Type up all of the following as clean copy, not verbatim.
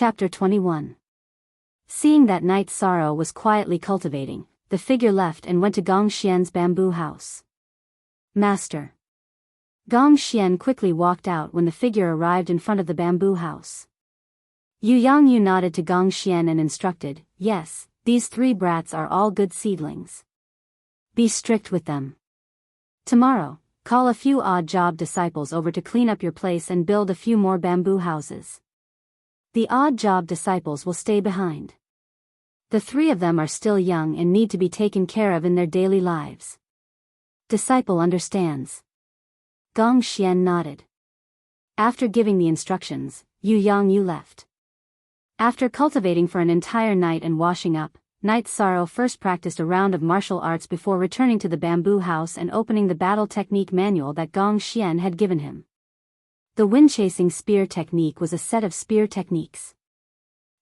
Chapter 21. Seeing that Night Sorrow was quietly cultivating, the figure left and went to Gong Xian's bamboo house. Master. Gong Xian quickly walked out when the figure arrived in front of the bamboo house. Yu Yangyu nodded to Gong Xian and instructed, "Yes, these 3 brats are all good seedlings. Be strict with them. Tomorrow, call a few odd job disciples over to clean up your place and build a few more bamboo houses. The odd job disciples will stay behind. The 3 of them are still young and need to be taken care of in their daily lives." Disciple understands. Gong Xian nodded. After giving the instructions, Yu Yangyu left. After cultivating for an entire night and washing up, Night Sorrow first practiced a round of martial arts before returning to the bamboo house and opening the battle technique manual that Gong Xian had given him. The wind-chasing spear technique was a set of spear techniques.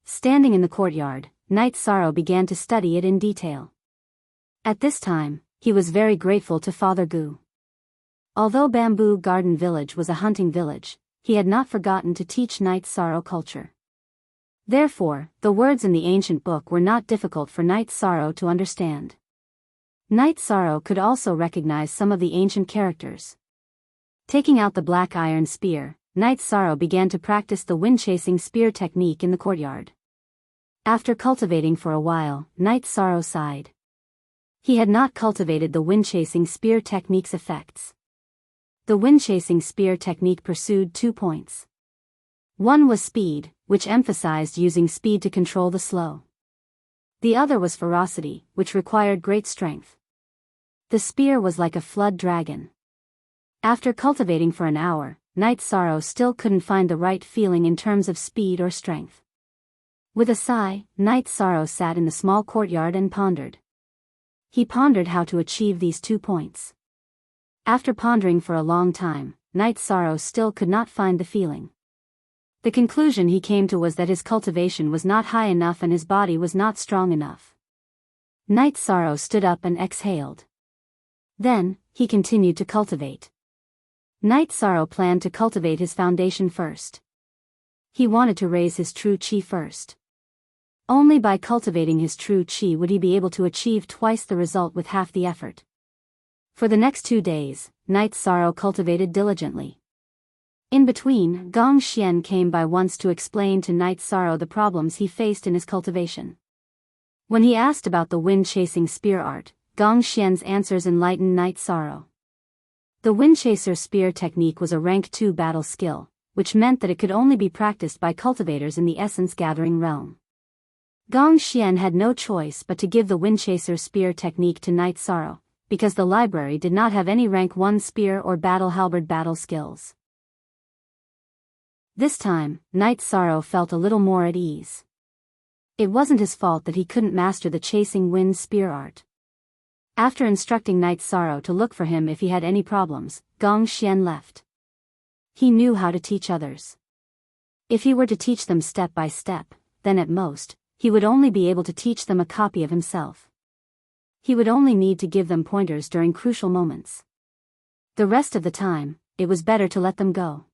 Standing in the courtyard, Night Sorrow began to study it in detail. At this time, he was very grateful to Father Gu. Although Bamboo Garden Village was a hunting village, he had not forgotten to teach Night Sorrow culture. Therefore, the words in the ancient book were not difficult for Night Sorrow to understand. Night Sorrow could also recognize some of the ancient characters. Taking out the black iron spear, Night Sorrow began to practice the wind-chasing spear technique in the courtyard. After cultivating for a while, Night Sorrow sighed. He had not cultivated the wind-chasing spear technique's effects. The wind-chasing spear technique pursued 2 points. One was speed, which emphasized using speed to control the slow. The other was ferocity, which required great strength. The spear was like a flood dragon. After cultivating for an hour, Night Sorrow still couldn't find the right feeling in terms of speed or strength. With a sigh, Night Sorrow sat in the small courtyard and pondered. He pondered how to achieve these 2 points. After pondering for a long time, Night Sorrow still could not find the feeling. The conclusion he came to was that his cultivation was not high enough and his body was not strong enough. Night Sorrow stood up and exhaled. Then, he continued to cultivate. Night Sorrow planned to cultivate his foundation first. He wanted to raise his true chi first. Only by cultivating his true chi would he be able to achieve twice the result with half the effort. For the next 2 days, Night Sorrow cultivated diligently. In between, Gong Xian came by once to explain to Night Sorrow the problems he faced in his cultivation. When he asked about the wind-chasing spear art, Gong Xian's answers enlightened Night Sorrow. The Windchaser spear technique was a rank 2 battle skill, which meant that it could only be practiced by cultivators in the essence-gathering realm. Gong Xian had no choice but to give the Windchaser spear technique to Night Sorrow, because the library did not have any rank 1 spear or battle halberd battle skills. This time, Night Sorrow felt a little more at ease. It wasn't his fault that he couldn't master the chasing wind spear art. After instructing Night Sorrow to look for him if he had any problems, Gong Xian left. He knew how to teach others. If he were to teach them step by step, then at most, he would only be able to teach them a copy of himself. He would only need to give them pointers during crucial moments. The rest of the time, it was better to let them go.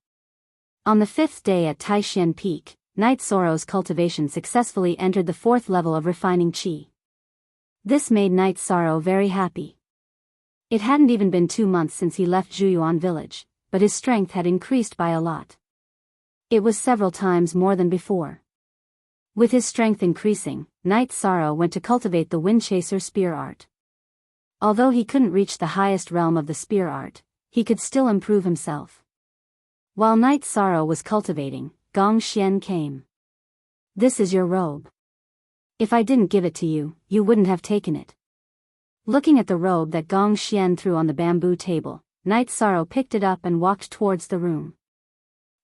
On the 5th day at Taishan Peak, Night Sorrow's cultivation successfully entered the 4th level of refining chi. This made Night Sorrow very happy. It hadn't even been 2 months since he left Zhuyuan village, but his strength had increased by a lot. It was several times more than before. With his strength increasing, Night Sorrow went to cultivate the Windchaser spear art. Although he couldn't reach the highest realm of the spear art, he could still improve himself. While Night Sorrow was cultivating, Gong Xian came. "This is your robe. If I didn't give it to you, you wouldn't have taken it." Looking at the robe that Gong Xian threw on the bamboo table, Night Sorrow picked it up and walked towards the room.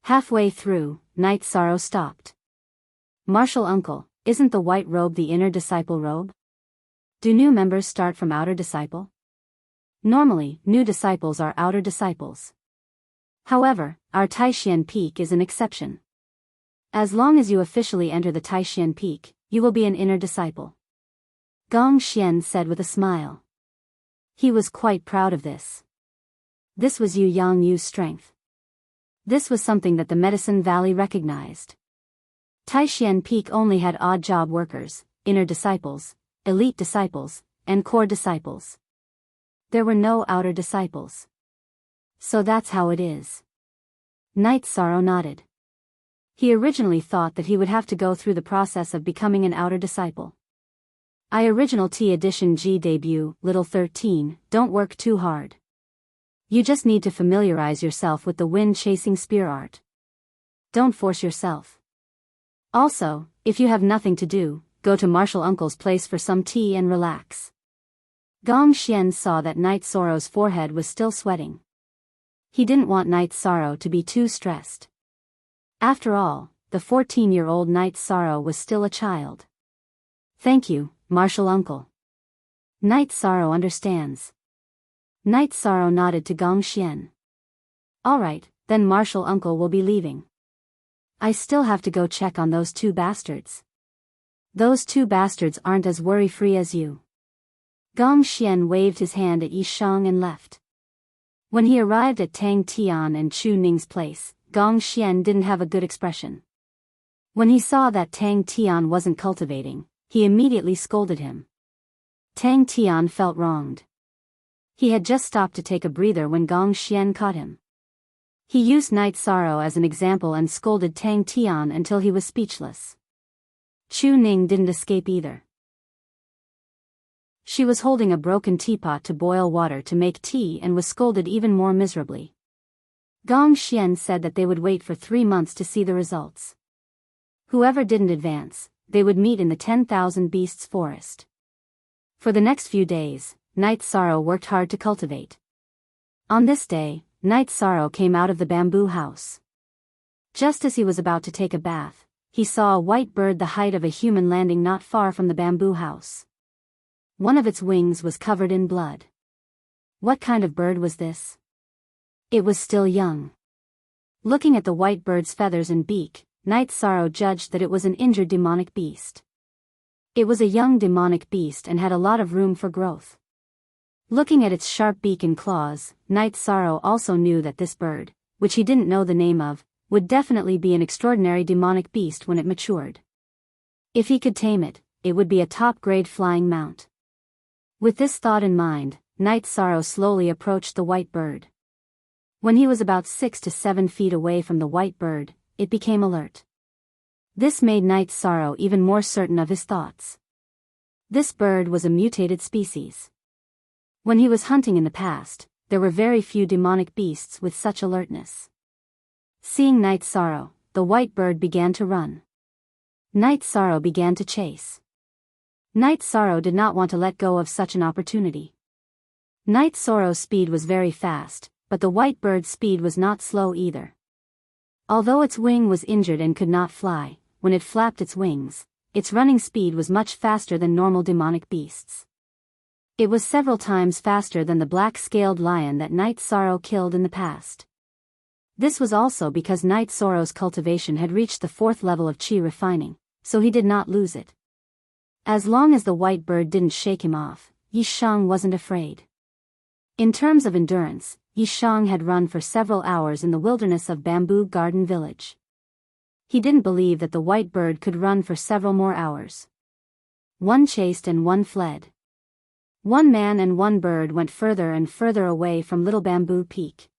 Halfway through, Night Sorrow stopped. "Martial uncle, isn't the white robe the inner disciple robe? Do new members start from outer disciple?" Normally, new disciples are outer disciples. However, our Taishan Peak is an exception. As long as you officially enter the Taishan Peak, you will be an inner disciple. Gong Xian said with a smile. He was quite proud of this. This was Yu Yangyu's strength. This was something that the Medicine Valley recognized. Taishan Peak only had odd job workers, inner disciples, elite disciples, and core disciples. There were no outer disciples. So that's how it is. Night Sorrow nodded. He originally thought that he would have to go through the process of becoming an outer disciple. I Original T Edition G Debut, Little 13, don't work too hard. You just need to familiarize yourself with the wind-chasing spear art. Don't force yourself. Also, if you have nothing to do, go to Martial Uncle's place for some tea and relax. Gong Xian saw that Night Sorrow's forehead was still sweating. He didn't want Night Sorrow to be too stressed. After all, the 14-year-old Night Sorrow was still a child. Thank you, Martial Uncle. Night Sorrow understands. Night Sorrow nodded to Gong Xian. Alright, then Martial Uncle will be leaving. I still have to go check on those two bastards. Those two bastards aren't as worry-free as you. Gong Xian waved his hand at Yi Shang and left. When he arrived at Tang Tian and Chu Ning's place, Gong Xian didn't have a good expression. When he saw that Tang Tian wasn't cultivating, he immediately scolded him. Tang Tian felt wronged. He had just stopped to take a breather when Gong Xian caught him. He used Night Sorrow as an example and scolded Tang Tian until he was speechless. Chu Ning didn't escape either. She was holding a broken teapot to boil water to make tea and was scolded even more miserably. Gong Xian said that they would wait for 3 months to see the results. Whoever didn't advance, they would meet in the 10,000 Beasts forest. For the next few days, Night Sorrow worked hard to cultivate. On this day, Night Sorrow came out of the bamboo house. Just as he was about to take a bath, he saw a white bird the height of a human landing not far from the bamboo house. One of its wings was covered in blood. What kind of bird was this? It was still young. Looking at the white bird's feathers and beak, Night Sorrow judged that it was an injured demonic beast. It was a young demonic beast and had a lot of room for growth. Looking at its sharp beak and claws, Night Sorrow also knew that this bird, which he didn't know the name of, would definitely be an extraordinary demonic beast when it matured. If he could tame it, it would be a top-grade flying mount. With this thought in mind, Night Sorrow slowly approached the white bird. When he was about 6 to 7 feet away from the white bird, it became alert. This made Night Sorrow even more certain of his thoughts. This bird was a mutated species. When he was hunting in the past, there were very few demonic beasts with such alertness. Seeing Night Sorrow, the white bird began to run. Night Sorrow began to chase. Night Sorrow did not want to let go of such an opportunity. Night Sorrow's speed was very fast, but the white bird's speed was not slow either. Although its wing was injured and could not fly, when it flapped its wings, its running speed was much faster than normal demonic beasts. It was several times faster than the black-scaled lion that Night Sorrow killed in the past. This was also because Night Sorrow's cultivation had reached the 4th level of Qi refining, so he did not lose it. As long as the white bird didn't shake him off, Yi Shang wasn't afraid. In terms of endurance, Yi Shang had run for several hours in the wilderness of Bamboo Garden Village. He didn't believe that the white bird could run for several more hours. One chased and one fled. One man and one bird went further and further away from Little Bamboo Peak.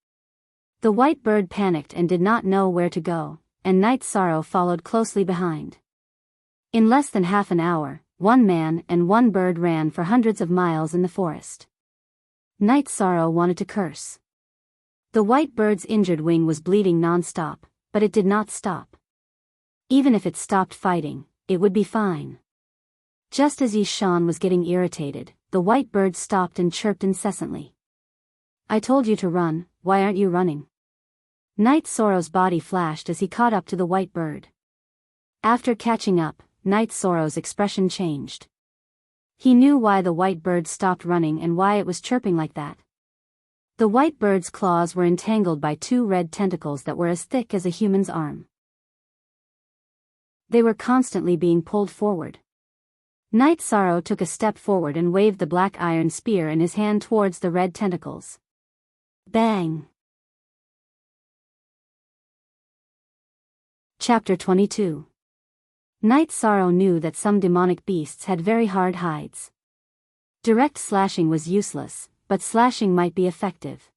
The white bird panicked and did not know where to go, and Night Sorrow followed closely behind. In less than half an hour, one man and one bird ran for hundreds of miles in the forest. Night Sorrow wanted to curse. The white bird's injured wing was bleeding non-stop, but it did not stop. Even if it stopped fighting, it would be fine. Just as Yi Shan was getting irritated, the white bird stopped and chirped incessantly. I told you to run, why aren't you running? Night Sorrow's body flashed as he caught up to the white bird. After catching up, Night Sorrow's expression changed. He knew why the white bird stopped running and why it was chirping like that. The white bird's claws were entangled by 2 red tentacles that were as thick as a human's arm. They were constantly being pulled forward. Night Sorrow took a step forward and waved the black iron spear in his hand towards the red tentacles. Bang! Chapter 22. Night Sorrow knew that some demonic beasts had very hard hides. Direct slashing was useless, but slashing might be effective.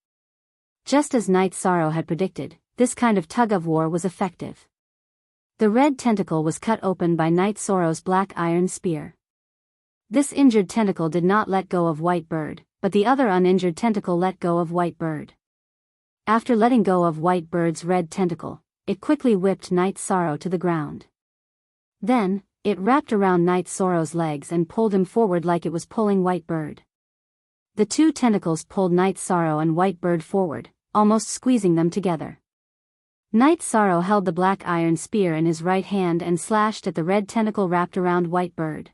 Just as Night Sorrow had predicted, this kind of tug-of-war was effective. The red tentacle was cut open by Night Sorrow's black iron spear. This injured tentacle did not let go of White Bird, but the other uninjured tentacle let go of White Bird. After letting go of White Bird's red tentacle, it quickly whipped Night Sorrow to the ground. Then, it wrapped around Night Sorrow's legs and pulled him forward like it was pulling White Bird. The two tentacles pulled Night Sorrow and White Bird forward, almost squeezing them together. Night Sorrow held the black iron spear in his right hand and slashed at the red tentacle wrapped around White Bird.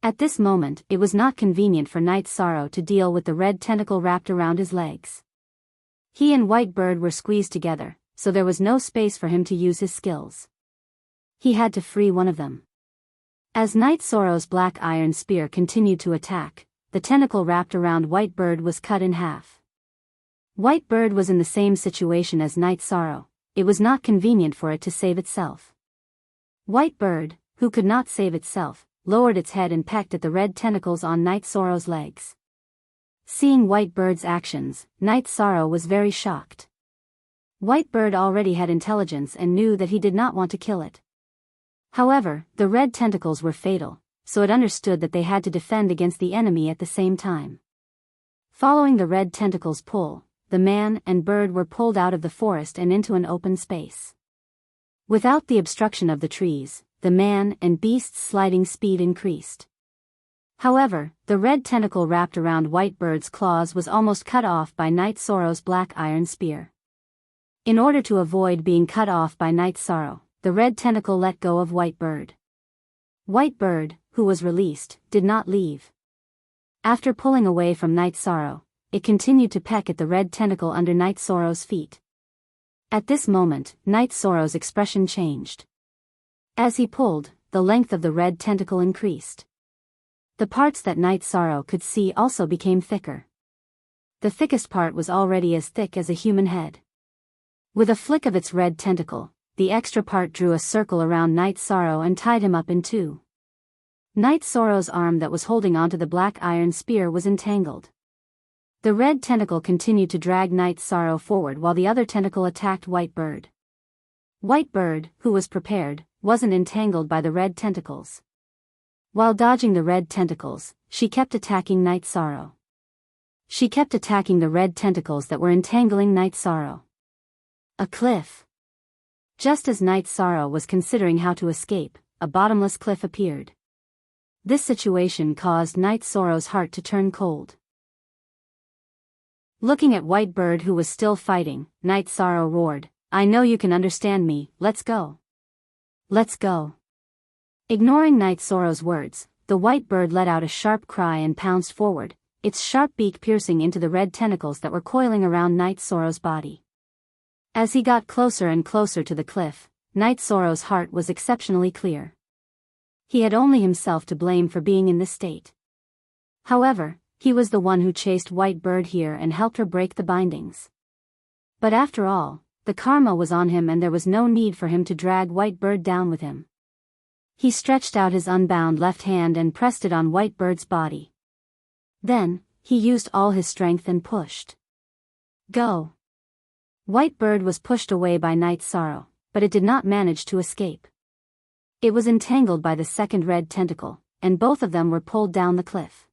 At this moment, it was not convenient for Night Sorrow to deal with the red tentacle wrapped around his legs. He and White Bird were squeezed together, so there was no space for him to use his skills. He had to free one of them. As Night Sorrow's black iron spear continued to attack, the tentacle wrapped around White Bird was cut in half. White Bird was in the same situation as Night Sorrow. It was not convenient for it to save itself. White Bird, who could not save itself, lowered its head and pecked at the red tentacles on Night Sorrow's legs. Seeing White Bird's actions, Night Sorrow was very shocked. White Bird already had intelligence and knew that he did not want to kill it. However, the red tentacles were fatal, so it understood that they had to defend against the enemy at the same time. Following the red tentacles' pull, the man and bird were pulled out of the forest and into an open space. Without the obstruction of the trees, the man and beast's sliding speed increased. However, the red tentacle wrapped around White Bird's claws was almost cut off by Night Sorrow's black iron spear. In order to avoid being cut off by Night Sorrow, the red tentacle let go of White Bird. White Bird, who was released, did not leave. After pulling away from Night Sorrow, it continued to peck at the red tentacle under Night Sorrow's feet. At this moment, Night Sorrow's expression changed. As he pulled, the length of the red tentacle increased. The parts that Night Sorrow could see also became thicker. The thickest part was already as thick as a human head. With a flick of its red tentacle, the extra part drew a circle around Night Sorrow and tied him up in two. Night Sorrow's arm that was holding onto the black iron spear was entangled. The red tentacle continued to drag Night Sorrow forward while the other tentacle attacked White Bird. White Bird, who was prepared, wasn't entangled by the red tentacles. While dodging the red tentacles, she kept attacking Night Sorrow. She kept attacking the red tentacles that were entangling Night Sorrow. A cliff. Just as Night Sorrow was considering how to escape, a bottomless cliff appeared. This situation caused Night Sorrow's heart to turn cold. Looking at White Bird who was still fighting, Night Sorrow roared, "I know you can understand me, let's go. Let's go." Ignoring Night Sorrow's words, the White Bird let out a sharp cry and pounced forward, its sharp beak piercing into the red tentacles that were coiling around Night Sorrow's body. As he got closer and closer to the cliff, Night Sorrow's heart was exceptionally clear. He had only himself to blame for being in this state. However, he was the one who chased White Bird here and helped her break the bindings. But after all, the karma was on him and there was no need for him to drag White Bird down with him. He stretched out his unbound left hand and pressed it on White Bird's body. Then, he used all his strength and pushed. Go! White Bird was pushed away by Night Sorrow, but it did not manage to escape. It was entangled by the second red tentacle, and both of them were pulled down the cliff.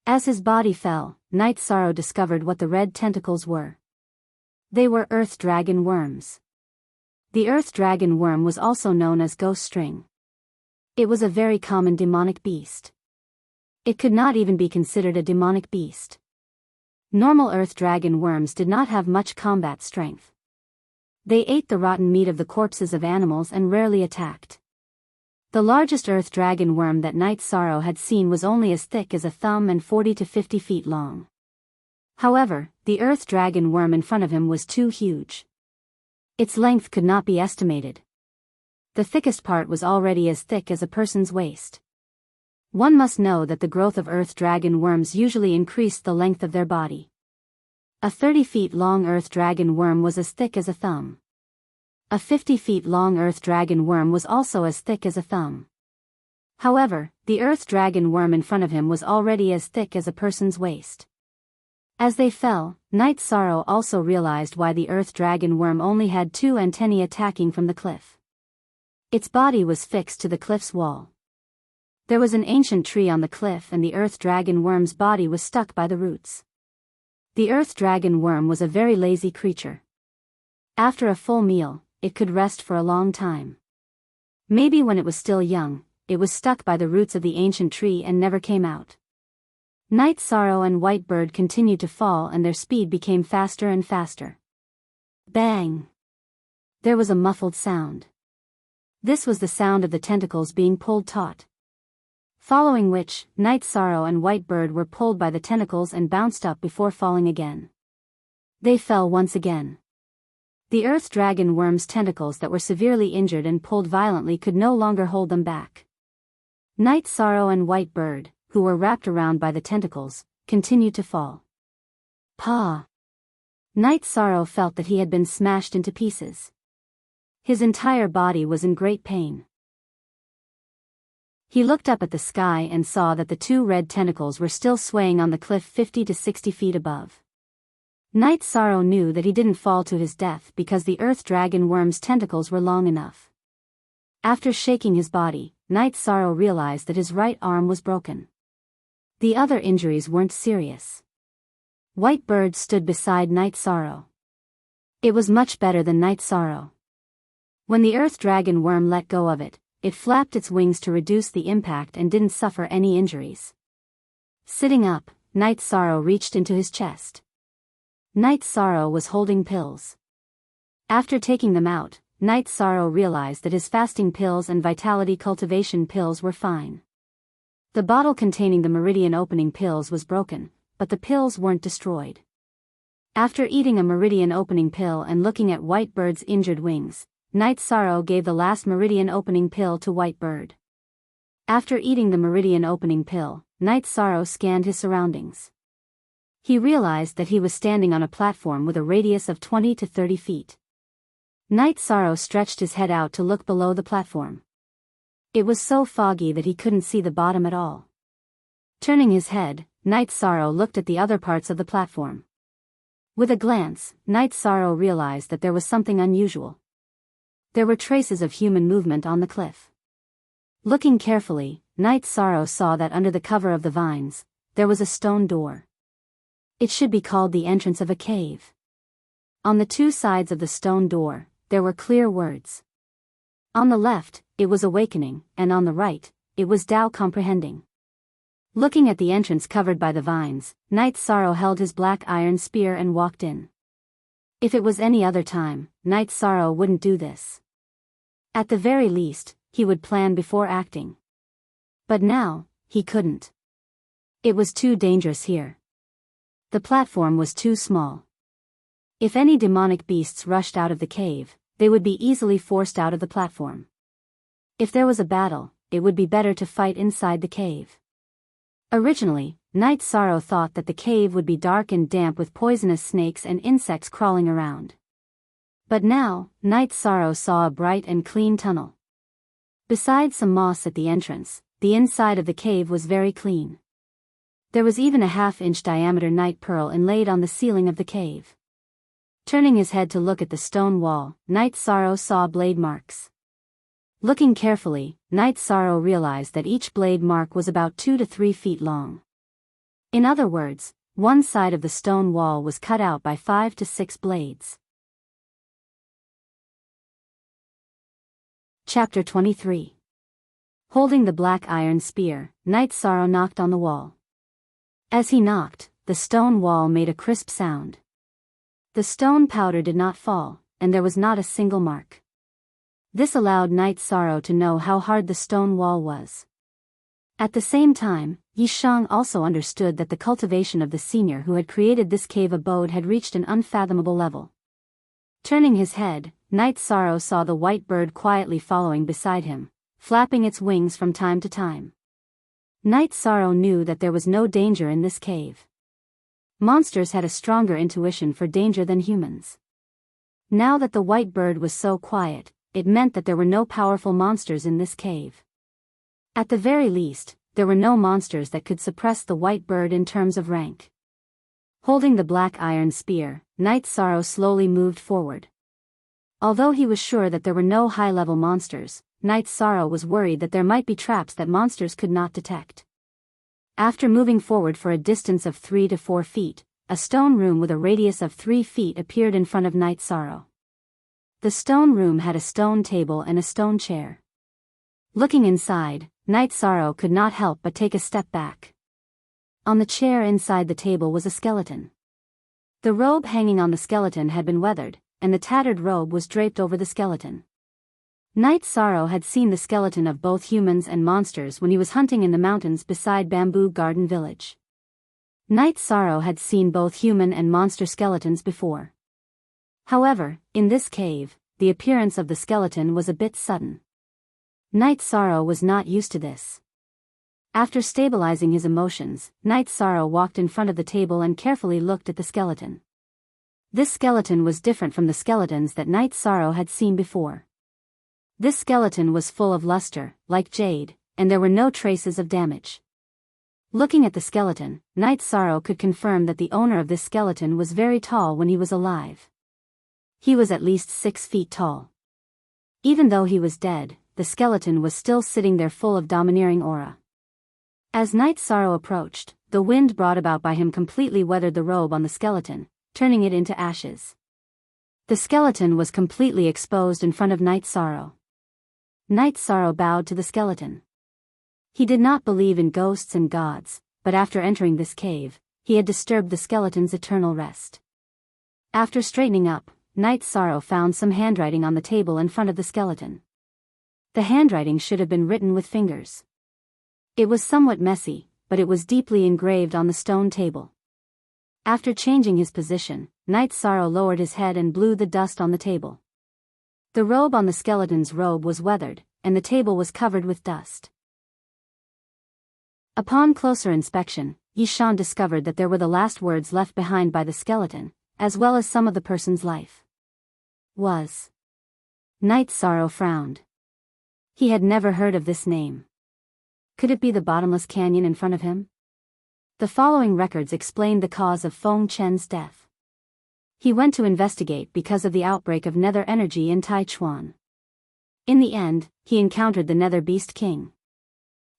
As his body fell, Night Sorrow discovered what the red tentacles were. They were earth dragon worms. The earth dragon worm was also known as ghost string. It was a very common demonic beast. It could not even be considered a demonic beast. Normal earth dragon worms did not have much combat strength. They ate the rotten meat of the corpses of animals and rarely attacked. The largest earth dragon worm that Night Sorrow had seen was only as thick as a thumb and 40 to 50 feet long. However, the earth dragon worm in front of him was too huge. Its length could not be estimated. The thickest part was already as thick as a person's waist. One must know that the growth of earth dragon worms usually increased the length of their body. A 30 feet long earth dragon worm was as thick as a thumb. A 50 feet long earth dragon worm was also as thick as a thumb. However, the earth dragon worm in front of him was already as thick as a person's waist. As they fell, Night Sorrow also realized why the earth dragon worm only had 2 antennae attacking from the cliff. Its body was fixed to the cliff's wall. There was an ancient tree on the cliff and the earth dragon worm's body was stuck by the roots. The earth dragon worm was a very lazy creature. After a full meal, it could rest for a long time. Maybe when it was still young, it was stuck by the roots of the ancient tree and never came out. Night Sorrow and White Bird continued to fall and their speed became faster and faster. Bang! There was a muffled sound. This was the sound of the tentacles being pulled taut. Following which, Night Sorrow and White Bird were pulled by the tentacles and bounced up before falling again. They fell once again. The earth dragon worm's tentacles that were severely injured and pulled violently could no longer hold them back. Night Sorrow and White Bird, who were wrapped around by the tentacles, continued to fall. Paw! Night Sorrow felt that he had been smashed into pieces. His entire body was in great pain. He looked up at the sky and saw that the 2 red tentacles were still swaying on the cliff 50 to 60 feet above. Night Sorrow knew that he didn't fall to his death because the earth dragon worm's tentacles were long enough. After shaking his body, Night Sorrow realized that his right arm was broken. The other injuries weren't serious. White Bird stood beside Night Sorrow. It was much better than Night Sorrow. When the earth dragon worm let go of it, it flapped its wings to reduce the impact and didn't suffer any injuries. Sitting up, Night Sorrow reached into his chest. Night Sorrow was holding pills. After taking them out, Night Sorrow realized that his fasting pills and vitality cultivation pills were fine. The bottle containing the meridian opening pills was broken, but the pills weren't destroyed. After eating a meridian opening pill and looking at White Bird's injured wings, Night Sorrow gave the last meridian opening pill to White Bird. After eating the meridian opening pill, Night Sorrow scanned his surroundings. He realized that he was standing on a platform with a radius of 20 to 30 feet. Night Sorrow stretched his head out to look below the platform. It was so foggy that he couldn't see the bottom at all. Turning his head, Night Sorrow looked at the other parts of the platform. With a glance, Night Sorrow realized that there was something unusual. There were traces of human movement on the cliff. Looking carefully, Night Sorrow saw that under the cover of the vines, there was a stone door. It should be called the entrance of a cave. On the 2 sides of the stone door, there were clear words. On the left, it was awakening, and on the right, it was Tao comprehending. Looking at the entrance covered by the vines, Night Sorrow held his black iron spear and walked in. If it was any other time, Night Sorrow wouldn't do this. At the very least, he would plan before acting. But now, he couldn't. It was too dangerous here. The platform was too small. If any demonic beasts rushed out of the cave, they would be easily forced out of the platform. If there was a battle, it would be better to fight inside the cave. Originally, Night Sorrow thought that the cave would be dark and damp with poisonous snakes and insects crawling around. But now, Night Sorrow saw a bright and clean tunnel. Besides some moss at the entrance, the inside of the cave was very clean. There was even a half-inch diameter night pearl inlaid on the ceiling of the cave. Turning his head to look at the stone wall, Night Sorrow saw blade marks. Looking carefully, Night Sorrow realized that each blade mark was about 2 to 3 feet long. In other words, one side of the stone wall was cut out by 5 to 6 blades. Chapter 23. Holding the black iron spear, Night Sorrow knocked on the wall. As he knocked, the stone wall made a crisp sound. The stone powder did not fall, and there was not a single mark. This allowed Night Sorrow to know how hard the stone wall was. At the same time, Yishang also understood that the cultivation of the senior who had created this cave abode had reached an unfathomable level. Turning his head, Night Sorrow saw the white bird quietly following beside him, flapping its wings from time to time. Night Sorrow knew that there was no danger in this cave. Monsters had a stronger intuition for danger than humans. Now that the white bird was so quiet, it meant that there were no powerful monsters in this cave. At the very least, there were no monsters that could suppress the white bird in terms of rank. Holding the black iron spear, Knight Sorrow slowly moved forward. Although he was sure that there were no high-level monsters, Knight Sorrow was worried that there might be traps that monsters could not detect. After moving forward for a distance of 3 to 4 feet, a stone room with a radius of 3 feet appeared in front of Knight Sorrow. The stone room had a stone table and a stone chair. Looking inside, Knight Sorrow could not help but take a step back. On the chair inside the table was a skeleton. The robe hanging on the skeleton had been weathered, and the tattered robe was draped over the skeleton. Knight Sorrow had seen the skeleton of both humans and monsters when he was hunting in the mountains beside Bamboo Garden Village. Knight Sorrow had seen both human and monster skeletons before. However, in this cave, the appearance of the skeleton was a bit sudden. Knight Sorrow was not used to this. After stabilizing his emotions, Knight Sorrow walked in front of the table and carefully looked at the skeleton. This skeleton was different from the skeletons that Knight Sorrow had seen before. This skeleton was full of luster, like jade, and there were no traces of damage. Looking at the skeleton, Knight Sorrow could confirm that the owner of this skeleton was very tall when he was alive. He was at least 6 feet tall. Even though he was dead, the skeleton was still sitting there full of domineering aura. As Knight Sorrow approached, the wind brought about by him completely weathered the robe on the skeleton, turning it into ashes. The skeleton was completely exposed in front of Knight Sorrow. Knight Sorrow bowed to the skeleton. He did not believe in ghosts and gods, but after entering this cave, he had disturbed the skeleton's eternal rest. After straightening up, Knight Sorrow found some handwriting on the table in front of the skeleton. The handwriting should have been written with fingers. It was somewhat messy, but it was deeply engraved on the stone table. After changing his position, Knight Sorrow lowered his head and blew the dust on the table. The robe on the skeleton's robe was weathered, and the table was covered with dust. Upon closer inspection, Yishan discovered that there were the last words left behind by the skeleton, as well as some of the person's life. Was. Knight Sorrow frowned. He had never heard of this name. Could it be the bottomless canyon in front of him? The following records explained the cause of Feng Chen's death. He went to investigate because of the outbreak of nether energy in Taichuan. In the end, he encountered the Nether Beast King.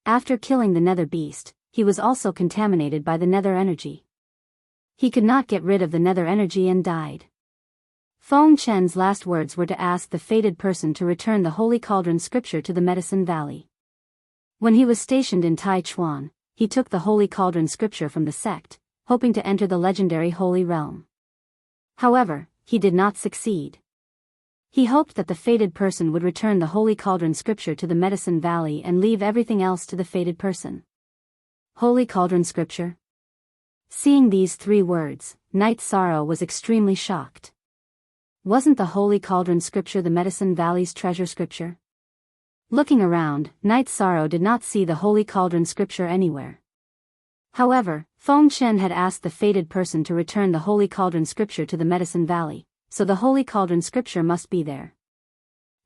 After killing the Nether Beast, he was also contaminated by the nether energy. He could not get rid of the nether energy and died. Feng Chen's last words were to ask the fated person to return the Holy Cauldron scripture to the Medicine Valley. When he was stationed in Taichuan, he took the Holy Cauldron scripture from the sect, hoping to enter the legendary Holy Realm. However, he did not succeed. He hoped that the fated person would return the Holy Cauldron scripture to the Medicine Valley and leave everything else to the fated person. Holy Cauldron scripture? Seeing these 3 words, Knight Sorrow was extremely shocked. Wasn't the Holy Cauldron scripture the Medicine Valley's treasure scripture? Looking around, Knight Sorrow did not see the Holy Cauldron scripture anywhere. However, Feng Chen had asked the fated person to return the Holy Cauldron scripture to the Medicine Valley, so the Holy Cauldron scripture must be there.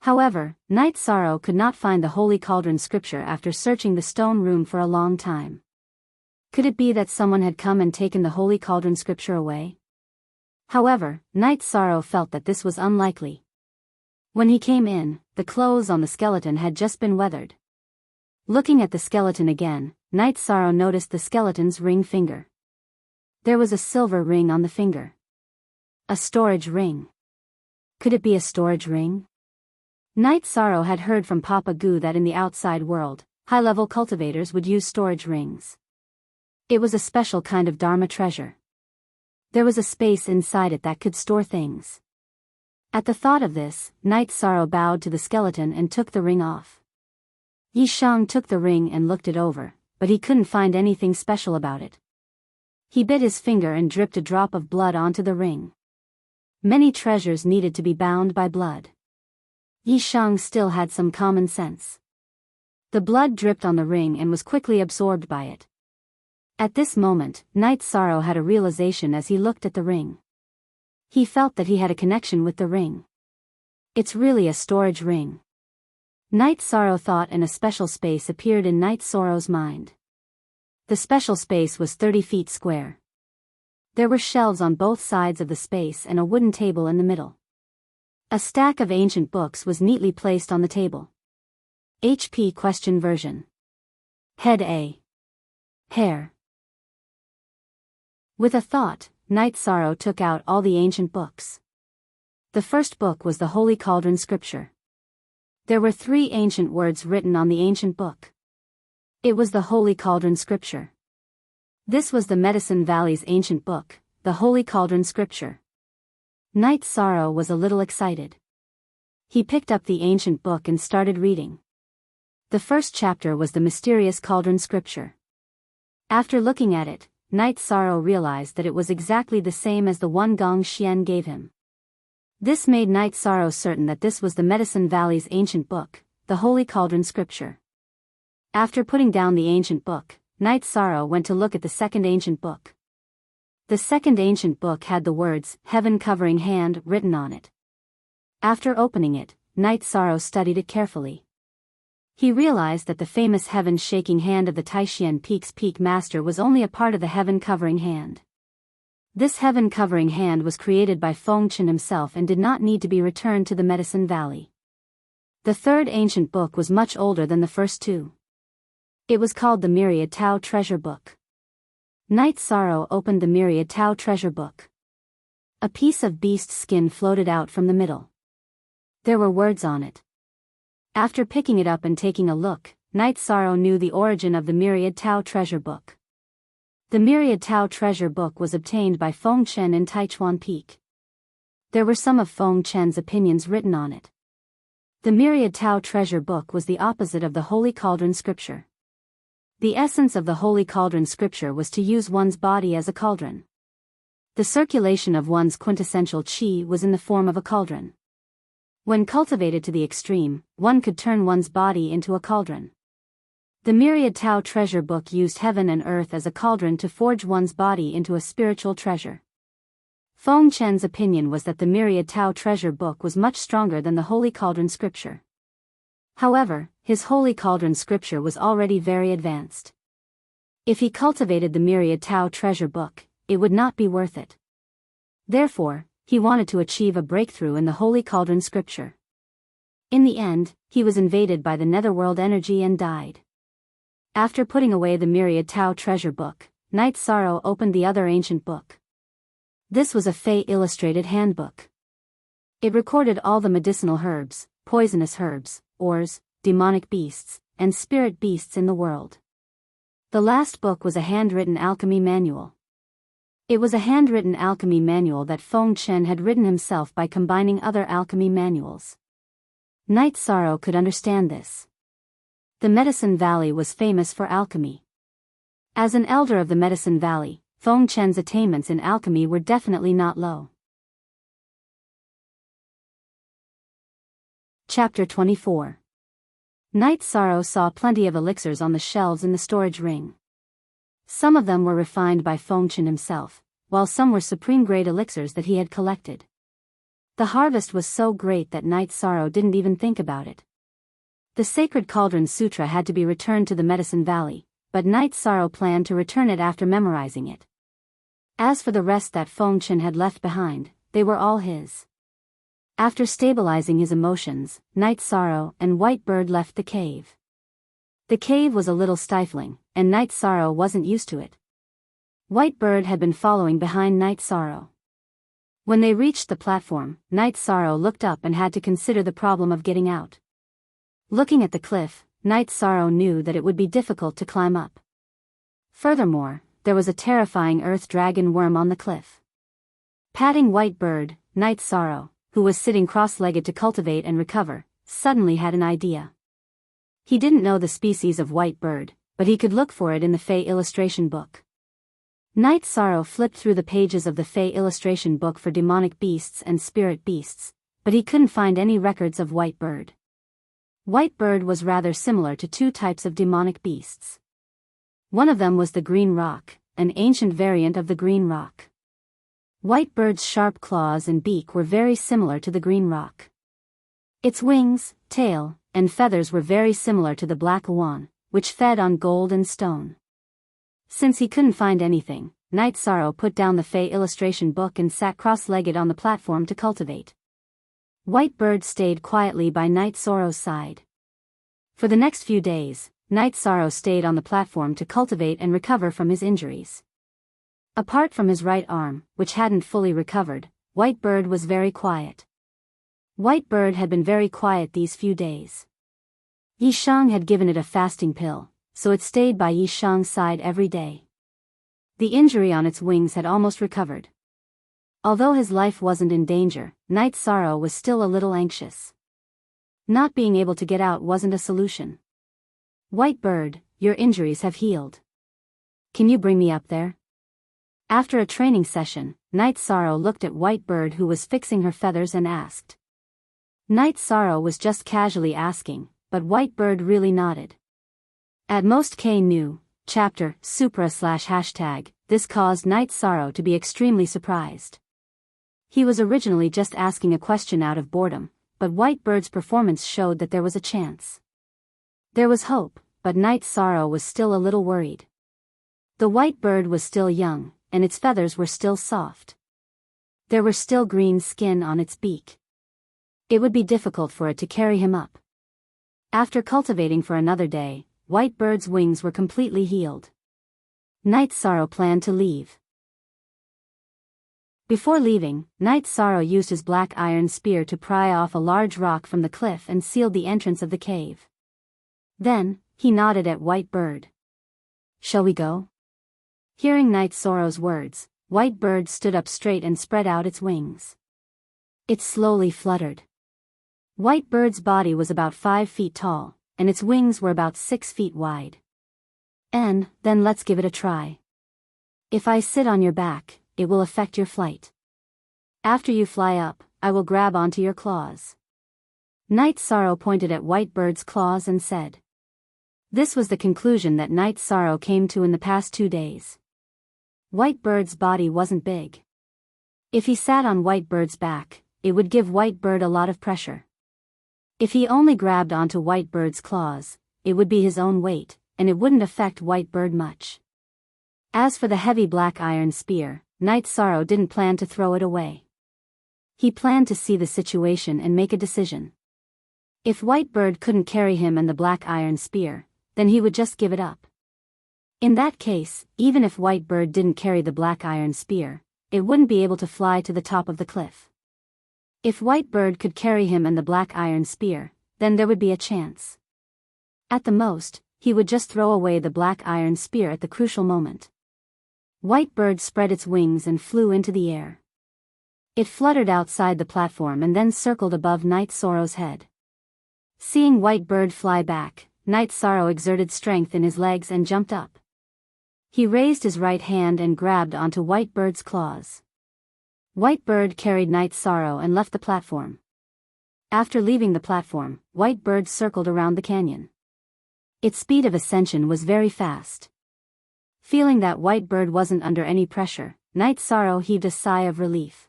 However, Knight Sorrow could not find the Holy Cauldron scripture after searching the stone room for a long time. Could it be that someone had come and taken the Holy Cauldron scripture away? However, Knight Sorrow felt that this was unlikely. When he came in, the clothes on the skeleton had just been weathered. Looking at the skeleton again, Knight Sorrow noticed the skeleton's ring finger. There was a silver ring on the finger. A storage ring. Could it be a storage ring? Knight Sorrow had heard from Papa Gu that in the outside world, high-level cultivators would use storage rings. It was a special kind of Dharma treasure. There was a space inside it that could store things. At the thought of this, Knight Sorrow bowed to the skeleton and took the ring off. Yishang took the ring and looked it over, but he couldn't find anything special about it. He bit his finger and dripped a drop of blood onto the ring. Many treasures needed to be bound by blood. Yishang still had some common sense. The blood dripped on the ring and was quickly absorbed by it. At this moment, Knight Sorrow had a realization as he looked at the ring. He felt that he had a connection with the ring. It's really a storage ring. Night Sorrow thought, and a special space appeared in Night Sorrow's mind. The special space was 30 feet square. There were shelves on both sides of the space and a wooden table in the middle. A stack of ancient books was neatly placed on the table. HP question version. Head A. Hair. With a thought, Night Sorrow took out all the ancient books. The first book was the Holy Cauldron Scripture. There were 3 ancient words written on the ancient book. It was the Holy Cauldron Scripture. This was the Medicine Valley's ancient book, the Holy Cauldron Scripture. Night Sorrow was a little excited. He picked up the ancient book and started reading. The first chapter was the Mysterious Cauldron Scripture. After looking at it, Night Sorrow realized that it was exactly the same as the one Gong Xian gave him. This made Night Sorrow certain that this was the Medicine Valley's ancient book, the Holy Cauldron Scripture. After putting down the ancient book, Night Sorrow went to look at the second ancient book. The second ancient book had the words, Heaven Covering Hand, written on it. After opening it, Night Sorrow studied it carefully. He realized that the famous Heaven Shaking Hand of the Taishan Peak's Peak Master was only a part of the Heaven Covering Hand. This Heaven Covering Hand was created by Feng Chen himself and did not need to be returned to the Medicine Valley. The third ancient book was much older than the first 2. It was called the Myriad Tao Treasure Book. Night Sorrow opened the Myriad Tao Treasure Book. A piece of beast skin floated out from the middle. There were words on it. After picking it up and taking a look, Night Sorrow knew the origin of the Myriad Tao Treasure Book. The Myriad Tao Treasure Book was obtained by Feng Chen in Taichuan Peak. There were some of Feng Chen's opinions written on it. The Myriad Tao Treasure Book was the opposite of the Holy Cauldron Scripture. The essence of the Holy Cauldron Scripture was to use one's body as a cauldron. The circulation of one's quintessential qi was in the form of a cauldron. When cultivated to the extreme, one could turn one's body into a cauldron. The Myriad Tao Treasure Book used heaven and earth as a cauldron to forge one's body into a spiritual treasure. Feng Chen's opinion was that the Myriad Tao Treasure Book was much stronger than the Holy Cauldron Scripture. However, his Holy Cauldron Scripture was already very advanced. If he cultivated the Myriad Tao Treasure Book, it would not be worth it. Therefore, he wanted to achieve a breakthrough in the Holy Cauldron Scripture. In the end, he was invaded by the netherworld energy and died. After putting away the Myriad Tao Treasure Book, Night Sorrow opened the other ancient book. This was a Fey illustrated handbook. It recorded all the medicinal herbs, poisonous herbs, ores, demonic beasts, and spirit beasts in the world. The last book was a handwritten alchemy manual. It was a handwritten alchemy manual that Feng Chen had written himself by combining other alchemy manuals. Night Sorrow could understand this. The Medicine Valley was famous for alchemy. As an elder of the Medicine Valley, Feng Chen's attainments in alchemy were definitely not low. Chapter 24. Night Sorrow saw plenty of elixirs on the shelves in the storage ring. Some of them were refined by Feng Chen himself, while some were supreme-grade elixirs that he had collected. The harvest was so great that Night Sorrow didn't even think about it. The Sacred Cauldron Sutra had to be returned to the Medicine Valley, but Night Sorrow planned to return it after memorizing it. As for the rest that Feng Chen had left behind, they were all his. After stabilizing his emotions, Night Sorrow and White Bird left the cave. The cave was a little stifling, and Night Sorrow wasn't used to it. White Bird had been following behind Night Sorrow. When they reached the platform, Night Sorrow looked up and had to consider the problem of getting out. Looking at the cliff, Night Sorrow knew that it would be difficult to climb up. Furthermore, there was a terrifying earth dragon worm on the cliff. Patting White Bird, Night Sorrow, who was sitting cross-legged to cultivate and recover, suddenly had an idea. He didn't know the species of white bird, but he could look for it in the Fey illustration book. Night Sorrow flipped through the pages of the Fey illustration book for demonic beasts and spirit beasts, but he couldn't find any records of white bird. White bird was rather similar to 2 types of demonic beasts. One of them was the green roc, an ancient variant of the green roc. White Bird's sharp claws and beak were very similar to the green roc. Its wings, tail, and feathers were very similar to the black swan, which fed on gold and stone. Since he couldn't find anything, Night Sorrow put down the Fey illustration book and sat cross-legged on the platform to cultivate. White Bird stayed quietly by Night Sorrow's side. For the next few days, Night Sorrow stayed on the platform to cultivate and recover from his injuries. Apart from his right arm, which hadn't fully recovered, White Bird was very quiet. White Bird had been very quiet these few days. Yi Shang had given it a fasting pill, so it stayed by Yi Shang's side every day. The injury on its wings had almost recovered. Although his life wasn't in danger, Night Sorrow was still a little anxious. Not being able to get out wasn't a solution. White Bird, your injuries have healed. Can you bring me up there? After a training session, Night Sorrow looked at White Bird, who was fixing her feathers, and asked. Night Sorrow was just casually asking, but White Bird really nodded. At most K knew, chapter, supra/#, this caused Night Sorrow to be extremely surprised. He was originally just asking a question out of boredom, but White Bird's performance showed that there was a chance. There was hope, but Night Sorrow was still a little worried. The White Bird was still young, and its feathers were still soft. There were still green skin on its beak. It would be difficult for it to carry him up. After cultivating for another day, White Bird's wings were completely healed. Night Sorrow planned to leave. Before leaving, Night Sorrow used his black iron spear to pry off a large rock from the cliff and sealed the entrance of the cave. Then, he nodded at White Bird. Shall we go? Hearing Night Sorrow's words, White Bird stood up straight and spread out its wings. It slowly fluttered. White Bird's body was about 5 feet tall, and its wings were about 6 feet wide. And then let's give it a try. If I sit on your back, it will affect your flight. After you fly up, I will grab onto your claws. Night Sorrow pointed at White Bird's claws and said. This was the conclusion that Night Sorrow came to in the past 2 days. White Bird's body wasn't big. If he sat on White Bird's back, it would give White Bird a lot of pressure. If he only grabbed onto White Bird's claws, it would be his own weight, and it wouldn't affect White Bird much. As for the heavy black iron spear, Night Sorrow didn't plan to throw it away. He planned to see the situation and make a decision. If White Bird couldn't carry him and the black iron spear, then he would just give it up. In that case, even if White Bird didn't carry the black iron spear, it wouldn't be able to fly to the top of the cliff. If White Bird could carry him and the black iron spear, then there would be a chance. At the most, he would just throw away the black iron spear at the crucial moment. White Bird spread its wings and flew into the air. It fluttered outside the platform and then circled above Night Sorrow's head. Seeing White Bird fly back, Night Sorrow exerted strength in his legs and jumped up. He raised his right hand and grabbed onto White Bird's claws. White Bird carried Night Sorrow and left the platform. After leaving the platform, White Bird circled around the canyon. Its speed of ascension was very fast. Feeling that White Bird wasn't under any pressure, Night Sorrow heaved a sigh of relief.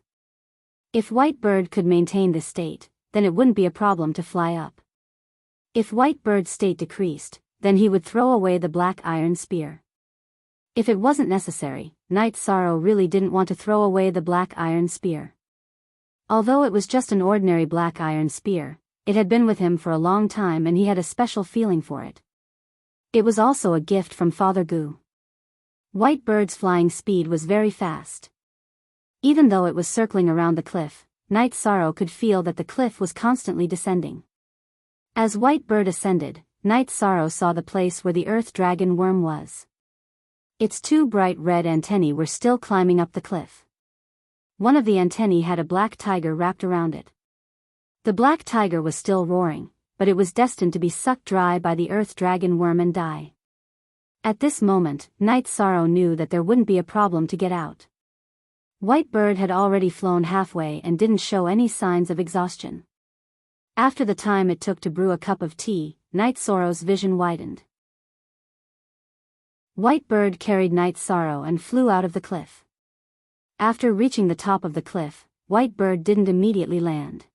If White Bird could maintain this state, then it wouldn't be a problem to fly up. If White Bird's state decreased, then he would throw away the black iron spear. If it wasn't necessary, Night Sorrow really didn't want to throw away the black iron spear. Although it was just an ordinary black iron spear, it had been with him for a long time and he had a special feeling for it. It was also a gift from Father Gu. White Bird's flying speed was very fast. Even though it was circling around the cliff, Night Sorrow could feel that the cliff was constantly descending. As White Bird ascended, Night Sorrow saw the place where the earth dragon worm was. Its 2 bright red antennae were still climbing up the cliff. One of the antennae had a black tiger wrapped around it. The black tiger was still roaring, but it was destined to be sucked dry by the earth dragon worm and die. At this moment, Night Sorrow knew that there wouldn't be a problem to get out. White Bird had already flown halfway and didn't show any signs of exhaustion. After the time it took to brew a cup of tea, Night Sorrow's vision widened. White Bird carried Night Sorrow and flew out of the cliff. After reaching the top of the cliff, White Bird didn't immediately land.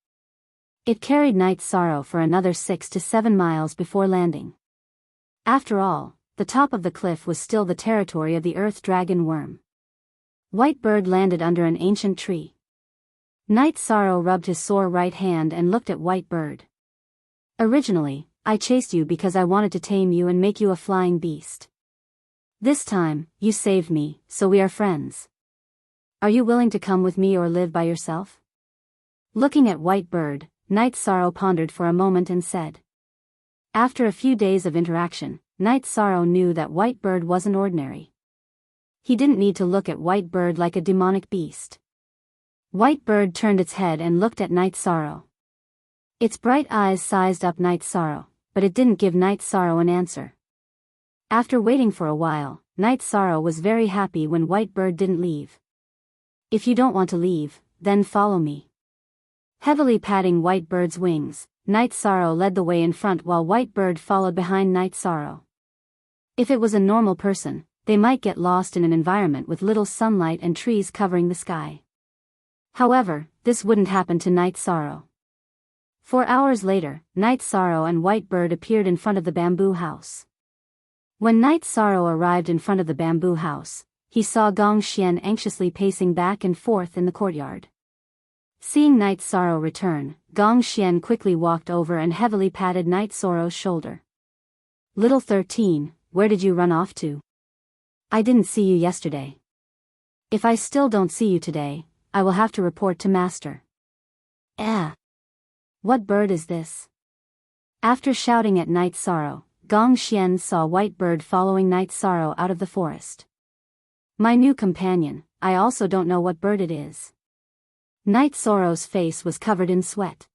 It carried Night Sorrow for another 6 to 7 miles before landing. After all, the top of the cliff was still the territory of the Earth Dragon Worm. White Bird landed under an ancient tree. Night Sorrow rubbed his sore right hand and looked at White Bird. Originally, I chased you because I wanted to tame you and make you a flying beast. This time, you saved me, so we are friends. Are you willing to come with me or live by yourself? Looking at White Bird, Night Sorrow pondered for a moment and said. After a few days of interaction, Night Sorrow knew that White Bird wasn't ordinary. He didn't need to look at White Bird like a demonic beast. White Bird turned its head and looked at Night Sorrow. Its bright eyes sized up Night Sorrow, but it didn't give Night Sorrow an answer. After waiting for a while, Night Sorrow was very happy when White Bird didn't leave. If you don't want to leave, then follow me. Heavily patting White Bird's wings, Night Sorrow led the way in front while White Bird followed behind Night Sorrow. If it was a normal person, they might get lost in an environment with little sunlight and trees covering the sky. However, this wouldn't happen to Night Sorrow. 4 hours later, Night Sorrow and White Bird appeared in front of the bamboo house. When Night Sorrow arrived in front of the bamboo house, he saw Gong Xian anxiously pacing back and forth in the courtyard. Seeing Night Sorrow return, Gong Xian quickly walked over and heavily patted Night Sorrow's shoulder. Little 13, where did you run off to? I didn't see you yesterday. If I still don't see you today, I will have to report to Master. What bird is this? After shouting at Night Sorrow, Gong Xian saw White Bird following Night Sorrow out of the forest. My new companion, I also don't know what bird it is. Night Sorrow's face was covered in sweat.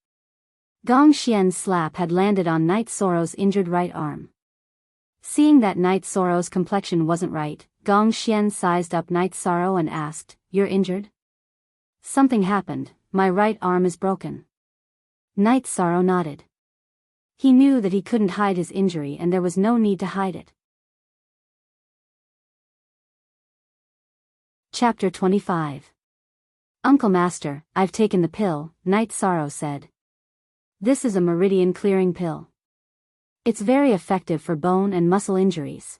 Gong Xian's slap had landed on Night Sorrow's injured right arm. Seeing that Night Sorrow's complexion wasn't right, Gong Xian sized up Night Sorrow and asked, "You're injured?" "Something happened, my right arm is broken." Night Sorrow nodded. He knew that he couldn't hide his injury and there was no need to hide it. Chapter 25. Uncle Master, I've taken the pill, Night Sorrow said. This is a meridian clearing pill. It's very effective for bone and muscle injuries.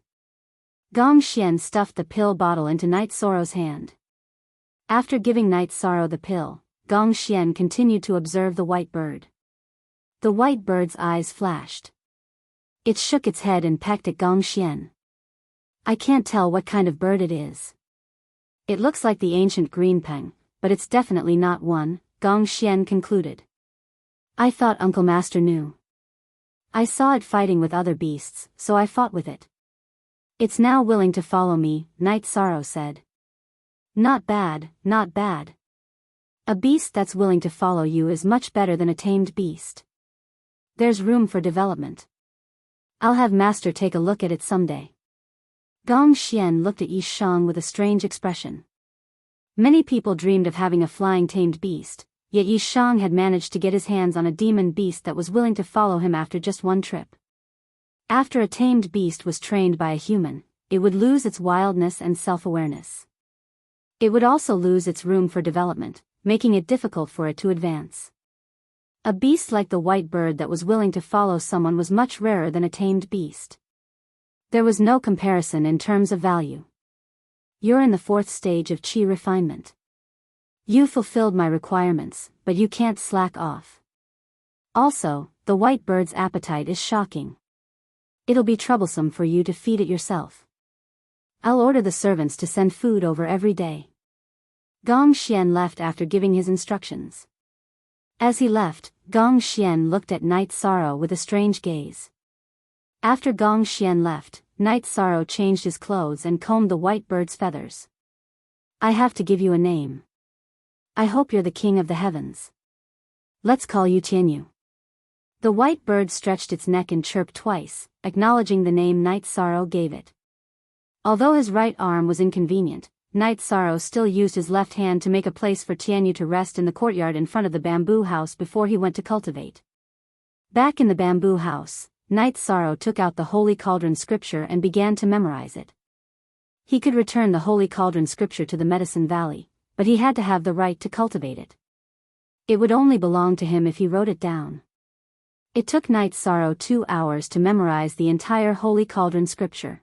Gong Xian stuffed the pill bottle into Night Sorrow's hand. After giving Night Sorrow the pill, Gong Xian continued to observe the White Bird. The White Bird's eyes flashed. It shook its head and pecked at Gong Xian. I can't tell what kind of bird it is. It looks like the ancient green peng, but it's definitely not one, Gong Xian concluded. I thought Uncle Master knew. I saw it fighting with other beasts, so I fought with it. It's now willing to follow me, Night Sorrow said. Not bad, not bad. A beast that's willing to follow you is much better than a tamed beast. There's room for development. I'll have Master take a look at it someday. Gong Xian looked at Yi Shang with a strange expression. Many people dreamed of having a flying tamed beast, yet Yi Shang had managed to get his hands on a demon beast that was willing to follow him after just one trip. After a tamed beast was trained by a human, it would lose its wildness and self-awareness. It would also lose its room for development, making it difficult for it to advance. A beast like the White Bird that was willing to follow someone was much rarer than a tamed beast. There was no comparison in terms of value. You're in the 4th stage of Qi refinement. You fulfilled my requirements, but you can't slack off. Also, the White Bird's appetite is shocking. It'll be troublesome for you to feed it yourself. I'll order the servants to send food over every day. Gong Xian left after giving his instructions. As he left, Gong Xian looked at Night Sorrow with a strange gaze. After Gong Xian left, Night Sorrow changed his clothes and combed the White Bird's feathers. I have to give you a name. I hope you're the king of the heavens. Let's call you Tianyu. The White Bird stretched its neck and chirped twice, acknowledging the name Night Sorrow gave it. Although his right arm was inconvenient, Night Sorrow still used his left hand to make a place for Tianyu to rest in the courtyard in front of the bamboo house before he went to cultivate. Back in the bamboo house, Night Sorrow took out the Holy Cauldron scripture and began to memorize it. He could return the Holy Cauldron scripture to the Medicine Valley, but he had to have the right to cultivate it. It would only belong to him if he wrote it down. It took Night Sorrow 2 hours to memorize the entire Holy Cauldron scripture.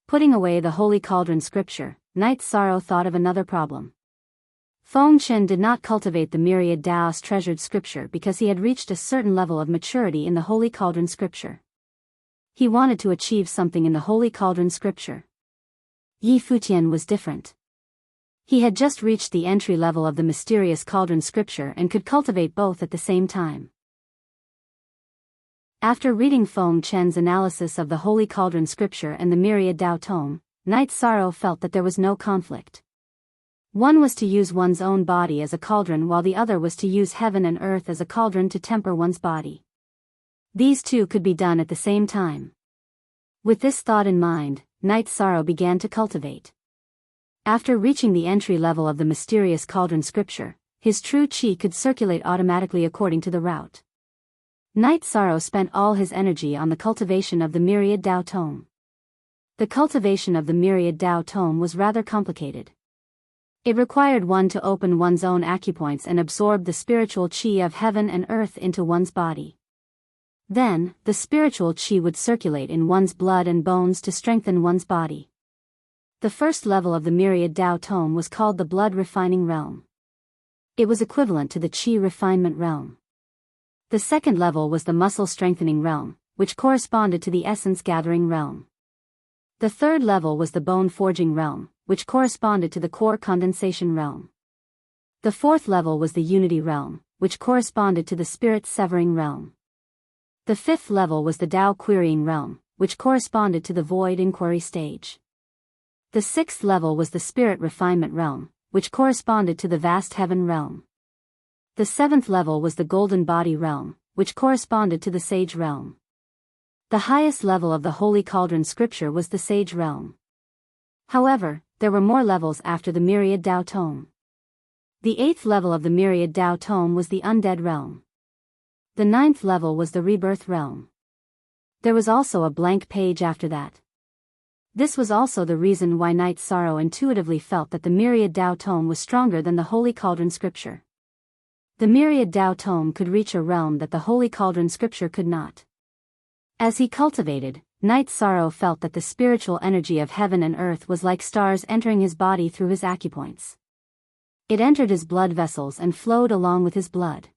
Putting away the Holy Cauldron scripture, Night Sorrow thought of another problem. Feng Chen did not cultivate the myriad Tao's treasured scripture because he had reached a certain level of maturity in the Holy Cauldron scripture. He wanted to achieve something in the Holy Cauldron scripture. Yi Futian was different. He had just reached the entry level of the mysterious Cauldron scripture and could cultivate both at the same time. After reading Feng Chen's analysis of the Holy Cauldron scripture and the myriad Tao tome, Night Sorrow felt that there was no conflict. One was to use one's own body as a cauldron while the other was to use heaven and earth as a cauldron to temper one's body. These two could be done at the same time. With this thought in mind, Night Sorrow began to cultivate. After reaching the entry level of the mysterious Cauldron scripture, his true qi could circulate automatically according to the route. Night Sorrow spent all his energy on the cultivation of the myriad Tao tome. The cultivation of the myriad Tao tome was rather complicated. It required one to open one's own acupoints and absorb the spiritual qi of heaven and earth into one's body. Then, the spiritual qi would circulate in one's blood and bones to strengthen one's body. The first level of the myriad Tao tome was called the blood refining realm. It was equivalent to the qi refinement realm. The second level was the muscle strengthening realm, which corresponded to the essence gathering realm. The third level was the bone forging realm, which corresponded to the core condensation realm. The fourth level was the unity realm, which corresponded to the spirit severing realm. The fifth level was the Tao querying realm, which corresponded to the void inquiry stage. The sixth level was the spirit refinement realm, which corresponded to the vast heaven realm. The seventh level was the golden body realm, which corresponded to the sage realm. The highest level of the Holy Cauldron scripture was the sage realm. However, there were more levels after the myriad Tao tome. The eighth level of the myriad Tao tome was the undead realm. The ninth level was the rebirth realm. There was also a blank page after that. This was also the reason why Night Sorrow intuitively felt that the myriad Tao tome was stronger than the Holy Cauldron scripture. The myriad Tao tome could reach a realm that the Holy Cauldron scripture could not. As he cultivated, Night Sorrow felt that the spiritual energy of heaven and earth was like stars entering his body through his acupoints. It entered his blood vessels and flowed along with his blood.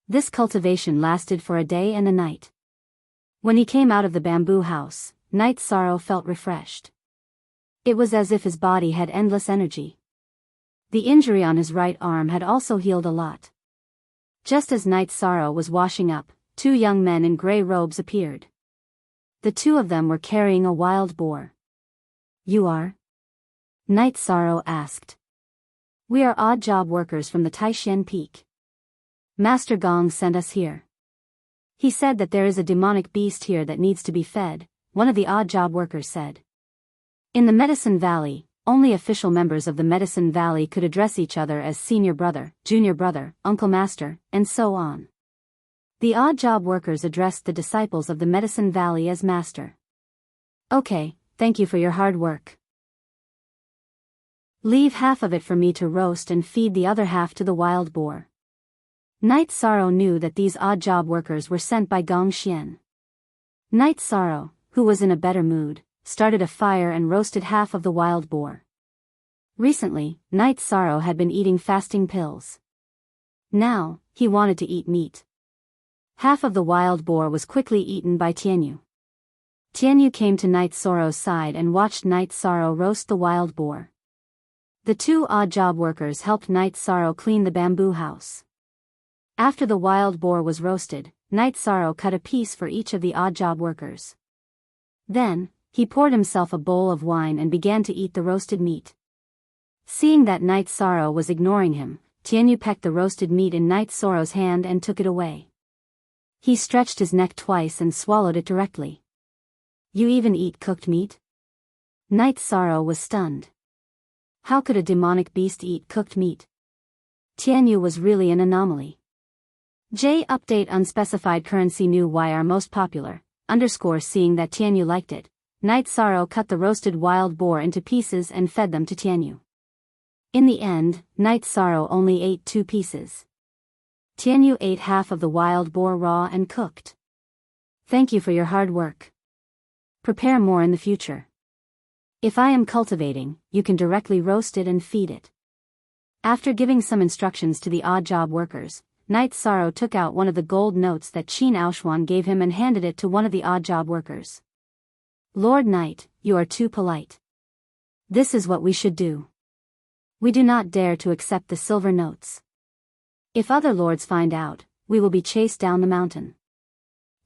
This cultivation lasted for a day and a night. When he came out of the bamboo house, Night Sorrow felt refreshed. It was as if his body had endless energy. The injury on his right arm had also healed a lot. Just as Night Sorrow was washing up, 2 young men in gray robes appeared. The 2 of them were carrying a wild boar. "You are?" Night Sorrow asked. "We are odd job workers from the Taishan Peak. Master Gong sent us here. He said that there is a demonic beast here that needs to be fed," one of the odd job workers said. In the Medicine Valley, only official members of the Medicine Valley could address each other as senior brother, junior brother, uncle master, and so on. The odd job workers addressed the disciples of the Medicine Valley as master. "Okay, thank you for your hard work. Leave half of it for me to roast and feed the other half to the wild boar." Night Sorrow knew that these odd job workers were sent by Gong Xian. Night Sorrow, who was in a better mood, started a fire and roasted half of the wild boar. Recently, Night Sorrow had been eating fasting pills. Now, he wanted to eat meat. Half of the wild boar was quickly eaten by Tianyu. Tianyu came to Night Sorrow's side and watched Night Sorrow roast the wild boar. The 2 odd job workers helped Night Sorrow clean the bamboo house. After the wild boar was roasted, Night Sorrow cut a piece for each of the odd job workers. Then, he poured himself a bowl of wine and began to eat the roasted meat. Seeing that Night Sorrow was ignoring him, Tianyu pecked the roasted meat in Night Sorrow's hand and took it away. He stretched his neck twice and swallowed it directly. "You even eat cooked meat?" Night Sorrow was stunned. How could a demonic beast eat cooked meat? Tianyu was really an anomaly. Update unspecified currency new YR most popular, seeing that Tianyu liked it. Night Sorrow cut the roasted wild boar into pieces and fed them to Tianyu. In the end, Night Sorrow only ate 2 pieces. Tianyu ate half of the wild boar raw and cooked. Thank you for your hard work. Prepare more in the future. If I am cultivating, you can directly roast it and feed it. After giving some instructions to the odd job workers, Night Sorrow took out one of the gold notes that Qin Aoshuan gave him and handed it to one of the odd job workers. Lord Knight, you are too polite. This is what we should do. We do not dare to accept the silver notes. If other lords find out, we will be chased down the mountain.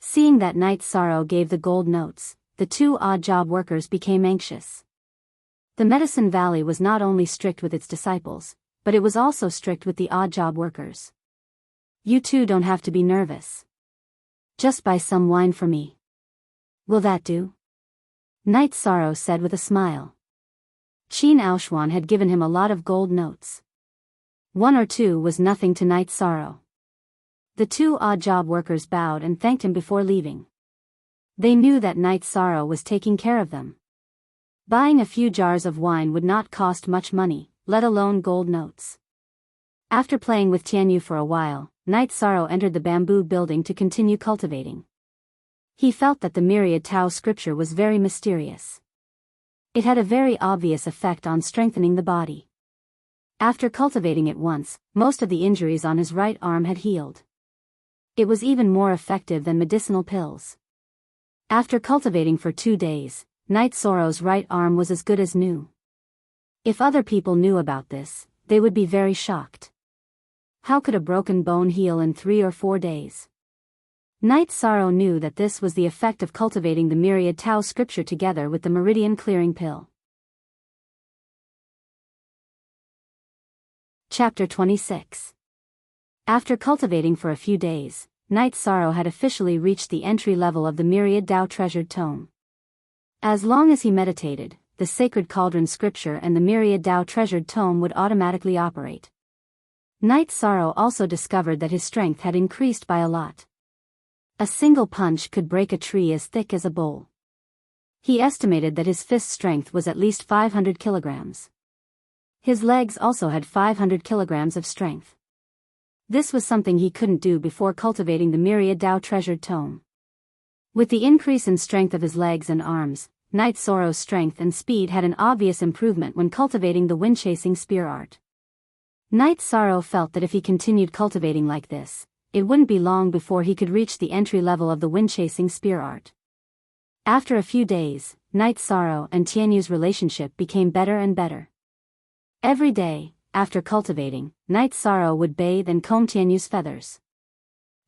Seeing that Night Sorrow gave the gold notes, the 2 odd job workers became anxious. The Medicine Valley was not only strict with its disciples, but it was also strict with the odd job workers. You two don't have to be nervous. Just buy some wine for me. Will that do? Night Sorrow said with a smile. Qin Aoshuan had given him a lot of gold notes. 1 or 2 was nothing to Night Sorrow. The 2 odd job workers bowed and thanked him before leaving. They knew that Night Sorrow was taking care of them. Buying a few jars of wine would not cost much money, let alone gold notes. After playing with Tianyu for a while, Night Sorrow entered the bamboo building to continue cultivating. He felt that the myriad Tao scripture was very mysterious. It had a very obvious effect on strengthening the body. After cultivating it once, most of the injuries on his right arm had healed. It was even more effective than medicinal pills. After cultivating for 2 days, Night Sorrow's right arm was as good as new. If other people knew about this, they would be very shocked. How could a broken bone heal in 3 or 4 days? Night Sorrow knew that this was the effect of cultivating the myriad Tao scripture together with the meridian clearing pill. Chapter 26. After cultivating for a few days, Night Sorrow had officially reached the entry level of the myriad Tao treasured tome. As long as he meditated, the sacred cauldron scripture and the myriad Tao treasured tome would automatically operate. Night Sorrow also discovered that his strength had increased by a lot. A single punch could break a tree as thick as a bowl. He estimated that his fist strength was at least 500 kilograms. His legs also had 500 kilograms of strength. This was something he couldn't do before cultivating the myriad Tao treasured tome. With the increase in strength of his legs and arms, Night Sorrow's strength and speed had an obvious improvement when cultivating the wind-chasing spear art. Night Sorrow felt that if he continued cultivating like this, it wouldn't be long before he could reach the entry level of the wind-chasing spear art. After a few days, Night Sorrow and Tianyu's relationship became better and better. Every day, after cultivating, Night Sorrow would bathe and comb Tianyu's feathers.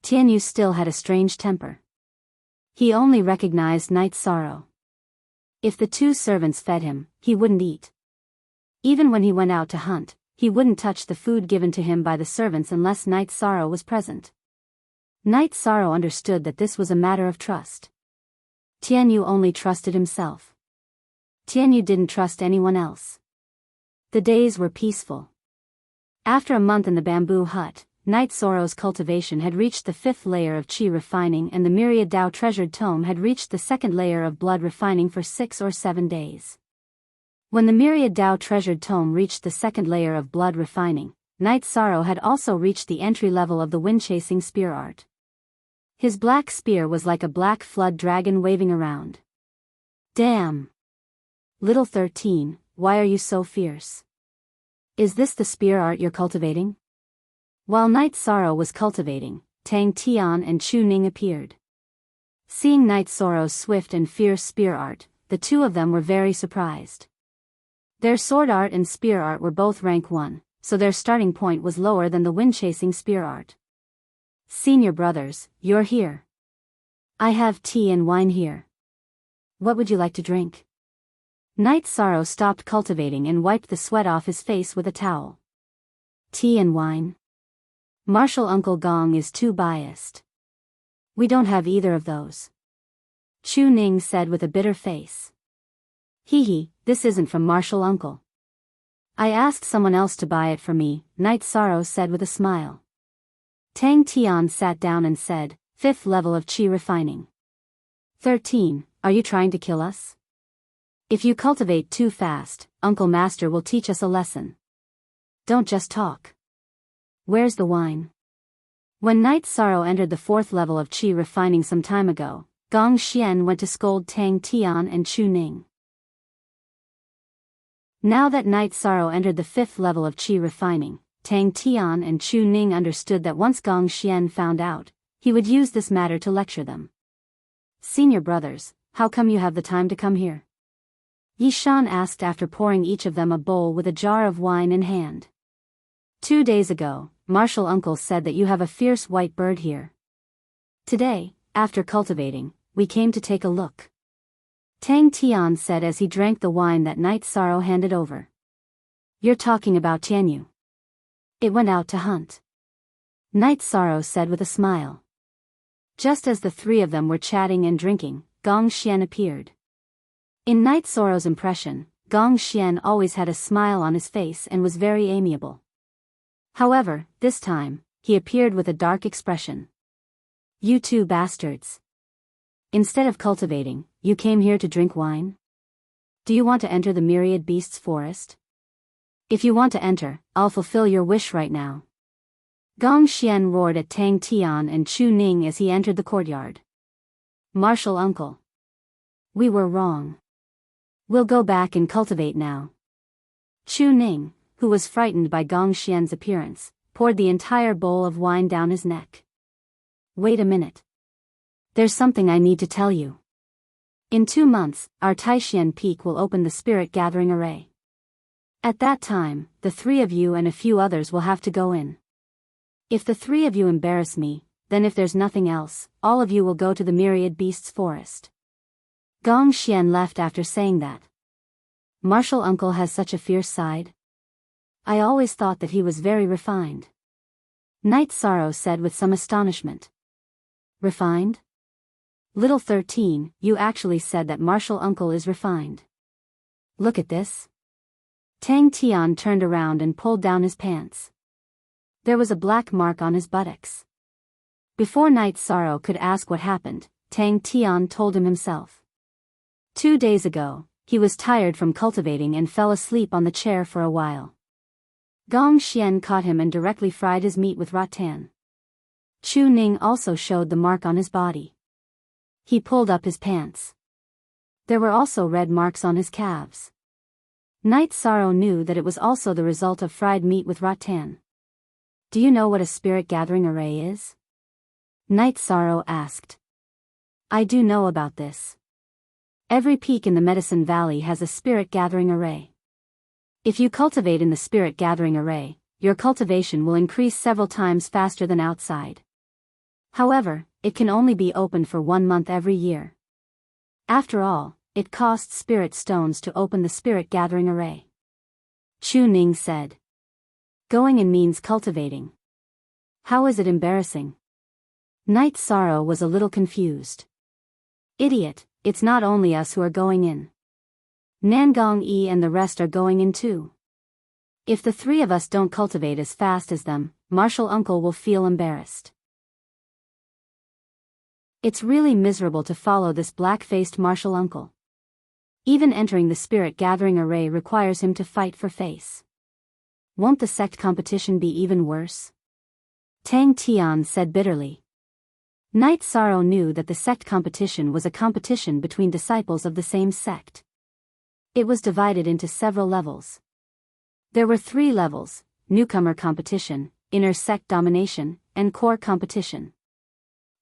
Tianyu still had a strange temper. He only recognized Night Sorrow. If the 2 servants fed him, he wouldn't eat. Even when he went out to hunt, he wouldn't touch the food given to him by the servants unless Night Sorrow was present. Night Sorrow understood that this was a matter of trust. Tianyu only trusted himself. Tianyu didn't trust anyone else. The days were peaceful. After a month in the bamboo hut, Night Sorrow's cultivation had reached the 5th layer of qi refining and the myriad Tao treasured tome had reached the 2nd layer of blood refining for 6 or 7 days. When the myriad Tao treasured tome reached the 2nd layer of blood refining, Night Sorrow had also reached the entry level of the wind-chasing spear art. His black spear was like a black flood dragon waving around. Damn! Little 13, why are you so fierce? Is this the spear art you're cultivating? While Night Sorrow was cultivating, Tang Tian and Chu Ning appeared. Seeing Night Sorrow's swift and fierce spear art, the 2 of them were very surprised. Their sword art and spear art were both rank 1, so their starting point was lower than the wind-chasing spear art. Senior brothers, you're here. I have tea and wine here. What would you like to drink? Night Sorrow stopped cultivating and wiped the sweat off his face with a towel. Tea and wine? Martial Uncle Gong is too biased. We don't have either of those. Chu Ning said with a bitter face. Hee, this isn't from Martial Uncle. I asked someone else to buy it for me, Night Sorrow said with a smile. Tang Tian sat down and said, 5th level of qi refining. 13, are you trying to kill us? If you cultivate too fast, Uncle Master will teach us a lesson. Don't just talk. Where's the wine? When Night Sorrow entered the 4th level of Qi refining some time ago, Gong Xian went to scold Tang Tian and Chu Ning. Now that Night Sorrow entered the 5th level of Qi refining, Tang Tian and Chu Ning understood that once Gong Xian found out, he would use this matter to lecture them. Senior brothers, how come you have the time to come here? Yi Shan asked after pouring each of them a bowl with a jar of wine in hand. 2 days ago, Martial Uncle said that you have a fierce white bird here. Today, after cultivating, we came to take a look. Tang Tian said as he drank the wine that Night Sorrow handed over. You're talking about Tianyu. It went out to hunt. Night Sorrow said with a smile. Just as the 3 of them were chatting and drinking, Gong Xian appeared. In Night Sorrow's impression, Gong Xian always had a smile on his face and was very amiable. However, this time, he appeared with a dark expression. You 2 bastards. Instead of cultivating, you came here to drink wine? Do you want to enter the Myriad Beasts forest? If you want to enter, I'll fulfill your wish right now. Gong Xian roared at Tang Tian and Chu Ning as he entered the courtyard. Martial Uncle. We were wrong. We'll go back and cultivate now. Chu Ning, who was frightened by Gong Xian's appearance, poured the entire bowl of wine down his neck. Wait a minute. There's something I need to tell you. In 2 months, our Taixian Peak will open the Spirit Gathering Array. At that time, the 3 of you and a few others will have to go in. If the 3 of you embarrass me, then if there's nothing else, all of you will go to the Myriad Beasts forest. Gong Xian left after saying that. Martial Uncle has such a fierce side. I always thought that he was very refined. Night Sorrow said with some astonishment. Refined? Little 13, you actually said that Martial Uncle is refined. Look at this. Tang Tian turned around and pulled down his pants. There was a black mark on his buttocks. Before Night Sorrow could ask what happened, Tang Tian told him himself. 2 days ago, he was tired from cultivating and fell asleep on the chair for a while. Gong Xian caught him and directly fried his meat with rattan. Chu Ning also showed the mark on his body. He pulled up his pants. There were also red marks on his calves. Night Sorrow knew that it was also the result of fried meat with rattan. Do you know what a Spirit Gathering Array is? Night Sorrow asked. I do know about this. Every peak in the Medicine Valley has a Spirit Gathering Array. If you cultivate in the Spirit Gathering Array, your cultivation will increase several times faster than outside. However, it can only be opened for 1 month every year. After all, it costs spirit stones to open the Spirit Gathering Array. Chu Ning said. Going in means cultivating. How is it embarrassing? Night Sorrow was a little confused. Idiot, it's not only us who are going in. Nangong Yi and the rest are going in too. If the 3 of us don't cultivate as fast as them, Martial Uncle will feel embarrassed. It's really miserable to follow this black-faced Martial Uncle. Even entering the Spirit Gathering Array requires him to fight for face. Won't the sect competition be even worse? Tang Tian said bitterly. Night Sorrow knew that the sect competition was a competition between disciples of the same sect. It was divided into several levels. There were 3 levels: newcomer competition, inner sect domination, and core competition.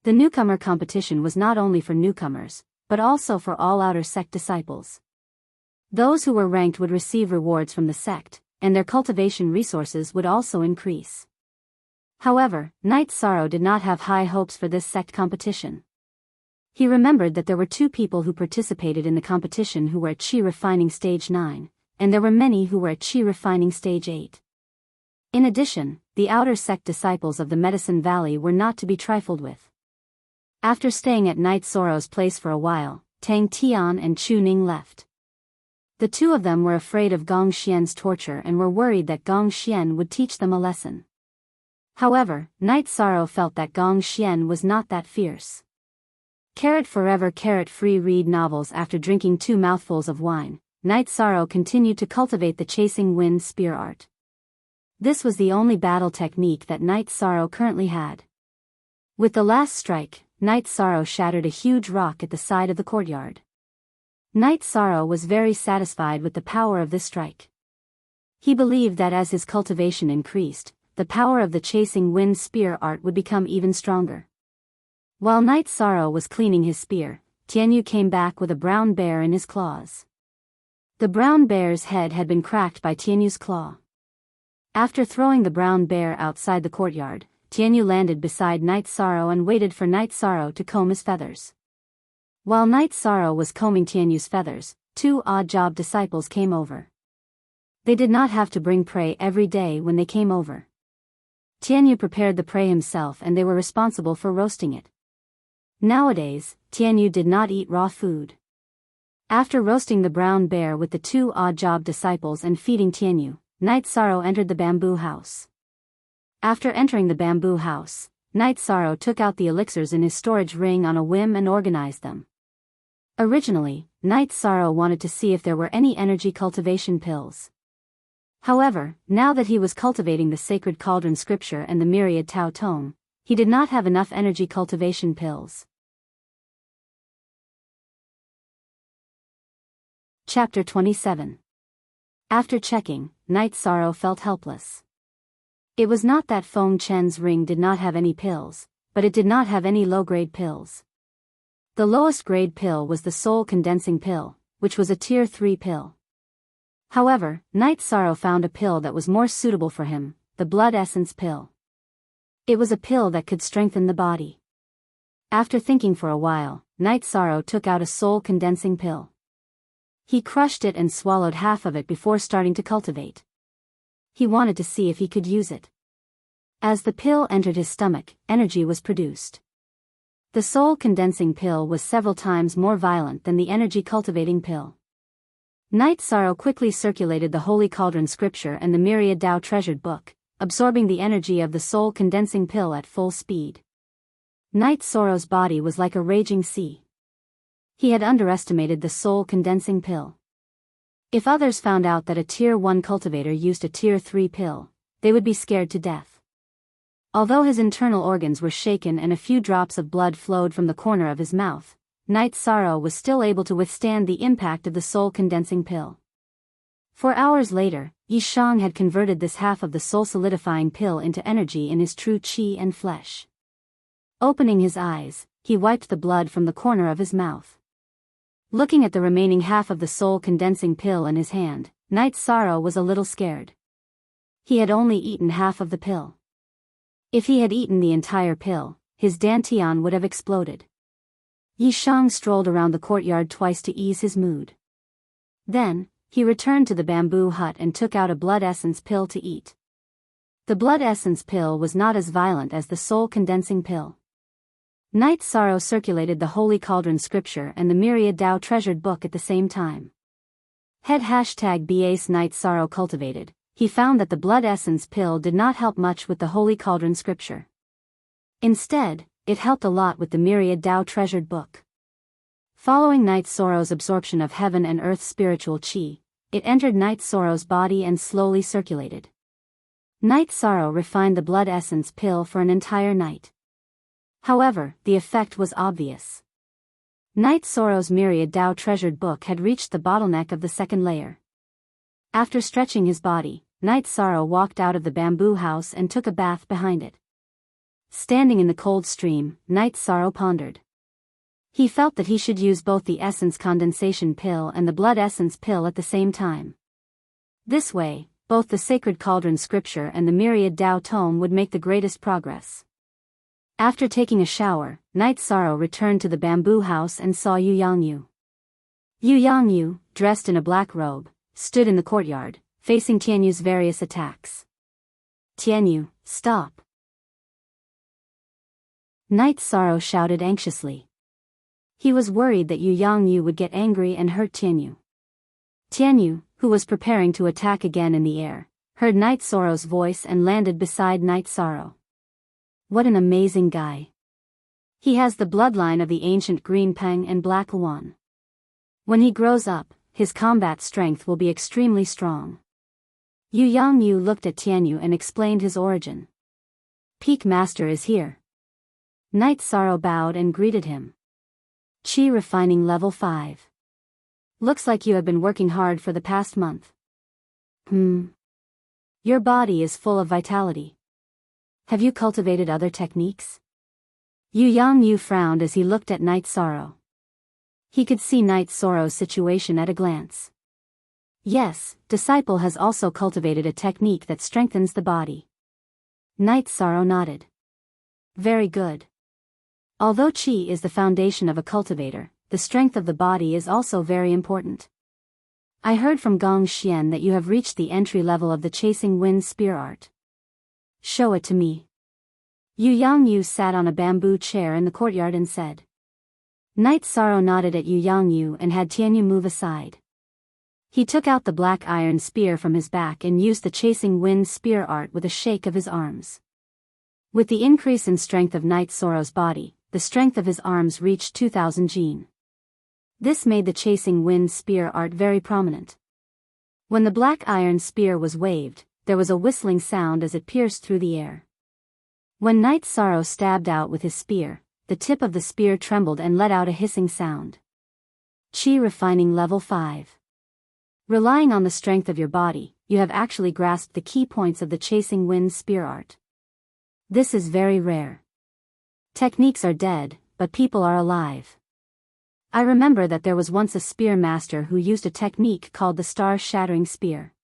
The newcomer competition was not only for newcomers, but also for all outer sect disciples. Those who were ranked would receive rewards from the sect, and their cultivation resources would also increase. However, Night Sorrow did not have high hopes for this sect competition. He remembered that there were 2 people who participated in the competition who were at Qi Refining Stage 9, and there were many who were at Qi Refining Stage 8. In addition, the outer sect disciples of the Medicine Valley were not to be trifled with. After staying at Night Sorrow's place for a while, Tang Tian and Chu Ning left. The 2 of them were afraid of Gong Xian's torture and were worried that Gong Xian would teach them a lesson. However, Night Sorrow felt that Gong Xian was not that fierce. Forever free read novels. After drinking 2 mouthfuls of wine, Night Sorrow continued to cultivate the Chasing Wind spear art. This was the only battle technique that Night Sorrow currently had. With the last strike, Night Sorrow shattered a huge rock at the side of the courtyard. Night Sorrow was very satisfied with the power of this strike. He believed that as his cultivation increased, the power of the chasing wind spear art would become even stronger. While Night Sorrow was cleaning his spear, Tianyu came back with a brown bear in his claws. The brown bear's head had been cracked by Tianyu's claw. After throwing the brown bear outside the courtyard, Tianyu landed beside Night Sorrow and waited for Night Sorrow to comb his feathers. While Night Sorrow was combing Tianyu's feathers, 2 odd-job disciples came over. They did not have to bring prey every day when they came over. Tianyu prepared the prey himself and they were responsible for roasting it. Nowadays, Tianyu did not eat raw food. After roasting the brown bear with the 2 odd-job disciples and feeding Tianyu, Night Sorrow entered the bamboo house. After entering the bamboo house, Night Sorrow took out the elixirs in his storage ring on a whim and organized them. Originally, Night Sorrow wanted to see if there were any energy cultivation pills. However, now that he was cultivating the sacred cauldron scripture and the myriad Tao tome, he did not have enough energy cultivation pills. Chapter 27. After checking, Night Sorrow felt helpless. It was not that Feng Chen's ring did not have any pills, but it did not have any low-grade pills. The lowest grade pill was the soul condensing pill, which was a tier 3 pill. However, Night Sorrow found a pill that was more suitable for him, the blood essence pill. It was a pill that could strengthen the body. After thinking for a while, Night Sorrow took out a soul condensing pill. He crushed it and swallowed half of it before starting to cultivate. He wanted to see if he could use it. As the pill entered his stomach, energy was produced. The soul condensing pill was several times more violent than the energy cultivating pill. Night Sorrow quickly circulated the Holy Cauldron scripture and the myriad Tao treasured book, absorbing the energy of the soul condensing pill at full speed. Night Sorrow's body was like a raging sea. He had underestimated the soul condensing pill. If others found out that a tier 1 cultivator used a tier 3 pill, they would be scared to death. Although his internal organs were shaken and a few drops of blood flowed from the corner of his mouth, Night Sorrow was still able to withstand the impact of the soul condensing pill. 4 hours later, Yi Shang had converted this half of the soul solidifying pill into energy in his true qi and flesh. Opening his eyes, he wiped the blood from the corner of his mouth. Looking at the remaining half of the soul condensing pill in his hand, Night Sorrow was a little scared. He had only eaten half of the pill. If he had eaten the entire pill, his dantian would have exploded. Yi Shang strolled around the courtyard twice to ease his mood. Then, he returned to the bamboo hut and took out a blood essence pill to eat. The blood essence pill was not as violent as the soul condensing pill. Night Sorrow circulated the Holy Cauldron scripture and the myriad Tao treasured book at the same time. #BASE Night Sorrow cultivated. He found that the blood essence pill did not help much with the Holy Cauldron scripture. Instead, it helped a lot with the myriad Tao treasured book. Following Night Sorrow's absorption of heaven and earth spiritual qi, it entered Night Sorrow's body and slowly circulated. Night Sorrow refined the blood essence pill for an entire night. However, the effect was obvious. Night Sorrow's myriad Tao treasured book had reached the bottleneck of the second layer. After stretching his body, Night Sorrow walked out of the bamboo house and took a bath behind it. Standing in the cold stream, Night Sorrow pondered. He felt that he should use both the essence condensation pill and the blood essence pill at the same time. This way, both the sacred cauldron scripture and the myriad Tao tome would make the greatest progress. After taking a shower, Night Sorrow returned to the bamboo house and saw Yu Yangyu. Yu Yangyu, dressed in a black robe, stood in the courtyard, facing Tianyu's various attacks. "Tianyu, stop!" Night Sorrow shouted anxiously. He was worried that Yu Yangyu would get angry and hurt Tianyu. Tianyu, who was preparing to attack again in the air, heard Night Sorrow's voice and landed beside Night Sorrow. What an amazing guy. He has the bloodline of the ancient Green Peng and Black Yuan. When he grows up, his combat strength will be extremely strong. Yu Yangyu looked at Tianyu and explained his origin. Peak Master is here. Night Sorrow bowed and greeted him. Qi refining level 5. Looks like you have been working hard for the past month. Your body is full of vitality. Have you cultivated other techniques? Yu Yangyu frowned as he looked at Night Sorrow. He could see Night Sorrow's situation at a glance. Yes, Disciple has also cultivated a technique that strengthens the body. Night Sorrow nodded. Very good. Although Qi is the foundation of a cultivator, the strength of the body is also very important. I heard from Gong Xian that you have reached the entry level of the Chasing Wind Spear art. Show it to me. Yu Yangyu sat on a bamboo chair in the courtyard and said. Night Sorrow nodded at Yu Yangyu and had Tianyu move aside. He took out the black iron spear from his back and used the Chasing Wind Spear art with a shake of his arms. With the increase in strength of Night Sorrow's body, the strength of his arms reached 2000 jin. This made the Chasing Wind Spear art very prominent. When the black iron spear was waved, there was a whistling sound as it pierced through the air. When Night Sorrow stabbed out with his spear, the tip of the spear trembled and let out a hissing sound. Qi refining level 5. Relying on the strength of your body, you have actually grasped the key points of the Chasing Wind Spear art. This is very rare. Techniques are dead, but people are alive. I remember that there was once a spear master who used a technique called the Star-Shattering Spear.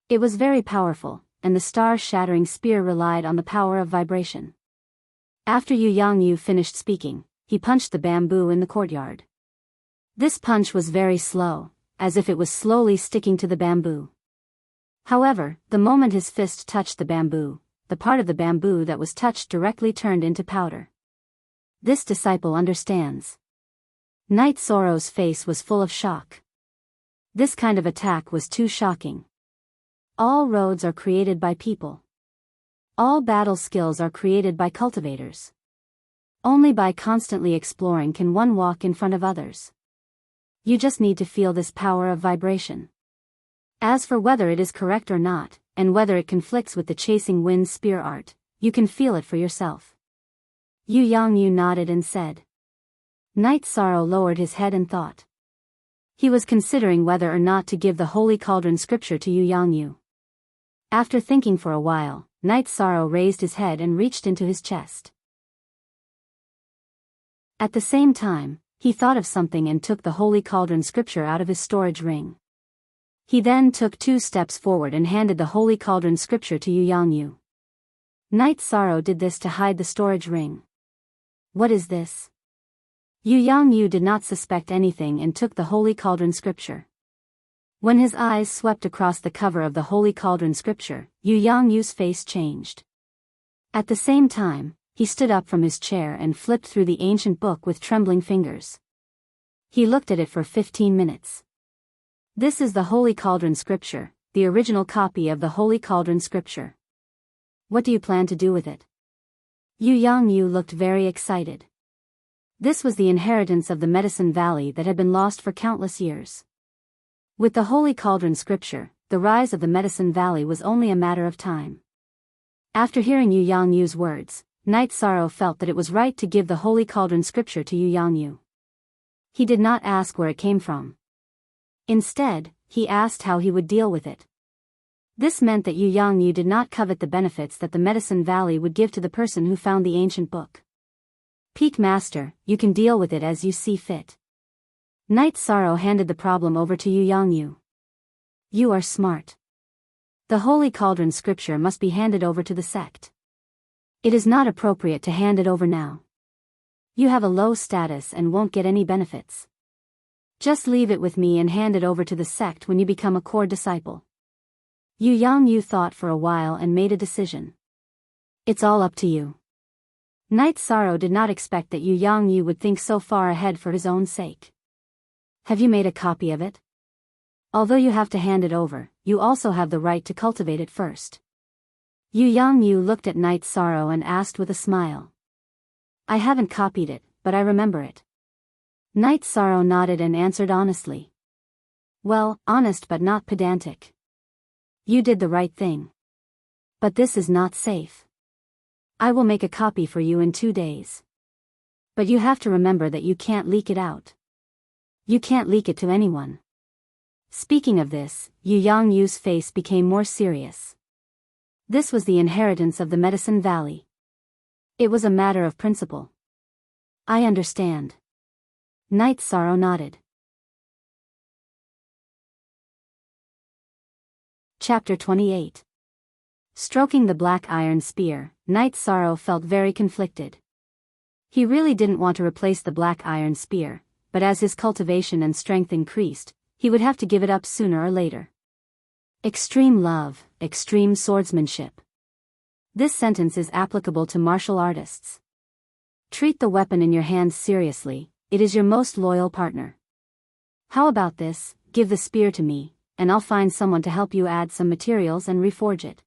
It was very powerful, and the Star-Shattering Spear relied on the power of vibration. After Yu Yangyu finished speaking, he punched the bamboo in the courtyard. This punch was very slow, as if it was slowly sticking to the bamboo. However, the moment his fist touched the bamboo, the part of the bamboo that was touched directly turned into powder. This disciple understands. Night Sorrow's face was full of shock. This kind of attack was too shocking. All roads are created by people. All battle skills are created by cultivators. Only by constantly exploring can one walk in front of others. You just need to feel this power of vibration. As for whether it is correct or not, and whether it conflicts with the Chasing Wind Spear art, you can feel it for yourself. Yu Yangyu nodded and said. Night Sorrow lowered his head and thought. He was considering whether or not to give the Holy Cauldron scripture to Yu Yangyu. After thinking for a while, Night Sorrow raised his head and reached into his chest. At the same time, he thought of something and took the Holy Cauldron scripture out of his storage ring. He then took 2 steps forward and handed the Holy Cauldron scripture to Yu Yangyu. Night Sorrow did this to hide the storage ring. What is this? Yu Yangyu did not suspect anything and took the Holy Cauldron scripture. When his eyes swept across the cover of the Holy Cauldron scripture, Yu Yangyu's face changed. At the same time, he stood up from his chair and flipped through the ancient book with trembling fingers. He looked at it for 15 minutes. This is the Holy Cauldron scripture, the original copy of the Holy Cauldron scripture. What do you plan to do with it? Yu Yangyu looked very excited. This was the inheritance of the Medicine Valley that had been lost for countless years. With the Holy Cauldron scripture, the rise of the Medicine Valley was only a matter of time. After hearing Yu Yangyu's words, Night Sorrow felt that it was right to give the Holy Cauldron scripture to Yu Yangyu. He did not ask where it came from. Instead, he asked how he would deal with it. This meant that Yu Yangyu did not covet the benefits that the Medicine Valley would give to the person who found the ancient book. Peak Master, you can deal with it as you see fit. Night Sorrow handed the problem over to Yu Yangyu. You are smart. The Holy Cauldron scripture must be handed over to the sect. It is not appropriate to hand it over now. You have a low status and won't get any benefits. Just leave it with me and hand it over to the sect when you become a core disciple. Yu Yangyu thought for a while and made a decision. It's all up to you. Night Sorrow did not expect that Yu Yangyu would think so far ahead for his own sake. Have you made a copy of it? Although you have to hand it over, you also have the right to cultivate it first. Yu Yangyu looked at Night Sorrow and asked with a smile. I haven't copied it, but I remember it. Night Sorrow nodded and answered honestly. Well, honest but not pedantic. You did the right thing. But this is not safe. I will make a copy for you in 2 days. But you have to remember that you can't leak it out. You can't leak it to anyone. Speaking of this, Yu Yangyu's face became more serious. This was the inheritance of the Medicine Valley. It was a matter of principle. I understand. Night Sorrow nodded. Chapter 28. Stroking the black iron spear, Night Sorrow felt very conflicted. He really didn't want to replace the black iron spear, but as his cultivation and strength increased, he would have to give it up sooner or later. Extreme love, extreme swordsmanship. This sentence is applicable to martial artists. Treat the weapon in your hands seriously, it is your most loyal partner. How about this, give the spear to me, and I'll find someone to help you add some materials and reforge it.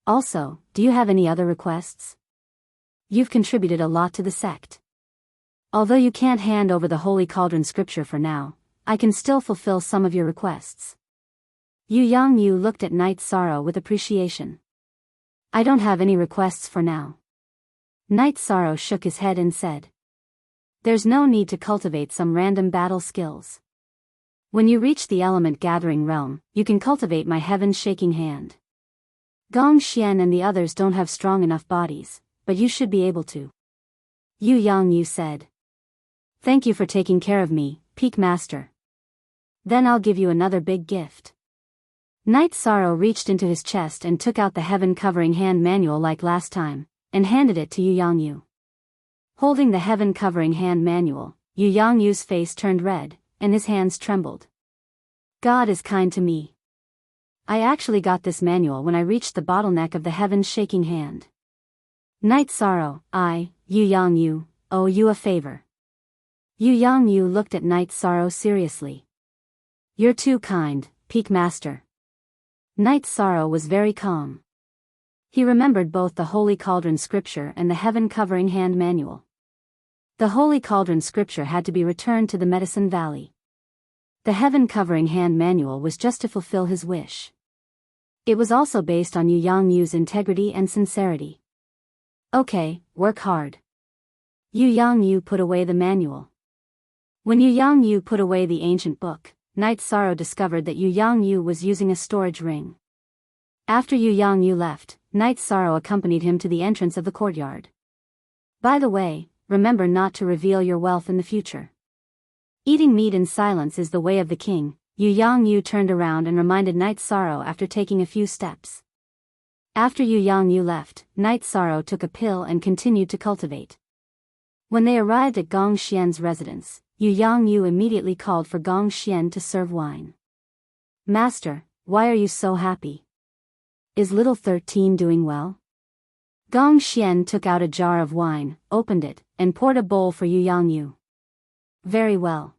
Also, do you have any other requests? You've contributed a lot to the sect. Although you can't hand over the Holy Cauldron scripture for now, I can still fulfill some of your requests. Yu Yangyu looked at Night Sorrow with appreciation. I don't have any requests for now. Night Sorrow shook his head and said. There's no need to cultivate some random battle skills. When you reach the element gathering realm, you can cultivate my heaven shaking hand. Gong Xian and the others don't have strong enough bodies, but you should be able to. Yu Yangyu said. Thank you for taking care of me, Peak Master. Then I'll give you another big gift. Night Sorrow reached into his chest and took out the heaven covering hand manual like last time, and handed it to Yu Yangyu. Holding the heaven covering hand manual, Yu Yangyu's face turned red, and his hands trembled. God is kind to me. I actually got this manual when I reached the bottleneck of the heaven shaking hand. Night Sorrow, Yu Yangyu, owe you a favor. Yu Yangyu looked at Night Sorrow seriously. You're too kind, Peak Master. Night Sorrow was very calm. He remembered both the Holy Cauldron scripture and the heaven covering hand manual. The Holy Cauldron scripture had to be returned to the Medicine Valley. The heaven covering hand manual was just to fulfill his wish. It was also based on Yu Yangyu's integrity and sincerity. Okay, work hard. Yu Yangyu put away the manual. When Yu Yangyu put away the ancient book, Night Sorrow discovered that Yu Yangyu was using a storage ring. After Yu Yangyu left, Night Sorrow accompanied him to the entrance of the courtyard. By the way, remember not to reveal your wealth in the future. Eating meat in silence is the way of the king. Yu Yangyu turned around and reminded Night Sorrow after taking a few steps. After Yu Yangyu left, Night Sorrow took a pill and continued to cultivate. When they arrived at Gong Xian's residence, Yu Yangyu immediately called for Gong Xian to serve wine. Master, why are you so happy? Is little 13 doing well? Gong Xian took out a jar of wine, opened it, and poured a bowl for Yu Yangyu. Very well.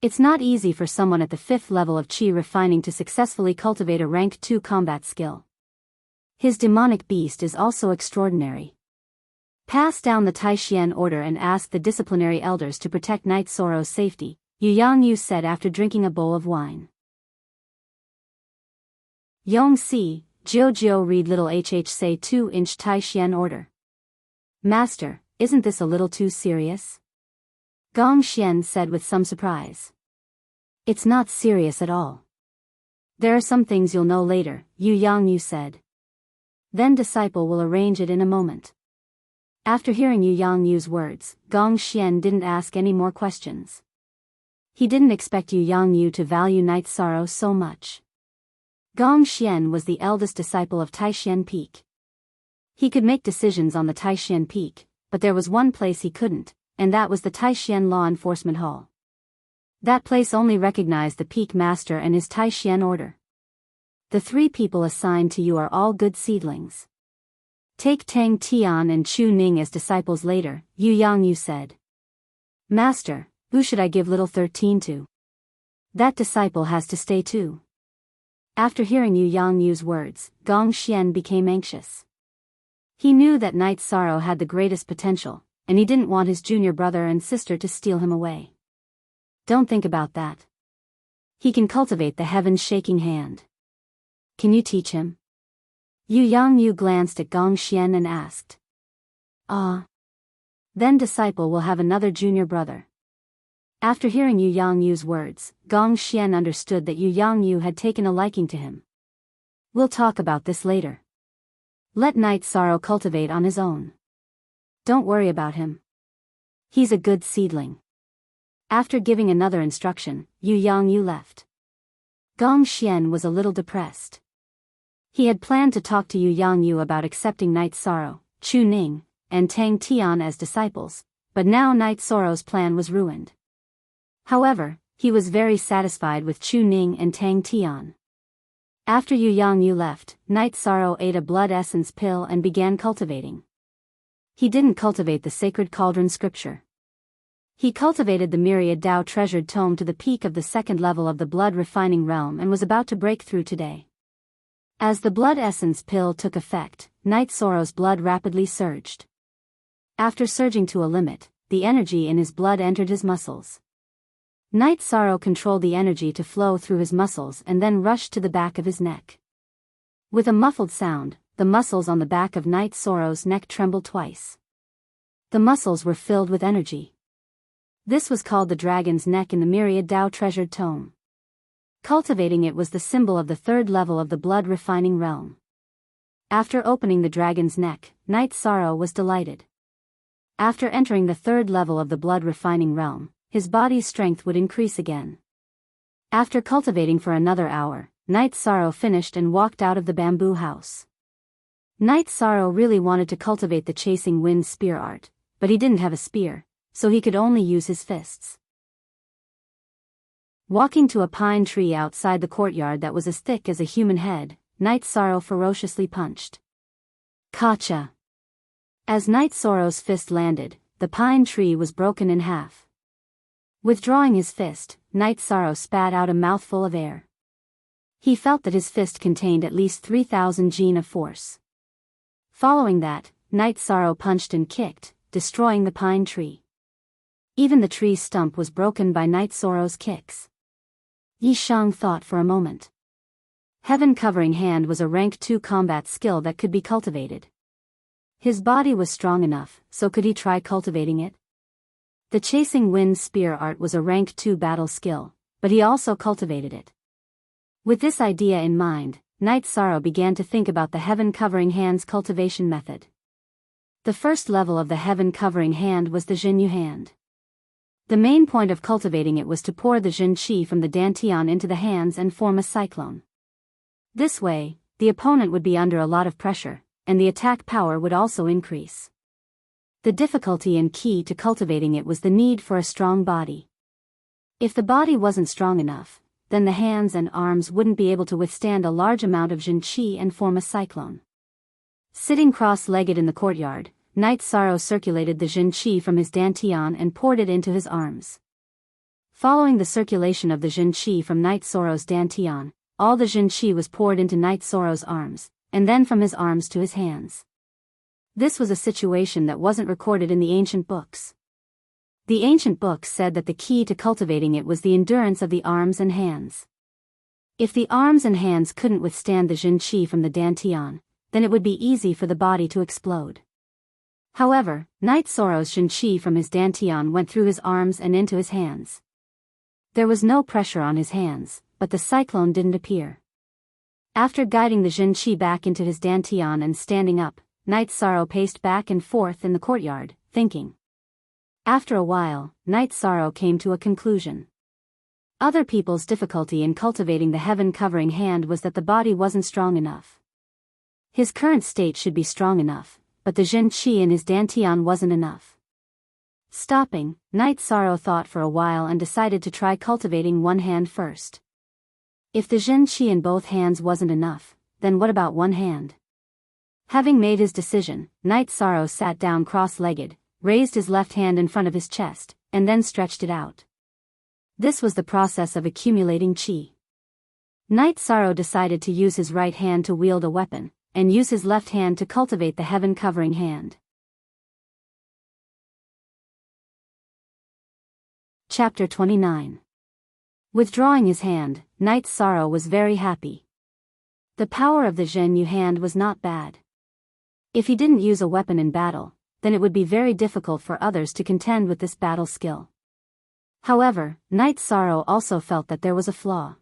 It's not easy for someone at the 5th level of Qi refining to successfully cultivate a rank 2 combat skill. His demonic beast is also extraordinary. Pass down the Taishian order and ask the disciplinary elders to protect Night Sorrow's safety, Yu Yangyu said after drinking a bowl of wine. Yong Si, Jiu read little HH say 2-inch Taishian order. Master, isn't this a little too serious? Gong Xian said with some surprise. It's not serious at all. There are some things you'll know later, Yu Yangyu said. Then disciple will arrange it in a moment. After hearing Yu Yangyu's words, Gong Xian didn't ask any more questions. He didn't expect Yu Yangyu to value Night Sorrow so much. Gong Xian was the eldest disciple of Taishian Peak. He could make decisions on the Taishian Peak, but there was one place he couldn't, and that was the Taishian Law Enforcement Hall. That place only recognized the Peak Master and his Taishian order. The 3 people assigned to you are all good seedlings. Take Tang Tian and Chu Ning as disciples later, Yu Yangyu said. Master, who should I give little 13 to? That disciple has to stay too. After hearing Yu Yangyu's words, Gong Xian became anxious. He knew that Night Sorrow had the greatest potential, and he didn't want his junior brother and sister to steal him away. Don't think about that. He can cultivate the heaven shaking hand. can you teach him? Yu Yangyu glanced at Gong Xian and asked. Ah. Then disciple will have another junior brother. After hearing Yu Yangyu's words, Gong Xian understood that Yu Yangyu had taken a liking to him. We'll talk about this later. Let Night Sorrow cultivate on his own. Don't worry about him. He's a good seedling. After giving another instruction, Yu Yangyu left. Gong Xian was a little depressed. He had planned to talk to Yu Yangyu about accepting Night Sorrow, Chu Ning, and Tang Tian as disciples, but now Night Sorrow's plan was ruined. However, he was very satisfied with Chu Ning and Tang Tian. After Yu Yangyu left, Night Sorrow ate a blood essence pill and began cultivating. He didn't cultivate the sacred cauldron scripture. He cultivated the myriad Tao treasured tome to the peak of the second level of the blood refining realm and was about to break through today. As the blood essence pill took effect, Night Sorrow's blood rapidly surged. After surging to a limit, the energy in his blood entered his muscles. Night Sorrow controlled the energy to flow through his muscles and then rushed to the back of his neck. With a muffled sound, the muscles on the back of Night Sorrow's neck trembled twice. The muscles were filled with energy. This was called the dragon's neck in the myriad Tao treasured tome. Cultivating it was the symbol of the third level of the blood refining realm. After opening the dragon's neck, Night Sorrow was delighted. After entering the third level of the blood refining realm, his body's strength would increase again. After cultivating for another hour, Night Sorrow finished and walked out of the bamboo house. Night Sorrow really wanted to cultivate the chasing wind spear art, but he didn't have a spear, so he could only use his fists. Walking to a pine tree outside the courtyard that was as thick as a human head, Night Sorrow ferociously punched. Kacha! As Night Sorrow's fist landed, the pine tree was broken in half. Withdrawing his fist, Night Sorrow spat out a mouthful of air. He felt that his fist contained at least 3,000 jin of force. Following that, Night Sorrow punched and kicked, destroying the pine tree. Even the tree's stump was broken by Night Sorrow's kicks. Yi Shang thought for a moment. Heaven Covering Hand was a rank 2 combat skill that could be cultivated. His body was strong enough, so could he try cultivating it? The Chasing Wind Spear art was a rank 2 battle skill, but he also cultivated it. With this idea in mind, Night Sorrow began to think about the Heaven Covering Hand's cultivation method. The first level of the Heaven Covering Hand was the Jinyu Hand. The main point of cultivating it was to pour the Jin Qi from the Dantian into the hands and form a cyclone. This way, the opponent would be under a lot of pressure, and the attack power would also increase. The difficulty and key to cultivating it was the need for a strong body. If the body wasn't strong enough, then the hands and arms wouldn't be able to withstand a large amount of Jin Qi and form a cyclone. Sitting cross-legged in the courtyard, Night Sorrow circulated the Jin Qi from his Dantian and poured it into his arms. Following the circulation of the Jin Qi from Night Sorrow's Dantian, all the Jin Qi was poured into Night Sorrow's arms, and then from his arms to his hands. This was a situation that wasn't recorded in the ancient books. The ancient books said that the key to cultivating it was the endurance of the arms and hands. If the arms and hands couldn't withstand the Jin Qi from the Dantian, then it would be easy for the body to explode. However, Night Sorrow's Jin Qi from his Dantian went through his arms and into his hands. There was no pressure on his hands, but the cyclone didn't appear. After guiding the Jin Qi back into his Dantian and standing up, Night Sorrow paced back and forth in the courtyard, thinking. After a while, Night Sorrow came to a conclusion. Other people's difficulty in cultivating the Heaven Covering Hand was that the body wasn't strong enough. His current state should be strong enough, but the Jin Qi in his Dantian wasn't enough. Stopping, Night Sorrow thought for a while and decided to try cultivating one hand first. If the Jin Qi in both hands wasn't enough, then what about one hand? Having made his decision, Night Sorrow sat down cross-legged, raised his left hand in front of his chest, and then stretched it out. This was the process of accumulating qi. Night Sorrow decided to use his right hand to wield a weapon, and use his left hand to cultivate the Heaven Covering Hand. Chapter 29. Withdrawing his hand, Night Sorrow was very happy. The power of the Zhenyu hand was not bad. If he didn't use a weapon in battle, then it would be very difficult for others to contend with this battle skill. However, Night Sorrow also felt that there was a flaw.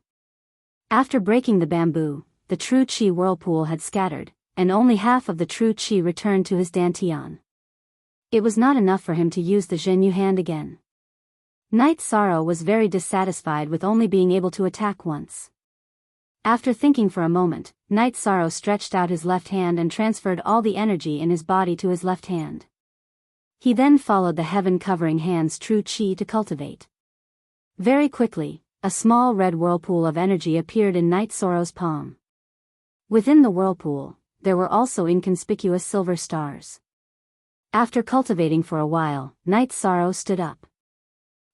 After breaking the bamboo, the true Qi whirlpool had scattered, and only half of the true Qi returned to his dantian. It was not enough for him to use the Zhenyu hand again. Night Sorrow was very dissatisfied with only being able to attack once. After thinking for a moment, Night Sorrow stretched out his left hand and transferred all the energy in his body to his left hand. He then followed the heaven-covering hand's true Qi to cultivate. Very quickly, a small red whirlpool of energy appeared in Night Sorrow's palm. Within the whirlpool, there were also inconspicuous silver stars. After cultivating for a while, Night Sorrow stood up.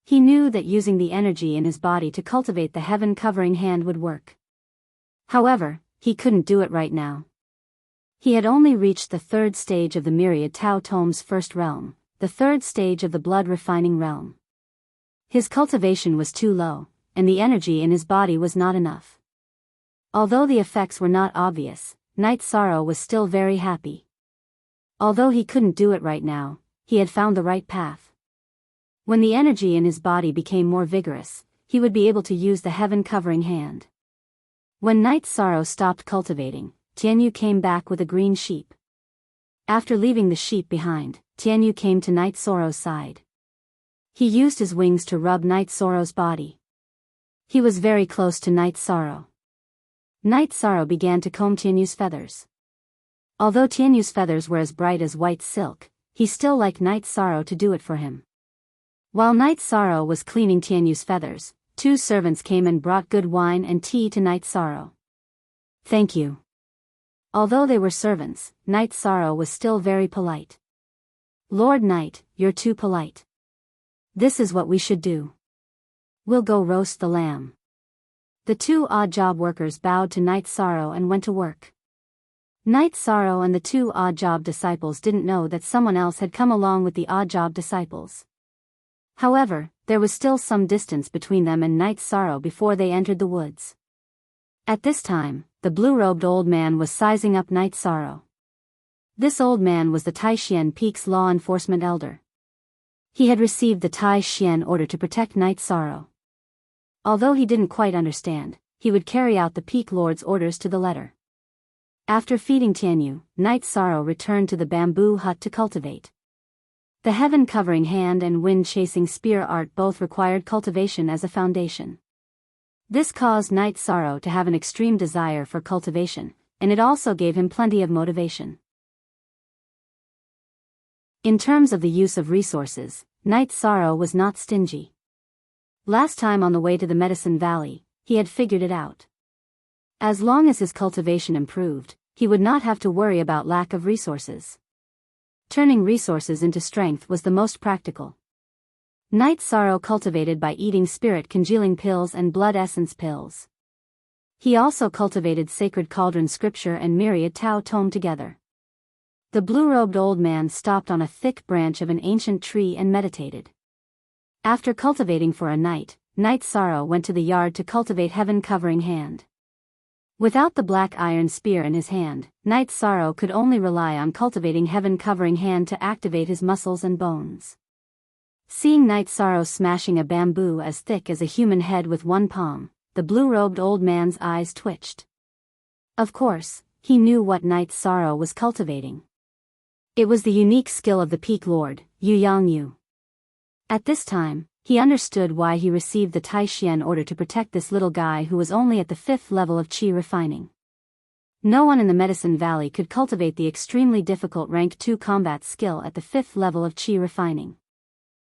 He knew that using the energy in his body to cultivate the heaven-covering hand would work. However, he couldn't do it right now. He had only reached the third stage of the myriad Tao Tome's first realm, the third stage of the blood-refining realm. His cultivation was too low, and the energy in his body was not enough. Although the effects were not obvious, Night Sorrow was still very happy. Although he couldn't do it right now, he had found the right path. When the energy in his body became more vigorous, he would be able to use the heaven-covering hand. When Night Sorrow stopped cultivating, Tianyu came back with a green sheep. After leaving the sheep behind, Tianyu came to Night Sorrow's side. He used his wings to rub Night Sorrow's body. He was very close to Night Sorrow. Night Sorrow began to comb Tianyu's feathers. Although Tianyu's feathers were as bright as white silk, he still liked Night Sorrow to do it for him. While Night Sorrow was cleaning Tianyu's feathers, 2 servants came and brought good wine and tea to Night Sorrow. Thank you. Although they were servants, Night Sorrow was still very polite. Lord Night, you're too polite. This is what we should do. We'll go roast the lamb. The 2 odd job workers bowed to Night Sorrow and went to work. Night Sorrow and the 2 odd job disciples didn't know that someone else had come along with the odd job disciples. However, there was still some distance between them and Night Sorrow before they entered the woods. At this time, the blue-robed old man was sizing up Night Sorrow. This old man was the Taishian Peak's law enforcement elder. He had received the Taishian order to protect Night Sorrow. Although he didn't quite understand, he would carry out the Peak Lord's orders to the letter. After feeding Tianyu, Night Sorrow returned to the bamboo hut to cultivate. The heaven-covering hand and wind-chasing spear art both required cultivation as a foundation. This caused Night Sorrow to have an extreme desire for cultivation, and it also gave him plenty of motivation. In terms of the use of resources, Night Sorrow was not stingy. Last time on the way to the Medicine Valley, he had figured it out. As long as his cultivation improved, he would not have to worry about lack of resources. Turning resources into strength was the most practical. Night Sorrow cultivated by eating spirit congealing pills and blood essence pills. He also cultivated sacred cauldron scripture and myriad Tao Tome together. The blue-robed old man stopped on a thick branch of an ancient tree and meditated. After cultivating for a night, Night Sorrow went to the yard to cultivate heaven-covering hand. Without the black iron spear in his hand, Night Sorrow could only rely on cultivating heaven-covering hand to activate his muscles and bones. Seeing Night Sorrow smashing a bamboo as thick as a human head with one palm, the blue-robed old man's eyes twitched. Of course, he knew what Night Sorrow was cultivating. It was the unique skill of the Peak Lord, Yu Yang Yu. At this time, he understood why he received the Taishian order to protect this little guy who was only at the 5th level of Qi refining. No one in the Medicine Valley could cultivate the extremely difficult Rank 2 combat skill at the 5th level of Qi refining.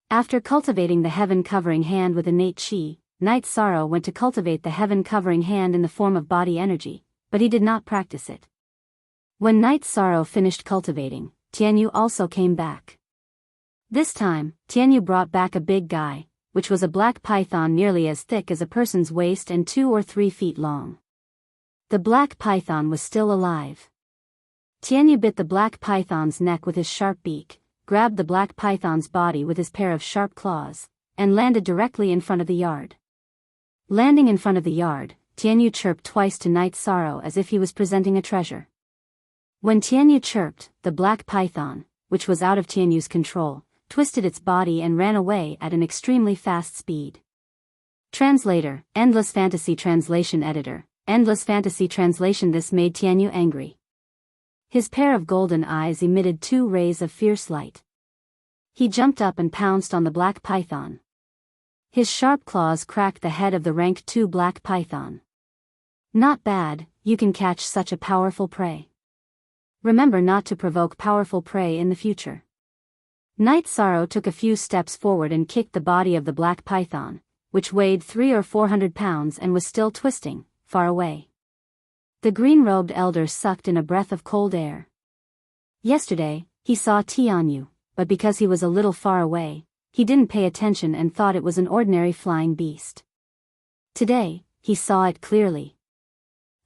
After cultivating the heaven-covering hand with innate Qi, Night Sorrow went to cultivate the heaven-covering hand in the form of body energy, but he did not practice it. When Night Sorrow finished cultivating, Tianyu also came back. This time, Tianyu brought back a big guy, which was a black python nearly as thick as a person's waist and 2 or 3 feet long. The black python was still alive. Tianyu bit the black python's neck with his sharp beak, grabbed the black python's body with his pair of sharp claws, and landed directly in front of the yard. Landing in front of the yard, Tianyu chirped twice to Night Sorrow as if he was presenting a treasure. When Tianyu chirped, the black python, which was out of Tianyu's control, twisted its body and ran away at an extremely fast speed. Translator, Endless Fantasy Translation Editor, Endless Fantasy Translation. This made Tianyu angry. His pair of golden eyes emitted 2 rays of fierce light. He jumped up and pounced on the black python. His sharp claws cracked the head of the rank 2 black python. Not bad, you can catch such a powerful prey. Remember not to provoke powerful prey in the future. Night Sorrow took a few steps forward and kicked the body of the black python, which weighed 300 or 400 pounds and was still twisting, far away. The green-robed elder sucked in a breath of cold air. Yesterday, he saw Tianyu, but because he was a little far away, he didn't pay attention and thought it was an ordinary flying beast. Today, he saw it clearly.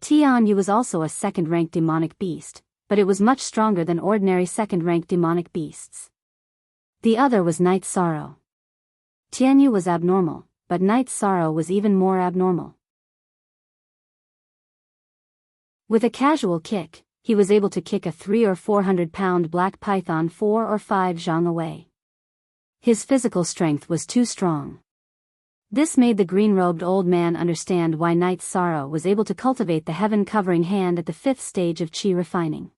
Tianyu was also a second-rank demonic beast, but it was much stronger than ordinary second-rank demonic beasts. The other was Night Sorrow. Tianyu was abnormal, but Night Sorrow was even more abnormal. With a casual kick, he was able to kick a 300 or 400 pound black python 4 or 5 zhang away. His physical strength was too strong. This made the green-robed old man understand why Night Sorrow was able to cultivate the heaven-covering hand at the 5th stage of chi refining.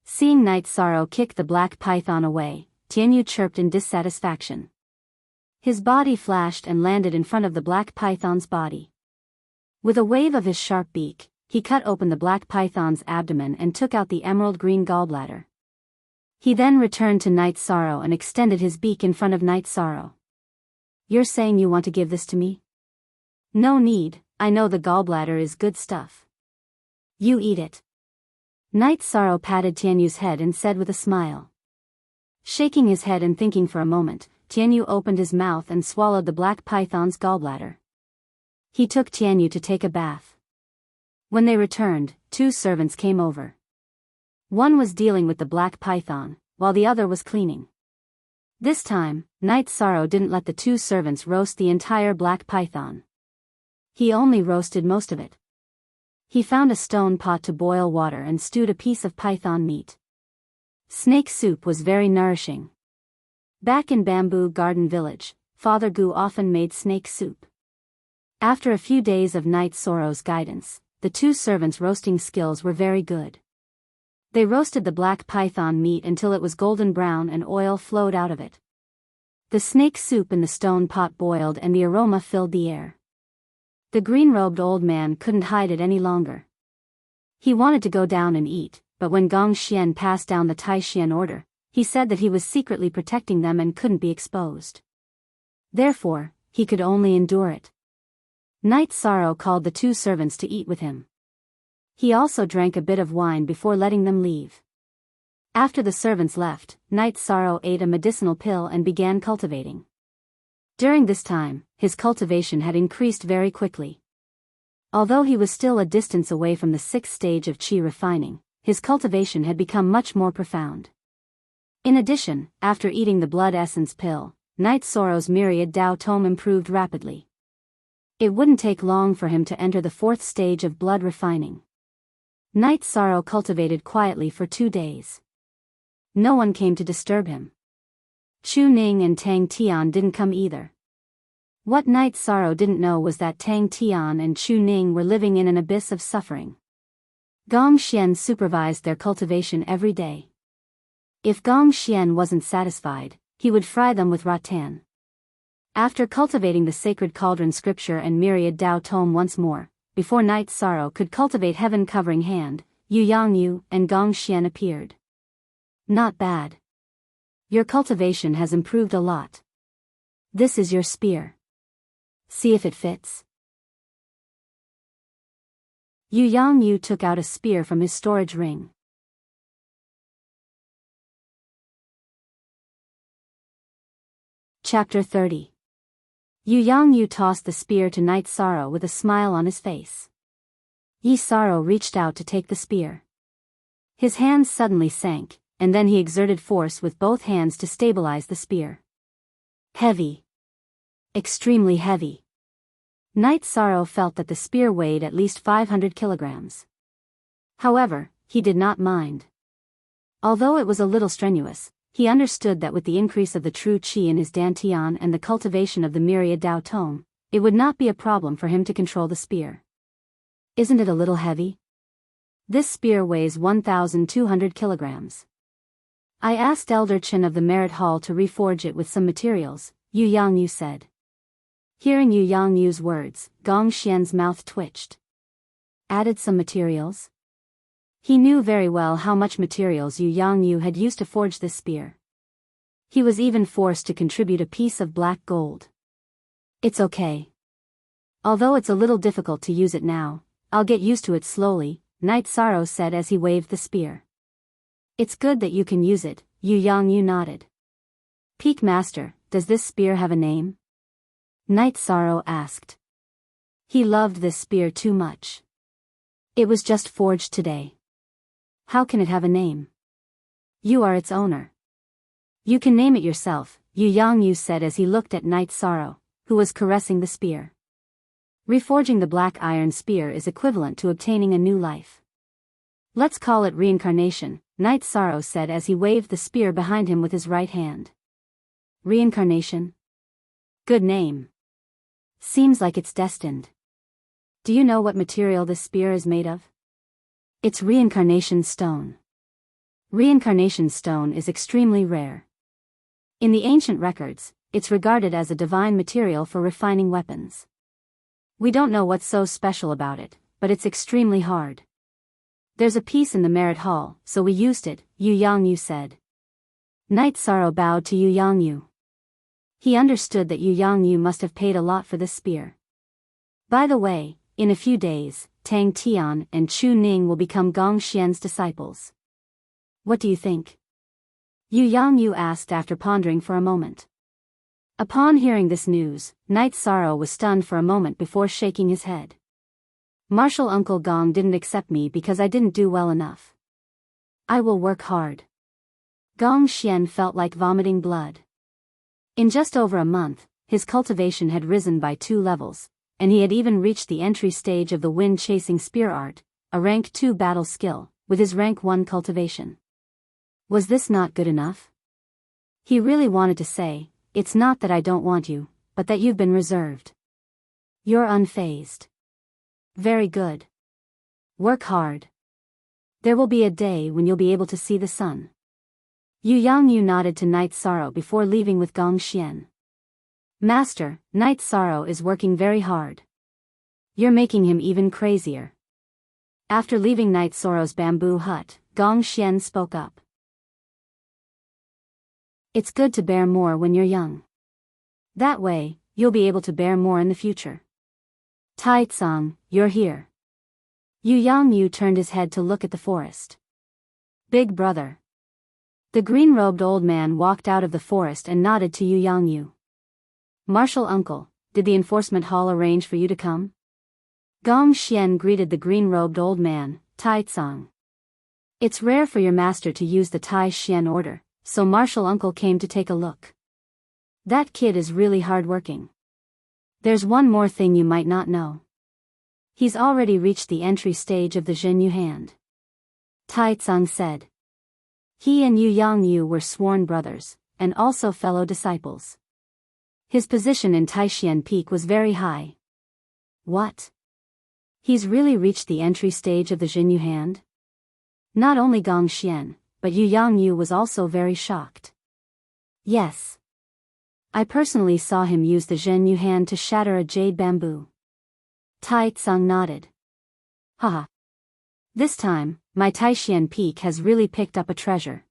Seeing Night Sorrow kick the black python away, Tianyu chirped in dissatisfaction. His body flashed and landed in front of the black python's body. With a wave of his sharp beak, he cut open the black python's abdomen and took out the emerald-green gallbladder. He then returned to Night Sorrow and extended his beak in front of Night Sorrow. You're saying you want to give this to me? No need, I know the gallbladder is good stuff. You eat it. Night Sorrow patted Tianyu's head and said with a smile. Shaking his head and thinking for a moment, Tianyu opened his mouth and swallowed the black python's gallbladder. He took Tianyu to take a bath. When they returned, 2 servants came over. One was dealing with the black python, while the other was cleaning. This time, Night Sorrow didn't let the 2 servants roast the entire black python. He only roasted most of it. He found a stone pot to boil water and stewed a piece of python meat. Snake soup was very nourishing. Back in Bamboo Garden Village, Father Gu often made snake soup. After a few days of Night Sorrow's guidance, the 2 servants' roasting skills were very good. They roasted the black python meat until it was golden brown and oil flowed out of it. The snake soup in the stone pot boiled and the aroma filled the air. The green-robed old man couldn't hide it any longer. He wanted to go down and eat, but when Gong Xian passed down the Tai Xian order, he said that he was secretly protecting them and couldn't be exposed. Therefore, he could only endure it. Night Sorrow called the 2 servants to eat with him. He also drank a bit of wine before letting them leave. After the servants left, Night Sorrow ate a medicinal pill and began cultivating. During this time, his cultivation had increased very quickly. Although he was still a distance away from the 6th stage of chi refining, his cultivation had become much more profound. In addition, after eating the blood essence pill, Night Sorrow's myriad Dao Tome improved rapidly. It wouldn't take long for him to enter the 4th stage of blood refining. Night Sorrow cultivated quietly for 2 days. No one came to disturb him. Chu Ning and Tang Tian didn't come either. What Night Sorrow didn't know was that Tang Tian and Chu Ning were living in an abyss of suffering. Gong Xian supervised their cultivation every day. If Gong Xian wasn't satisfied, he would fry them with rattan. After cultivating the sacred cauldron scripture and myriad Dao Tome once more, before Night Sorrow could cultivate heaven-covering hand, Yu Yangyu and Gong Xian appeared. Not bad. Your cultivation has improved a lot. This is your spear. See if it fits. Yu Yangyu took out a spear from his storage ring. Chapter 30. Yu Yangyu tossed the spear to Night Sorrow with a smile on his face. Yi Sorrow reached out to take the spear. His hands suddenly sank, and then he exerted force with both hands to stabilize the spear. Heavy. Extremely heavy. Knight Sorrow felt that the spear weighed at least 500 kilograms. However, he did not mind. Although it was a little strenuous, he understood that with the increase of the true qi in his dantian and the cultivation of the myriad Dao Tong, it would not be a problem for him to control the spear. Isn't it a little heavy? This spear weighs 1,200 kilograms. I asked Elder Chen of the Merit Hall to reforge it with some materials, Yu Yangyu said. Hearing Yu Yangyu's words, Gong Xian's mouth twitched. Added some materials? He knew very well how much materials Yu Yangyu had used to forge this spear. He was even forced to contribute a piece of black gold. It's okay. Although it's a little difficult to use it now, I'll get used to it slowly, Knight Sorrow said as he waved the spear. It's good that you can use it, Yu Yangyu nodded. Peak Master, does this spear have a name? Knight Sorrow asked. He loved this spear too much. It was just forged today. How can it have a name? You are its owner. You can name it yourself, Yu Yangyu said as he looked at Knight Sorrow, who was caressing the spear. Reforging the black iron spear is equivalent to obtaining a new life. Let's call it reincarnation, Knight Sorrow said as he waved the spear behind him with his right hand. Reincarnation? Good name. Seems like it's destined. Do you know what material this spear is made of? It's reincarnation stone. Reincarnation stone is extremely rare. In the ancient records, it's regarded as a divine material for refining weapons. We don't know what's so special about it, but it's extremely hard. There's a piece in the Merit Hall, so we used it, Yu Yangyu said. Knight Sorrow bowed to Yu Yangyu. He understood that Yu Yangyu must have paid a lot for this spear. By the way, in a few days, Tang Tian and Chu Ning will become Gong Xian's disciples. What do you think? Yu Yangyu asked after pondering for a moment. Upon hearing this news, Knight Sorrow was stunned for a moment before shaking his head. Martial Uncle Gong didn't accept me because I didn't do well enough. I will work hard. Gong Xian felt like vomiting blood. In just over a month, his cultivation had risen by 2 levels, and he had even reached the entry stage of the wind-chasing spear art, a rank 2 battle skill, with his rank 1 cultivation. Was this not good enough? He really wanted to say, it's not that I don't want you, but that you've been reserved. You're unfazed. Very good. Work hard. There will be a day when you'll be able to see the sun. Yu Yangyu nodded to Knight Sorrow before leaving with Gong Xian. Master, Knight Sorrow is working very hard. You're making him even crazier. After leaving Knight Sorrow's bamboo hut, Gong Xian spoke up. It's good to bear more when you're young. That way, you'll be able to bear more in the future. Tai Tsang, you're here. Yu Yangyu turned his head to look at the forest. Big brother. The green-robed old man walked out of the forest and nodded to Yu Yangyu. Martial Uncle, did the enforcement hall arrange for you to come? Gong Xian greeted the green-robed old man, Tai Tsang. It's rare for your master to use the Tai Xian order, so Martial Uncle came to take a look. That kid is really hard-working. There's one more thing you might not know. He's already reached the entry stage of the Zhenyu hand. Tai Tsang said. He and Yu Yangyu were sworn brothers, and also fellow disciples. His position in Taishan Peak was very high. What? He's really reached the entry stage of the Zhenyu hand? Not only Gong Xian, but Yu Yangyu was also very shocked. Yes. I personally saw him use the Zhenyu hand to shatter a jade bamboo. Tai Tsang nodded. Haha. This time, my Taishan Peak has really picked up a treasure.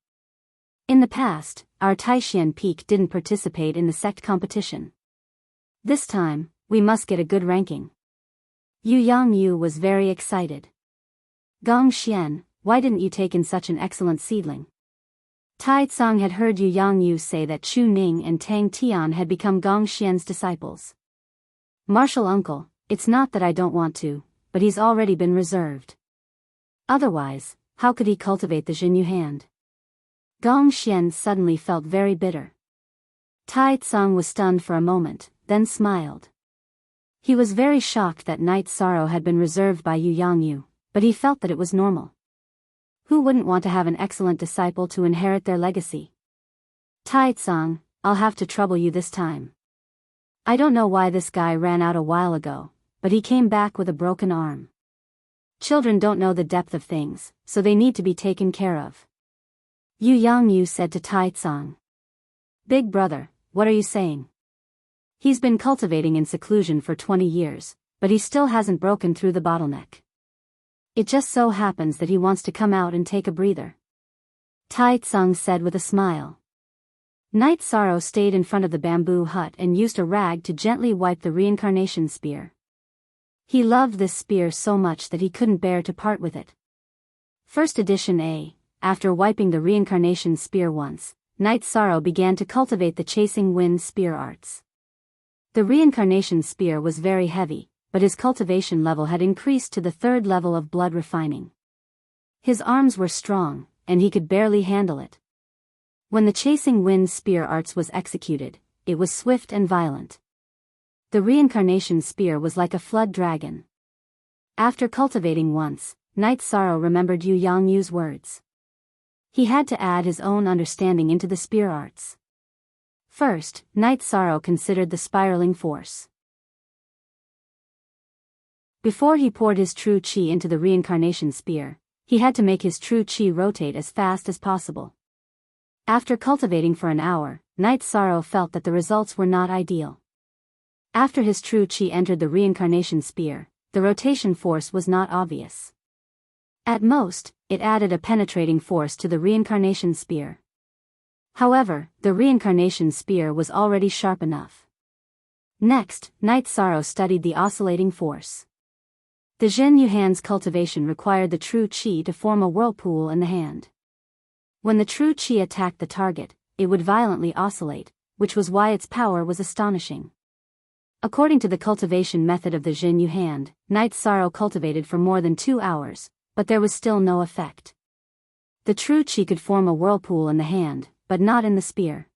In the past, our Taishan Peak didn't participate in the sect competition. This time, we must get a good ranking. Yu Yangyu was very excited. Gong Xian, why didn't you take in such an excellent seedling? Tai Tsang had heard Yu Yangyu say that Chu Ning and Tang Tian had become Gong Xian's disciples. Martial Uncle, it's not that I don't want to, but he's already been reserved. Otherwise, how could he cultivate the Zhenyu hand? Gong Xian suddenly felt very bitter. Tai Tsang was stunned for a moment, then smiled. He was very shocked that Night Sorrow had been reserved by Yu Yangyu, but he felt that it was normal. Who wouldn't want to have an excellent disciple to inherit their legacy? Tai-tsang, I'll have to trouble you this time. I don't know why this guy ran out a while ago, but he came back with a broken arm. Children don't know the depth of things, so they need to be taken care of. Yu Yangyu said to Tai-tsang. Big brother, what are you saying? He's been cultivating in seclusion for 20 years, but he still hasn't broken through the bottleneck. It just so happens that he wants to come out and take a breather. Tai-tsang said with a smile. Night Sorrow stayed in front of the bamboo hut and used a rag to gently wipe the reincarnation spear. He loved this spear so much that he couldn't bear to part with it. First edition A. After wiping the reincarnation spear once, Night Sorrow began to cultivate the chasing wind spear arts. The reincarnation spear was very heavy, but his cultivation level had increased to the 3rd level of blood refining. His arms were strong, and he could barely handle it. When the chasing wind spear arts was executed, it was swift and violent. The reincarnation spear was like a flood dragon. After cultivating once, Night Sorrow remembered Yu Yangyu's words. He had to add his own understanding into the spear arts. First, Night Sorrow considered the spiraling force. Before he poured his true chi into the reincarnation spear, he had to make his true chi rotate as fast as possible. After cultivating for an hour, Night Sorrow felt that the results were not ideal. After his true chi entered the reincarnation spear, the rotation force was not obvious. At most, it added a penetrating force to the reincarnation spear. However, the reincarnation spear was already sharp enough. Next, Night Sorrow studied the oscillating force. The Zhen Yu hand's cultivation required the true chi to form a whirlpool in the hand. When the true chi attacked the target, it would violently oscillate, which was why its power was astonishing. According to the cultivation method of the Zhen Yu hand, Night Sorrow cultivated for more than 2 hours, but there was still no effect. The true chi could form a whirlpool in the hand, but not in the spear.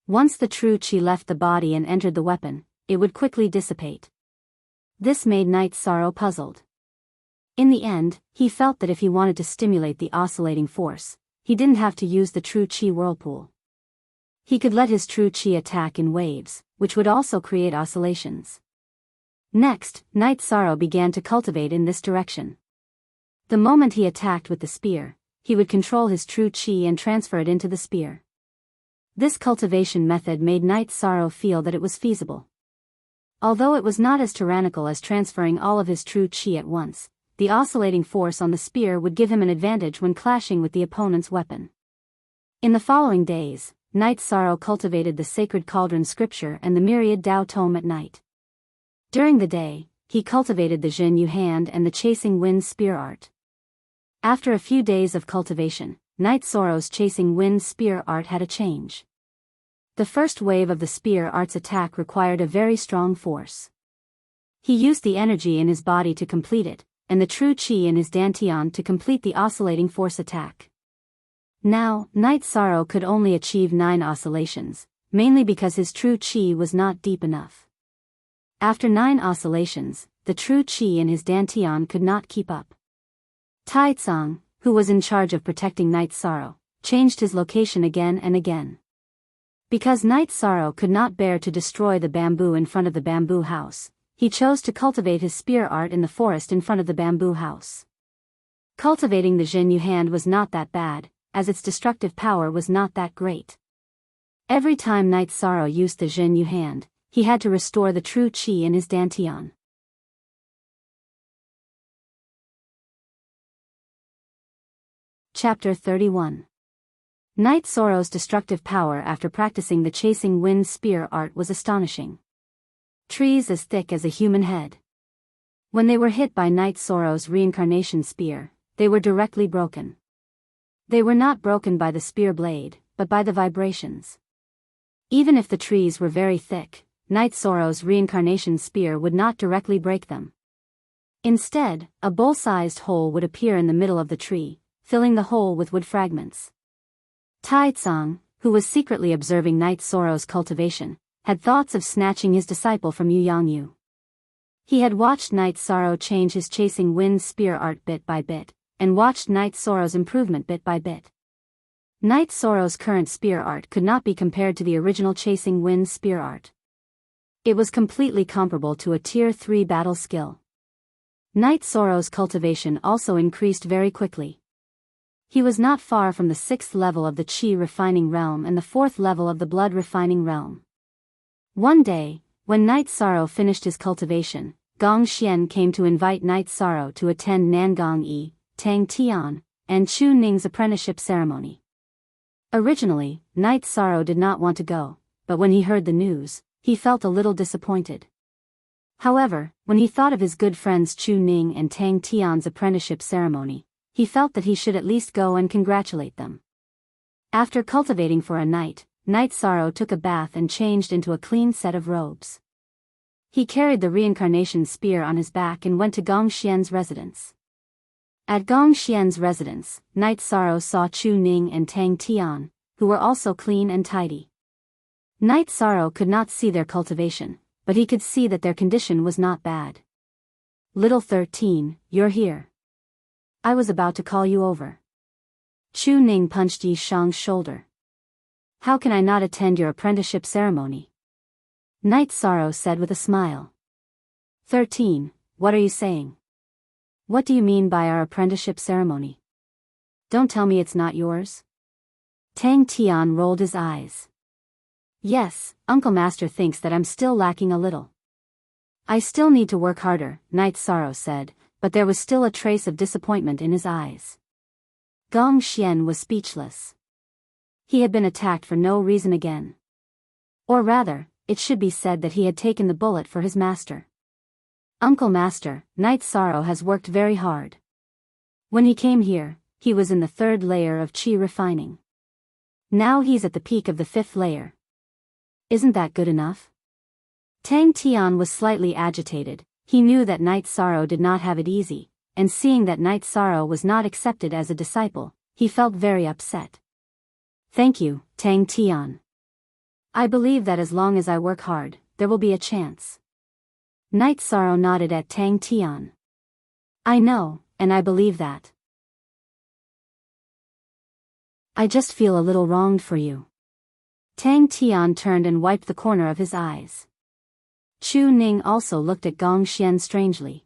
Once the true chi left the body and entered the weapon, it would quickly dissipate. This made Night Sorrow puzzled. In the end, he felt that if he wanted to stimulate the oscillating force, he didn't have to use the true chi whirlpool. He could let his true chi attack in waves, which would also create oscillations. Next, Night Sorrow began to cultivate in this direction. The moment he attacked with the spear, he would control his true chi and transfer it into the spear. This cultivation method made Night Sorrow feel that it was feasible. Although it was not as tyrannical as transferring all of his true chi at once, the oscillating force on the spear would give him an advantage when clashing with the opponent's weapon. In the following days, Night Sorrow cultivated the sacred cauldron scripture and the myriad Tao tome at night. During the day, he cultivated the Zhen Yu hand and the chasing wind spear art. After a few days of cultivation, Night Sorrow's chasing wind spear art had a change. The first wave of the spear art's attack required a very strong force. He used the energy in his body to complete it, and the true chi in his dantian to complete the oscillating force attack. Now, Night Sorrow could only achieve 9 oscillations, mainly because his true chi was not deep enough. After 9 oscillations, the true chi in his dantian could not keep up. Tai-tsang, who was in charge of protecting Night Sorrow, changed his location again and again. Because Night Sorrow could not bear to destroy the bamboo in front of the bamboo house, he chose to cultivate his spear art in the forest in front of the bamboo house. Cultivating the Zhen Yu hand was not that bad, as its destructive power was not that great. Every time Night Sorrow used the Zhen Yu hand, he had to restore the true chi in his dantian. Chapter 31. Night Sorrow's destructive power after practicing the chasing wind spear art was astonishing. Trees as thick as a human head. When they were hit by Night Sorrow's reincarnation spear, they were directly broken. They were not broken by the spear blade, but by the vibrations. Even if the trees were very thick, Night Sorrow's reincarnation spear would not directly break them. Instead, a bowl-sized hole would appear in the middle of the tree, filling the hole with wood fragments. Tai-tsang, who was secretly observing Night Sorrow's cultivation, had thoughts of snatching his disciple from Yu Yangyu. He had watched Night Sorrow change his chasing wind spear art bit by bit, and watched Night Sorrow's improvement bit by bit. Night Sorrow's current spear art could not be compared to the original chasing wind spear art. It was completely comparable to a Tier 3 battle skill. Night Sorrow's cultivation also increased very quickly. He was not far from the 6th level of the Qi refining realm and the 4th level of the blood refining realm. One day, when Night Sorrow finished his cultivation, Gong Xian came to invite Night Sorrow to attend Nangong Yi, Tang Tian, and Chu Ning's apprenticeship ceremony. Originally, Night Sorrow did not want to go, but when he heard the news, he felt a little disappointed. However, when he thought of his good friends Chu Ning and Tang Tian's apprenticeship ceremony, he felt that he should at least go and congratulate them. After cultivating for a night, Night Sorrow took a bath and changed into a clean set of robes. He carried the reincarnation spear on his back and went to Gong Xian's residence. At Gong Xian's residence, Night Sorrow saw Chu Ning and Tang Tian, who were also clean and tidy. Night Sorrow could not see their cultivation, but he could see that their condition was not bad. "Little 13, you're here. I was about to call you over." Chu Ning punched Yi Shang's shoulder. "How can I not attend your apprenticeship ceremony?" Night Sorrow said with a smile. 13, what are you saying? What do you mean by our apprenticeship ceremony? Don't tell me it's not yours? Tang Tian rolled his eyes. Yes, Uncle Master thinks that I'm still lacking a little. I still need to work harder, Night Sorrow said, but there was still a trace of disappointment in his eyes. Gong Xian was speechless. He had been attacked for no reason again. Or rather, it should be said that he had taken the bullet for his master. Uncle Master, Night Sorrow has worked very hard. When he came here, he was in the 3rd layer of Qi refining. Now he's at the peak of the 5th layer. Isn't that good enough? Tang Tian was slightly agitated. He knew that Night Sorrow did not have it easy, and seeing that Night Sorrow was not accepted as a disciple, he felt very upset. Thank you, Tang Tian. I believe that as long as I work hard, there will be a chance. Night Sorrow nodded at Tang Tian. I know, and I believe that. I just feel a little wronged for you. Tang Tian turned and wiped the corner of his eyes. Chu Ning also looked at Gong Xian strangely.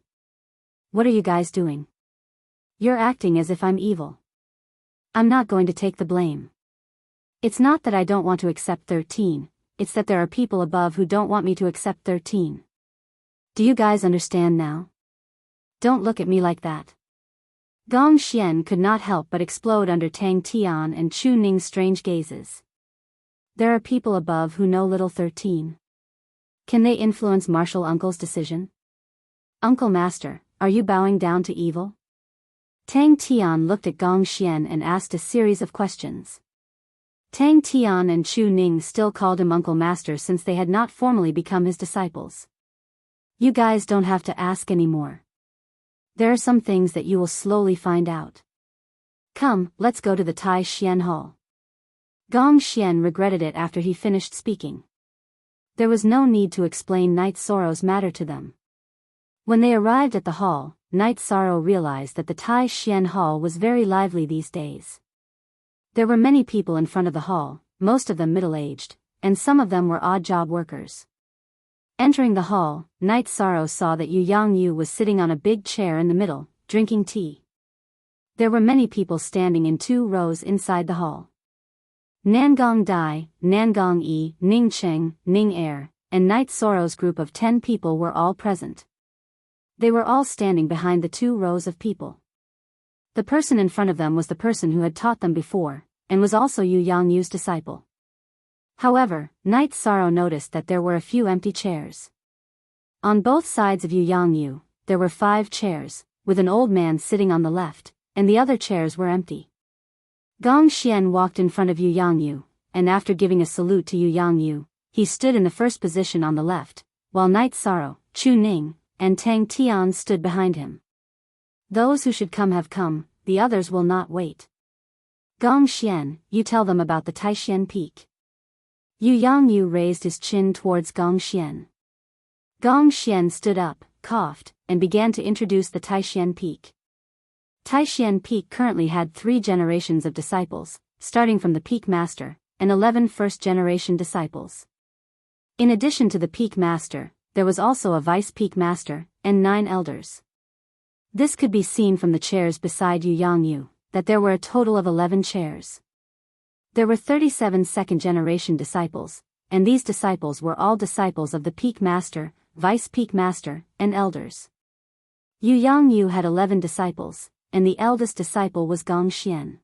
What are you guys doing? You're acting as if I'm evil. I'm not going to take the blame. It's not that I don't want to accept 13, it's that there are people above who don't want me to accept 13. Do you guys understand now? Don't look at me like that. Gong Xian could not help but explode under Tang Tian and Chu Ning's strange gazes. There are people above who know little 13. Can they influence Martial Uncle's decision? Uncle Master, are you bowing down to evil? Tang Tian looked at Gong Xian and asked a series of questions. Tang Tian and Chu Ning still called him Uncle Master since they had not formally become his disciples. You guys don't have to ask anymore. There are some things that you will slowly find out. Come, let's go to the Tai Xian Hall. Gong Xian regretted it after he finished speaking. There was no need to explain Night Sorrow's matter to them. When they arrived at the hall, Night Sorrow realized that the Tai Xian Hall was very lively these days. There were many people in front of the hall, most of them middle-aged, and some of them were odd-job workers. Entering the hall, Night Sorrow saw that Yu Yangyu was sitting on a big chair in the middle, drinking tea. There were many people standing in 2 rows inside the hall. Nangong Dai, Nangong Yi, Ning Cheng, Ning Er, and Night Sorrow's group of 10 people were all present. They were all standing behind the 2 rows of people. The person in front of them was the person who had taught them before, and was also Yu Yangyu's disciple. However, Night Sorrow noticed that there were a few empty chairs. On both sides of Yu Yangyu, there were 5 chairs, with an old man sitting on the left, and the other chairs were empty. Gong Xian walked in front of Yu Yangyu, and after giving a salute to Yu Yangyu, he stood in the first position on the left, while Night Sorrow, Chu Ning, and Tang Tian stood behind him. Those who should come have come, the others will not wait. Gong Xian, you tell them about the Taishan Peak. Yu Yangyu raised his chin towards Gong Xian. Gong Xian stood up, coughed, and began to introduce the Taishan peak. Taishan peak currently had 3 generations of disciples, starting from the peak master, and 11 first-generation disciples. In addition to the peak master, there was also a vice peak master, and 9 elders. This could be seen from the chairs beside Yu Yangyu, that there were a total of 11 chairs. There were 37 second-generation disciples, and these disciples were all disciples of the peak master, vice peak master, and elders. Yu Yangyu had 11 disciples, and the eldest disciple was Gong Xian.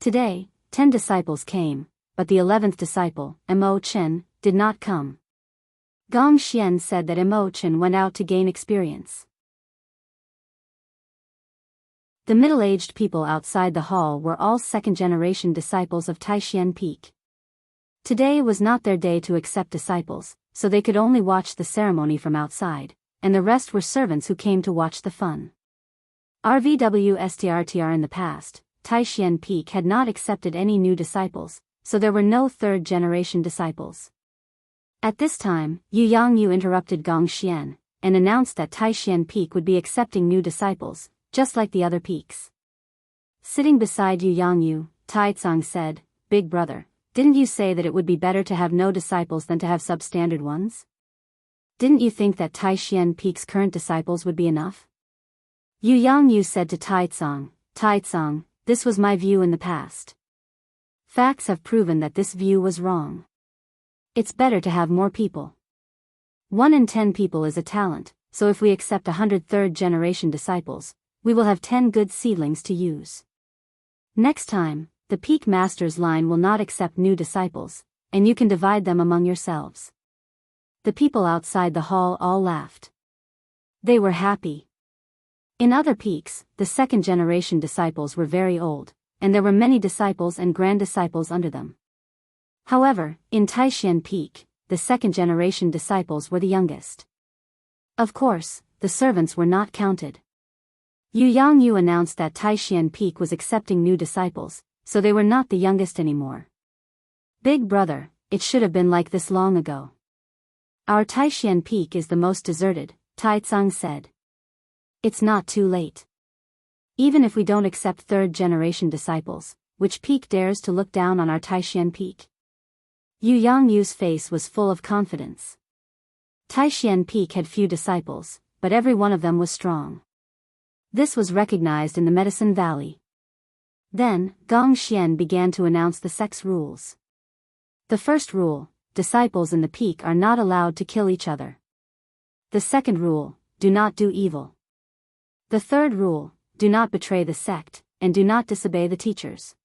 Today, 10 disciples came, but the 11th disciple, Mo Chen, did not come. Gong Xian said that Mo Chen went out to gain experience. The middle-aged people outside the hall were all second-generation disciples of Taishan Peak. Today was not their day to accept disciples, so they could only watch the ceremony from outside, and the rest were servants who came to watch the fun. RVWSTRTR in the past, Taishan Peak had not accepted any new disciples, so there were no third-generation disciples. At this time, Yu Yangyu interrupted Gong Xian, and announced that Taishan Peak would be accepting new disciples, just like the other peaks. Sitting beside Yu Yangyu, Taizong said, "Big brother, didn't you say that it would be better to have no disciples than to have substandard ones? Didn't you think that Taishan Peak's current disciples would be enough?" Yu Yangyu said to Taizong, "Taizong, this was my view in the past. Facts have proven that this view was wrong. It's better to have more people. 1 in 10 people is a talent, so if we accept 100 third-generation disciples, we will have 10 good seedlings to use. Next time, the peak master's line will not accept new disciples, and you can divide them among yourselves." The people outside the hall all laughed. They were happy. In other peaks, the second-generation disciples were very old, and there were many disciples and grand disciples under them. However, in Taishan Peak, the second-generation disciples were the youngest. Of course, the servants were not counted. Yu Yangyu announced that Taishan Peak was accepting new disciples, so they were not the youngest anymore. "Big brother, it should have been like this long ago. Our Taishan Peak is the most deserted," Taizong said. "It's not too late. Even if we don't accept third-generation disciples, which peak dares to look down on our Taishan Peak?" Yu Yangyu's face was full of confidence. Taishan Peak had few disciples, but every one of them was strong. This was recognized in the Medicine Valley. Then, Gong Xian began to announce the sect's rules. The first rule: disciples in the peak are not allowed to kill each other. The second rule: do not do evil. The third rule: do not betray the sect, and do not disobey the teachers.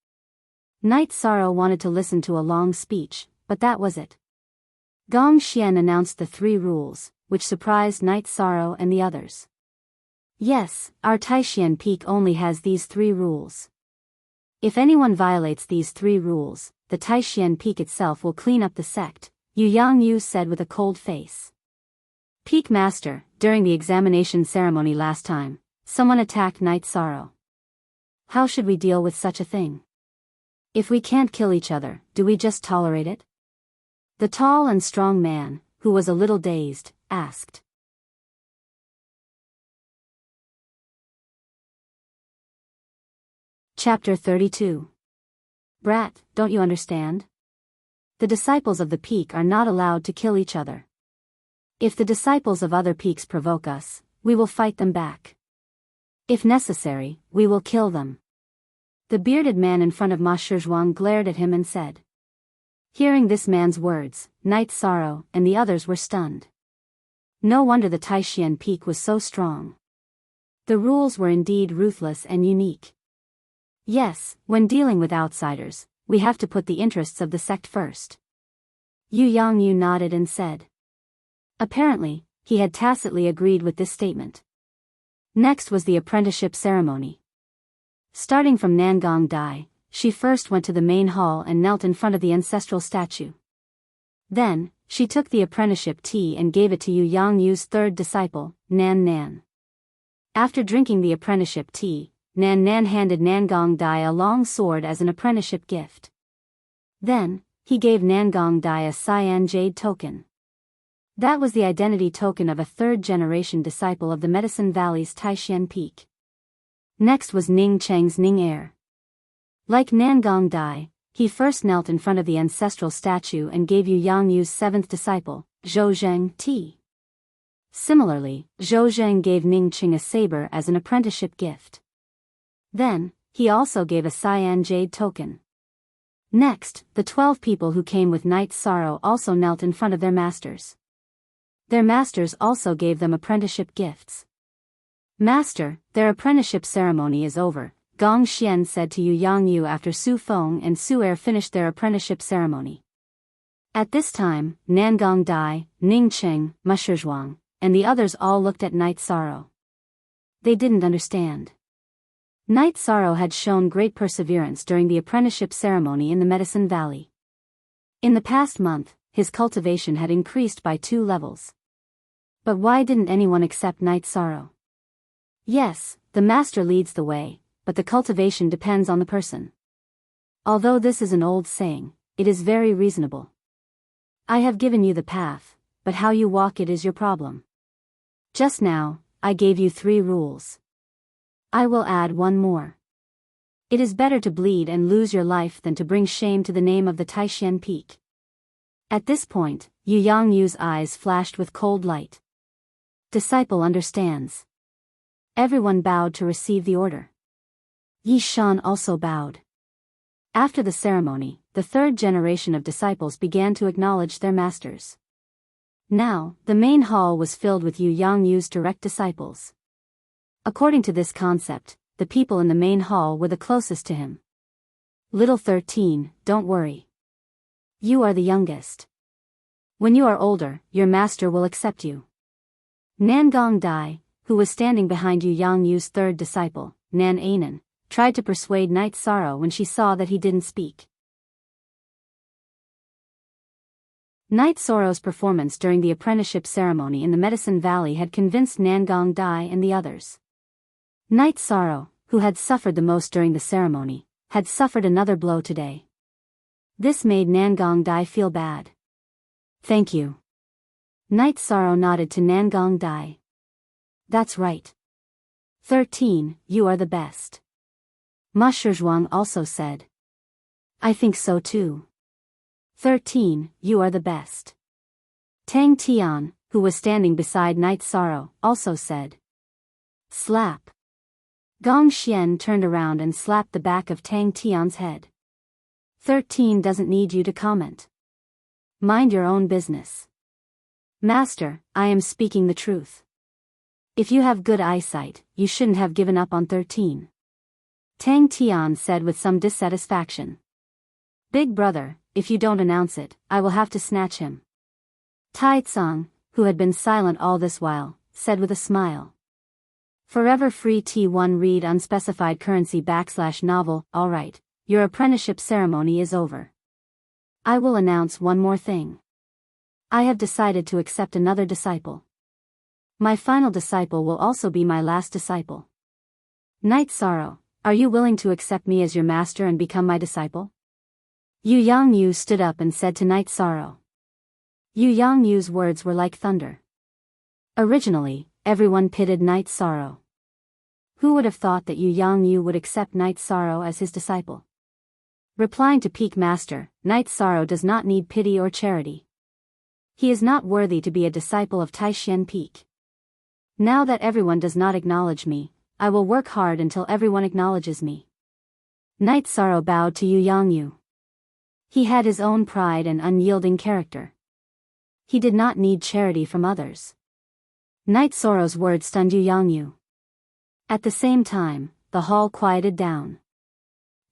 Knight Sorrow wanted to listen to a long speech, but that was it. Gong Xian announced the 3 rules, which surprised Knight Sorrow and the others. "Yes, our Taishan Peak only has these 3 rules. If anyone violates these 3 rules, the Taishan Peak itself will clean up the sect," Yu Yangyu said with a cold face. "Peak Master, during the examination ceremony last time, someone attacked Knight Sorrow. How should we deal with such a thing? If we can't kill each other, do we just tolerate it?" The tall and strong man, who was a little dazed, asked. Chapter 32. Brat, don't you understand? The disciples of the peak are not allowed to kill each other. If the disciples of other peaks provoke us, we will fight them back. If necessary, we will kill them. The bearded man in front of Ma Shizhuang glared at him and said. Hearing this man's words, Knight Sorrow and the others were stunned. No wonder the Taishan Peak was so strong. The rules were indeed ruthless and unique. Yes, when dealing with outsiders, we have to put the interests of the sect first. Yu Yangyu nodded and said. Apparently, he had tacitly agreed with this statement. Next was the apprenticeship ceremony. Starting from Nangong Dai, she first went to the main hall and knelt in front of the ancestral statue. Then, she took the apprenticeship tea and gave it to Yu Yangyu's third disciple, Nan Nan. After drinking the apprenticeship tea, Nan Nan handed Nangong Dai a long sword as an apprenticeship gift. Then, he gave Nangong Dai a cyan jade token. That was the identity token of a third-generation disciple of the Medicine Valley's Taishan Peak. Next was Ning Cheng's Ning Air. Like Nangong Dai, he first knelt in front of the ancestral statue and gave Yu Yangyu's seventh disciple, Zhou Zheng, tea. Similarly, Zhou Zheng gave Ning Cheng a saber as an apprenticeship gift. Then, he also gave a cyan jade token. Next, the 12 people who came with Night's Sorrow also knelt in front of their masters. Their masters also gave them apprenticeship gifts. Master, their apprenticeship ceremony is over, Gong Xian said to Yu Yangyu after Su Feng and Su Er finished their apprenticeship ceremony. At this time, Nangong Dai, Ning Cheng, Ma Shizhuang, and the others all looked at Night's Sorrow. They didn't understand. Night's Sorrow had shown great perseverance during the apprenticeship ceremony in the Medicine Valley. In the past month, his cultivation had increased by 2 levels. But why didn't anyone accept Night's Sorrow? Yes, the master leads the way, but the cultivation depends on the person. Although this is an old saying, it is very reasonable. I have given you the path, but how you walk it is your problem. Just now, I gave you 3 rules. I will add 1 more. It is better to bleed and lose your life than to bring shame to the name of the Taishan Peak. At this point, Yu Yangyu's eyes flashed with cold light. Disciple understands. Everyone bowed to receive the order. Yi Shan also bowed. After the ceremony, the third generation of disciples began to acknowledge their masters. Now, the main hall was filled with Yu Yangyu's direct disciples. According to this concept, the people in the main hall were the closest to him. Little 13, don't worry. You are the youngest. When you are older, your master will accept you. Nangong Dai, who was standing behind Yu Yangyu's third disciple, Nan Anan, tried to persuade Night's Sorrow when she saw that he didn't speak. Night's Sorrow's performance during the apprenticeship ceremony in the Medicine Valley had convinced Nangong Dai and the others. Night's Sorrow, who had suffered the most during the ceremony, had suffered another blow today. This made Nangong Dai feel bad. Thank you. Night's Sorrow nodded to Nangong Dai. That's right. 13, you are the best. Ma Shizhuang also said. I think so too. 13, you are the best. Tang Tian, who was standing beside Night's Sorrow, also said. Slap. Gong Xian turned around and slapped the back of Tang Tian's head. 13 doesn't need you to comment. Mind your own business. Master, I am speaking the truth. If you have good eyesight, you shouldn't have given up on 13. Tang Tian said with some dissatisfaction. Big brother, if you don't announce it, I will have to snatch him. Tai Tsang, who had been silent all this while, said with a smile. Forever Free T1 read unspecified currency / novel, alright, your apprenticeship ceremony is over. I will announce one more thing. I have decided to accept another disciple. My final disciple will also be my last disciple. Night's Sorrow, are you willing to accept me as your master and become my disciple? Yu Yangyu stood up and said to Night's Sorrow. Yu Yangyu's words were like thunder. Originally, everyone pitied Night's Sorrow. Who would have thought that Yu Yangyu would accept Night's Sorrow as his disciple? Replying to Peak Master, Night's Sorrow does not need pity or charity. He is not worthy to be a disciple of Taishan Peak. Now that everyone does not acknowledge me, I will work hard until everyone acknowledges me. Night's Sorrow bowed to Yu Yangyu. He had his own pride and unyielding character. He did not need charity from others. Night's Sorrow's words stunned Yu Yangyu. At the same time, the hall quieted down.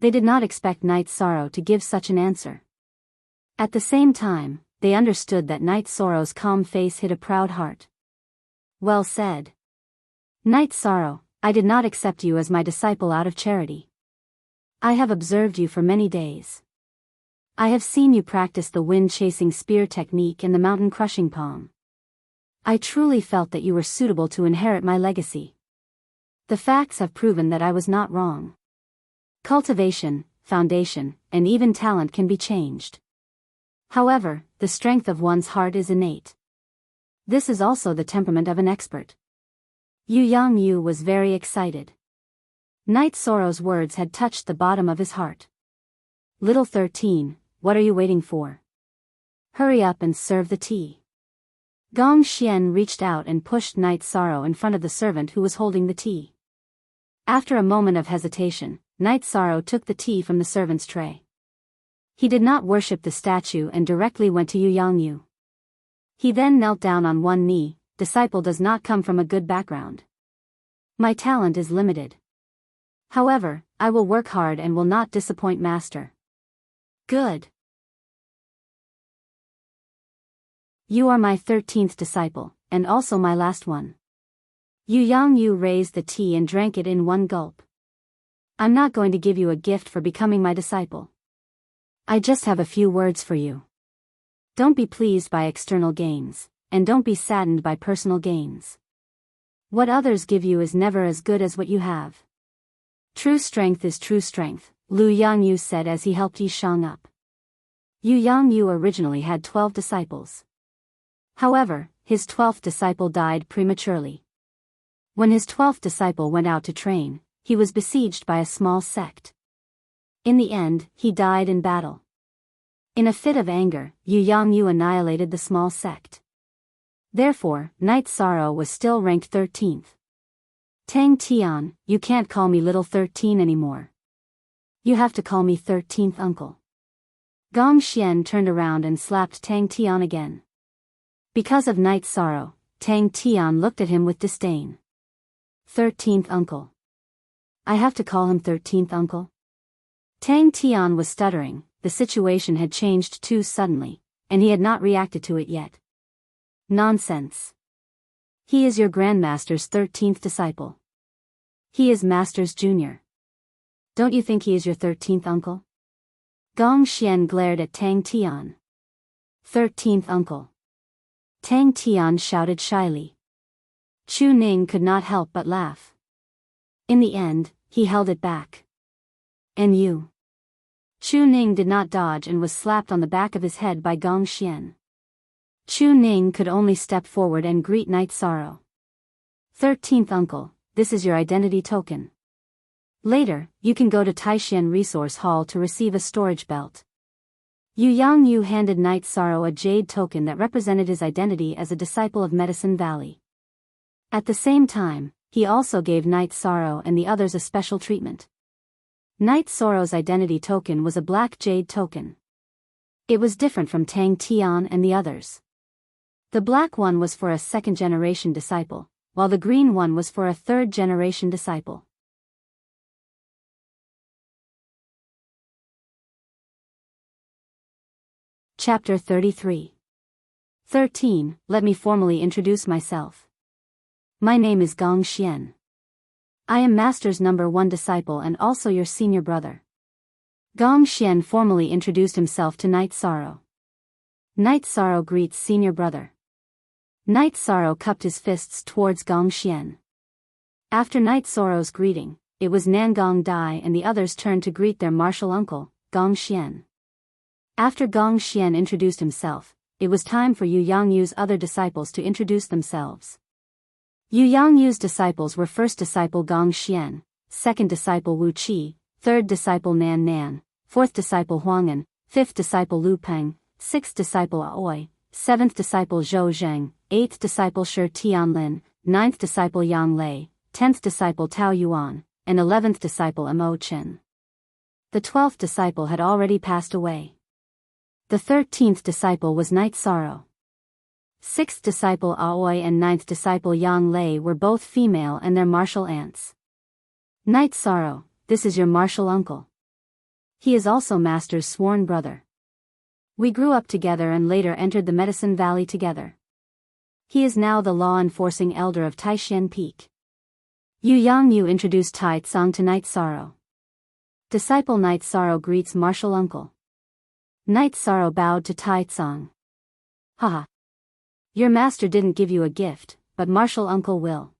They did not expect Night's Sorrow to give such an answer. At the same time, they understood that Night's Sorrow's calm face hid a proud heart. Well said. Night's Sorrow, I did not accept you as my disciple out of charity. I have observed you for many days. I have seen you practice the wind-chasing spear technique and the mountain-crushing palm. I truly felt that you were suitable to inherit my legacy. The facts have proven that I was not wrong. Cultivation, foundation, and even talent can be changed. However, the strength of one's heart is innate. This is also the temperament of an expert. Yu Yangyu was very excited. Night Sorrow's words had touched the bottom of his heart. Little 13, what are you waiting for? Hurry up and serve the tea. Gong Xian reached out and pushed Night Sorrow in front of the servant who was holding the tea. After a moment of hesitation, Night Sorrow took the tea from the servant's tray. He did not worship the statue and directly went to Yu Yangyu. He then knelt down on one knee. Disciple does not come from a good background. My talent is limited. However, I will work hard and will not disappoint master. Good. You are my 13th disciple, and also my last one. Yu Yangyu raised the tea and drank it in one gulp. I'm not going to give you a gift for becoming my disciple. I just have a few words for you. Don't be pleased by external gains, and don't be saddened by personal gains. What others give you is never as good as what you have. True strength is true strength, Lu Yangyu said as he helped Yishang up. Yu Yangyu originally had 12 disciples. However, his 12th disciple died prematurely. When his 12th disciple went out to train, he was besieged by a small sect. In the end, he died in battle. In a fit of anger, Yu Yangyu annihilated the small sect. Therefore, Night Sorrow was still ranked 13th. Tang Tian, you can't call me little 13 anymore. You have to call me 13th uncle. Gong Xian turned around and slapped Tang Tian again. Because of Night Sorrow, Tang Tian looked at him with disdain. 13th uncle. I have to call him 13th uncle? Tang Tian was stuttering. The situation had changed too suddenly, and he had not reacted to it yet. Nonsense. He is your grandmaster's 13th disciple. He is master's junior. Don't you think he is your 13th uncle? Gong Xian glared at Tang Tian. 13th uncle. Tang Tian shouted shyly. Chu Ning could not help but laugh. In the end, he held it back. And you? Chu Ning did not dodge and was slapped on the back of his head by Gong Xian. Chu Ning could only step forward and greet Night Sorrow. 13th uncle, this is your identity token. Later, you can go to Taishan Resource Hall to receive a storage belt. Yu Yangyu handed Night Sorrow a jade token that represented his identity as a disciple of Medicine Valley. At the same time, he also gave Night Sorrow and the others a special treatment. Night Sorrow's identity token was a black jade token. It was different from Tang Tian and the others. The black one was for a second-generation disciple, while the green one was for a third-generation disciple. Chapter 33. 13. Let me formally introduce myself. My name is Gong Xian. I am Master's #1 disciple and also your senior brother. Gong Xian formally introduced himself to Night Sorrow. Night Sorrow greets senior brother. Night Sorrow cupped his fists towards Gong Xian. After Night Sorrow's greeting, it was Nangong Dai and the others turned to greet their martial uncle, Gong Xian. After Gong Xian introduced himself, it was time for Yu Yangyu's other disciples to introduce themselves. Yu Yangyu's disciples were first disciple Gong Xian, second disciple Wu Qi, third disciple Nan Nan, fourth disciple Huang'an, fifth disciple Lu Peng, sixth disciple Aoi, seventh disciple Zhou Zheng, eighth disciple Shi Tianlin, ninth disciple Yang Lei, 10th disciple Tao Yuan, and 11th disciple Mo Chen. The 12th disciple had already passed away. The 13th disciple was Night Sorrow. 6th disciple Aoi and 9th disciple Yang Lei were both female and their martial aunts. Night Sorrow, this is your martial uncle. He is also Master's sworn brother. We grew up together and later entered the Medicine Valley together. He is now the law-enforcing elder of Taishan Peak. Yu Yangyu introduced Tai Tsang to Night Sorrow. Disciple Night Sorrow greets martial uncle. Night Sorrow bowed to Tai Tsang. Haha. Your master didn't give you a gift, but martial uncle will.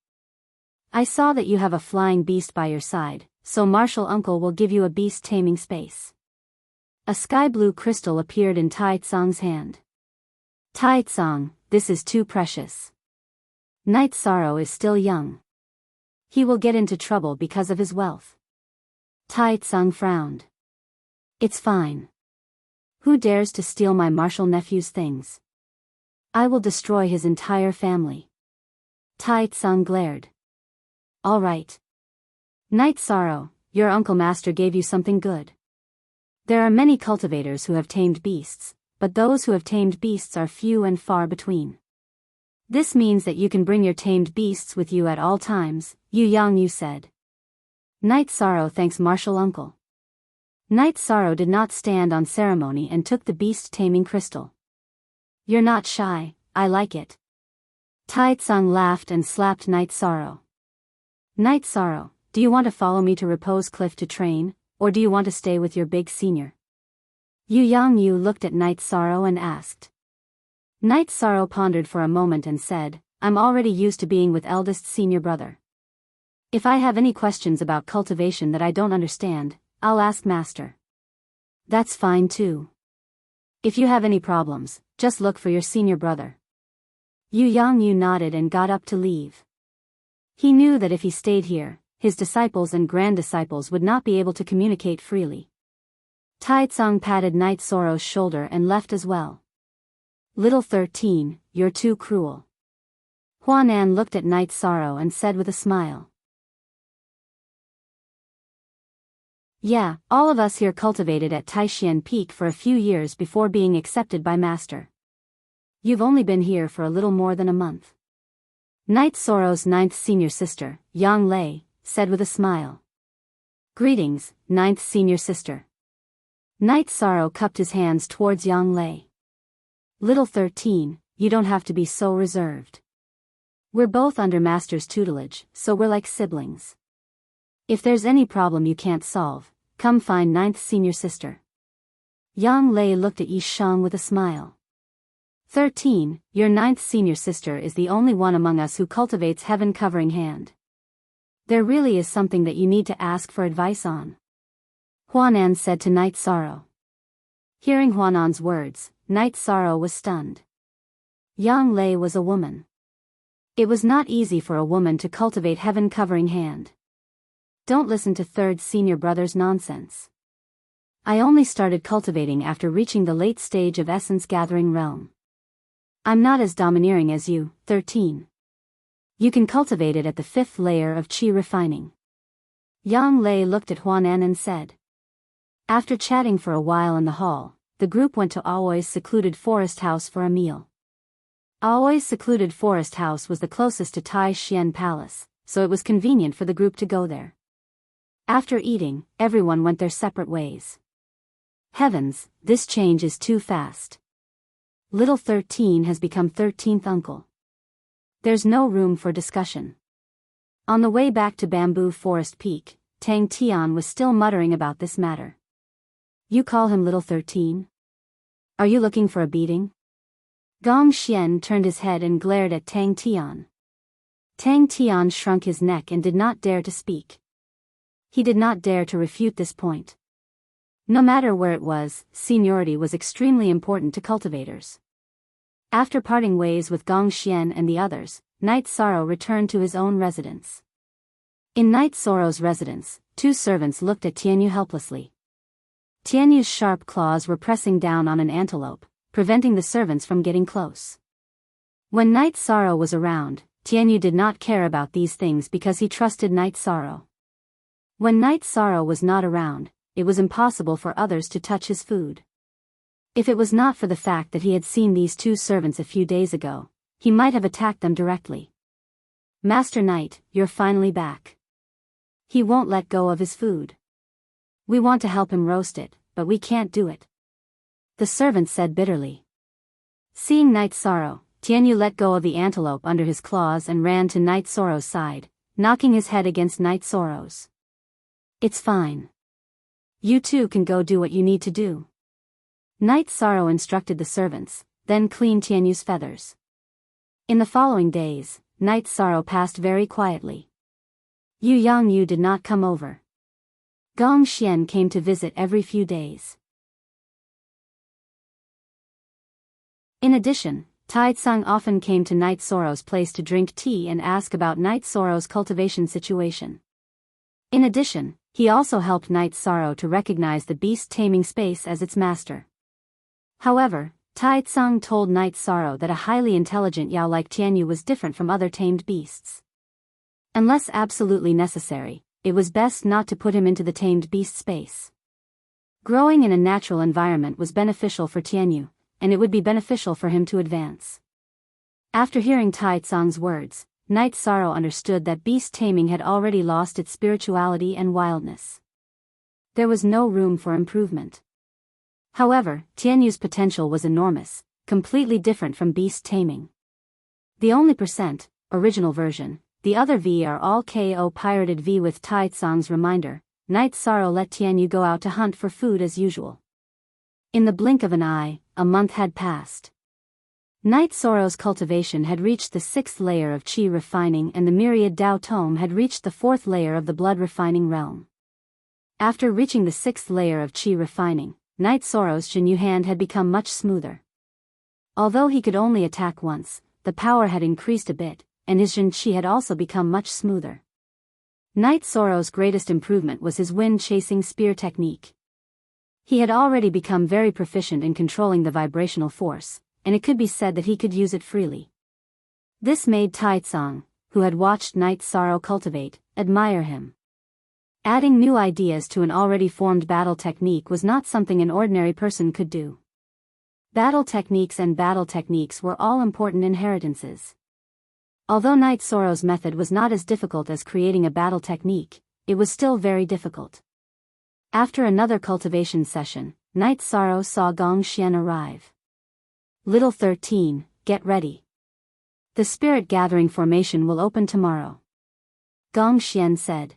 I saw that you have a flying beast by your side, so martial uncle will give you a beast taming space. A sky blue crystal appeared in Tai Tsang's hand. Tai Tsang, this is too precious. Night Sorrow is still young. He will get into trouble because of his wealth. Tai Tsung frowned. It's fine. Who dares to steal my martial nephew's things? I will destroy his entire family. Tai Tsung glared. All right. Night Sorrow, your uncle master gave you something good. There are many cultivators who have tamed beasts, but those who have tamed beasts are few and far between. This means that you can bring your tamed beasts with you at all times, Yu Yangyu said. Night Sorrow thanks martial uncle. Night Sorrow did not stand on ceremony and took the beast taming crystal. You're not shy, I like it. Tai Tsung laughed and slapped Night Sorrow. Night Sorrow, do you want to follow me to Repose Cliff to train, or do you want to stay with your big senior? Yu Yangyu looked at Night Sorrow and asked. Night Sorrow pondered for a moment and said, I'm already used to being with eldest senior brother. If I have any questions about cultivation that I don't understand, I'll ask master. That's fine too. If you have any problems, just look for your senior brother. Yu Yangyu nodded and got up to leave. He knew that if he stayed here, his disciples and grand-disciples would not be able to communicate freely. Tai Tsung patted Night Sorrow's shoulder and left as well. Little 13, you're too cruel. Huanan looked at Night Sorrow and said with a smile. Yeah, all of us here cultivated at Taishan Peak for a few years before being accepted by Master. You've only been here for a little more than a month. Night Sorrow's ninth senior sister, Yang Lei, said with a smile. Greetings, ninth senior sister. Night Sorrow cupped his hands towards Yang Lei. Little 13, you don't have to be so reserved. We're both under Master's tutelage, so we're like siblings. If there's any problem you can't solve, come find ninth senior sister. Yang Lei looked at Yi Shang with a smile. 13, your ninth senior sister is the only one among us who cultivates heaven-covering hand. There really is something that you need to ask for advice on. Huanan said to Night Sorrow. Hearing Huanan's words, Night Sorrow was stunned. Yang Lei was a woman. It was not easy for a woman to cultivate heaven-covering hand. Don't listen to third senior brother's nonsense. I only started cultivating after reaching the late stage of essence gathering realm. I'm not as domineering as you, 13. You can cultivate it at the 5th layer of Qi refining. Yang Lei looked at Huanan and said. After chatting for a while in the hall, the group went to Aoi's secluded forest house for a meal. Aoi's secluded forest house was the closest to Tai Xian Palace, so it was convenient for the group to go there. After eating, everyone went their separate ways. Heavens, this change is too fast. Little 13 has become 13th uncle. There's no room for discussion. On the way back to Bamboo Forest Peak, Tang Tian was still muttering about this matter. You call him Little 13? Are you looking for a beating? Gong Xian turned his head and glared at Tang Tian. Tang Tian shrunk his neck and did not dare to speak. He did not dare to refute this point. No matter where it was, seniority was extremely important to cultivators. After parting ways with Gong Xian and the others, Night Sorrow returned to his own residence. In Night Sorrow's residence, two servants looked at Tianyu helplessly. Tianyu's sharp claws were pressing down on an antelope, preventing the servants from getting close. When Night Sorrow was around, Tianyu did not care about these things because he trusted Night Sorrow. When Night Sorrow was not around, it was impossible for others to touch his food. If it was not for the fact that he had seen these two servants a few days ago, he might have attacked them directly. Master Knight, you're finally back. He won't let go of his food. We want to help him roast it, but we can't do it. The servant said bitterly. Seeing Night Sorrow, Tianyu let go of the antelope under his claws and ran to Night Sorrow's side, knocking his head against Night Sorrow's. It's fine. You two can go do what you need to do. Night Sorrow instructed the servants, then cleaned Tianyu's feathers. In the following days, Night Sorrow passed very quietly. Yu Yangyu did not come over. Gong Xian came to visit every few days. In addition, Taitsang often came to Night Sorrow's place to drink tea and ask about Night Sorrow's cultivation situation. In addition, he also helped Night Sorrow to recognize the beast taming space as its master. However, Taitsang told Night Sorrow that a highly intelligent Yao like Tianyu was different from other tamed beasts. Unless absolutely necessary, it was best not to put him into the tamed beast space. Growing in a natural environment was beneficial for Tianyu, and it would be beneficial for him to advance. After hearing Taitsang's words, Night Sorrow understood that beast taming had already lost its spirituality and wildness. There was no room for improvement. However, Tianyu's potential was enormous, completely different from beast taming. The only original version, the other V are all KO pirated V with Taitsang's reminder. Night Sorrow let Tianyu go out to hunt for food as usual. In the blink of an eye, a month had passed. Night Sorrow's cultivation had reached the 6th layer of Qi refining and the myriad Dao Tome had reached the 4th layer of the blood refining realm. After reaching the 6th layer of Qi refining, Night Sorrow's Jinyu hand had become much smoother. Although he could only attack once, the power had increased a bit, and his Jin Qi had also become much smoother. Night Sorrow's greatest improvement was his wind-chasing spear technique. He had already become very proficient in controlling the vibrational force, and it could be said that he could use it freely. This made Taitsang, who had watched Night Sorrow cultivate, admire him. Adding new ideas to an already formed battle technique was not something an ordinary person could do. Battle techniques were all important inheritances. Although Night Sorrow's method was not as difficult as creating a battle technique, it was still very difficult. After another cultivation session, Night Sorrow saw Gong Xian arrive. Little 13, get ready. The spirit gathering formation will open tomorrow. Gong Xian said.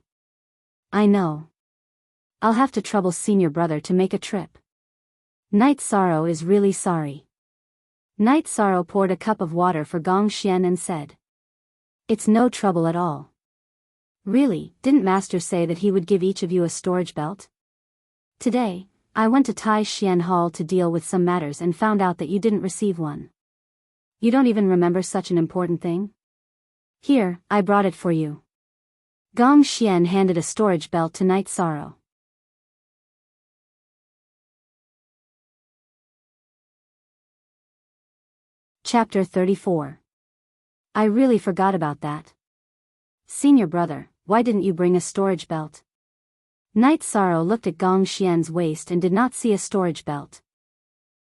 I know. I'll have to trouble senior brother to make a trip. Night Sorrow is really sorry. Night Sorrow poured a cup of water for Gong Xian and said. It's no trouble at all. Really, didn't Master say that he would give each of you a storage belt? Today, I went to Tai Xian Hall to deal with some matters and found out that you didn't receive one. You don't even remember such an important thing? Here, I brought it for you. Gong Xian handed a storage belt to Night Sorrow. Chapter 34. I really forgot about that. Senior brother, why didn't you bring a storage belt? Night Sorrow looked at Gong Xian's waist and did not see a storage belt.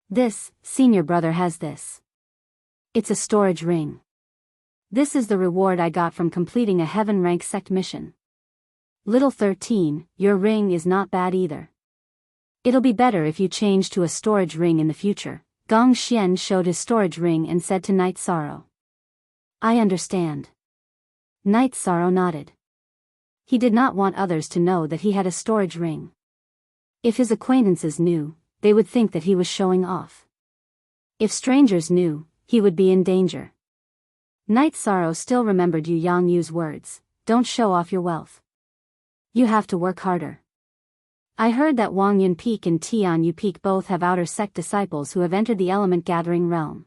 This, senior brother has this. It's a storage ring. This is the reward I got from completing a heaven rank sect mission. Little 13, your ring is not bad either. It'll be better if you change to a storage ring in the future. Gong Xian showed his storage ring and said to Night Sorrow. I understand. Night Sorrow nodded. He did not want others to know that he had a storage ring. If his acquaintances knew, they would think that he was showing off. If strangers knew, he would be in danger. Night Sorrow still remembered Yu Yangyu's words, don't show off your wealth. You have to work harder. I heard that Wang Yun Peak and Tian Yu Peak both have outer sect disciples who have entered the element gathering realm.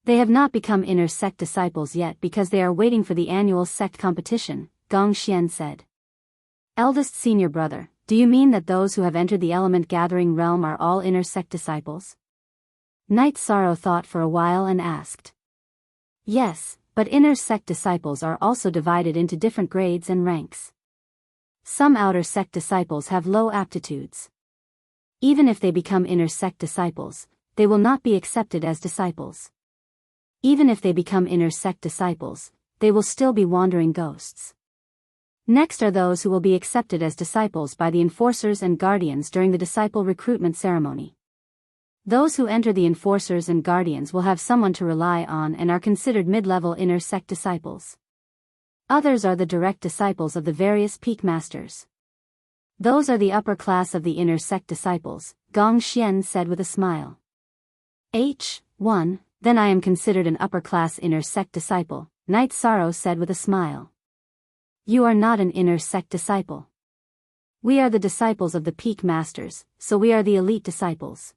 They have not become inner sect disciples yet because they are waiting for the annual sect competition, Gong Xian said. Eldest senior brother, do you mean that those who have entered the element gathering realm are all inner sect disciples? Night Sorrow thought for a while and asked. Yes, but inner sect disciples are also divided into different grades and ranks. Some outer sect disciples have low aptitudes. Even if they become inner sect disciples, they will not be accepted as disciples. Even if they become inner sect disciples, they will still be wandering ghosts. Next are those who will be accepted as disciples by the enforcers and guardians during the disciple recruitment ceremony. Those who enter the enforcers and guardians will have someone to rely on and are considered mid-level inner sect disciples. Others are the direct disciples of the various peak masters. Those are the upper class of the inner sect disciples, Gong Xian said with a smile. H1, then I am considered an upper class inner sect disciple, Night Sorrow said with a smile. You are not an inner sect disciple. We are the disciples of the peak masters, so we are the elite disciples.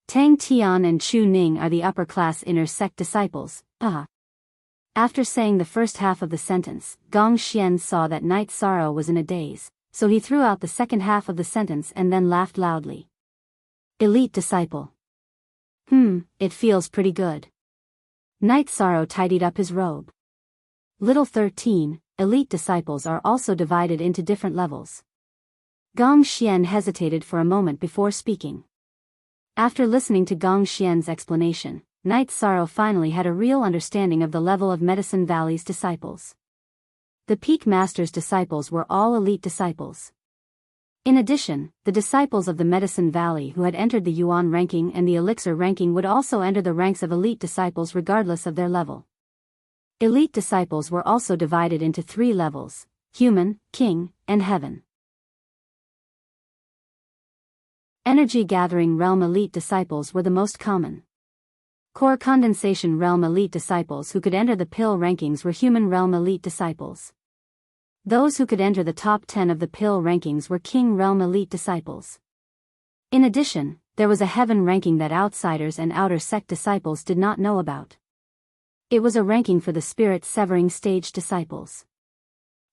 Tang Tian and Chu Ning are the upper-class inner sect disciples. After saying the first half of the sentence, Gong Xian saw that Night Sorrow was in a daze, so he threw out the second half of the sentence and then laughed loudly. Elite disciple. It feels pretty good. Night Sorrow tidied up his robe. Little 13, elite disciples are also divided into different levels. Gong Xian hesitated for a moment before speaking. After listening to Gong Xian's explanation, Night Sorrow finally had a real understanding of the level of Medicine Valley's disciples. The Peak Master's disciples were all elite disciples. In addition, the disciples of the Medicine Valley who had entered the Yuan ranking and the Elixir ranking would also enter the ranks of elite disciples regardless of their level. Elite disciples were also divided into 3 levels: Human, King, and Heaven. Energy Gathering Realm elite disciples were the most common. Core Condensation Realm elite disciples who could enter the pill rankings were Human Realm elite disciples. Those who could enter the top 10 of the pill rankings were King Realm elite disciples. In addition, there was a Heaven ranking that outsiders and outer sect disciples did not know about. It was a ranking for the Spirit Severing Stage disciples.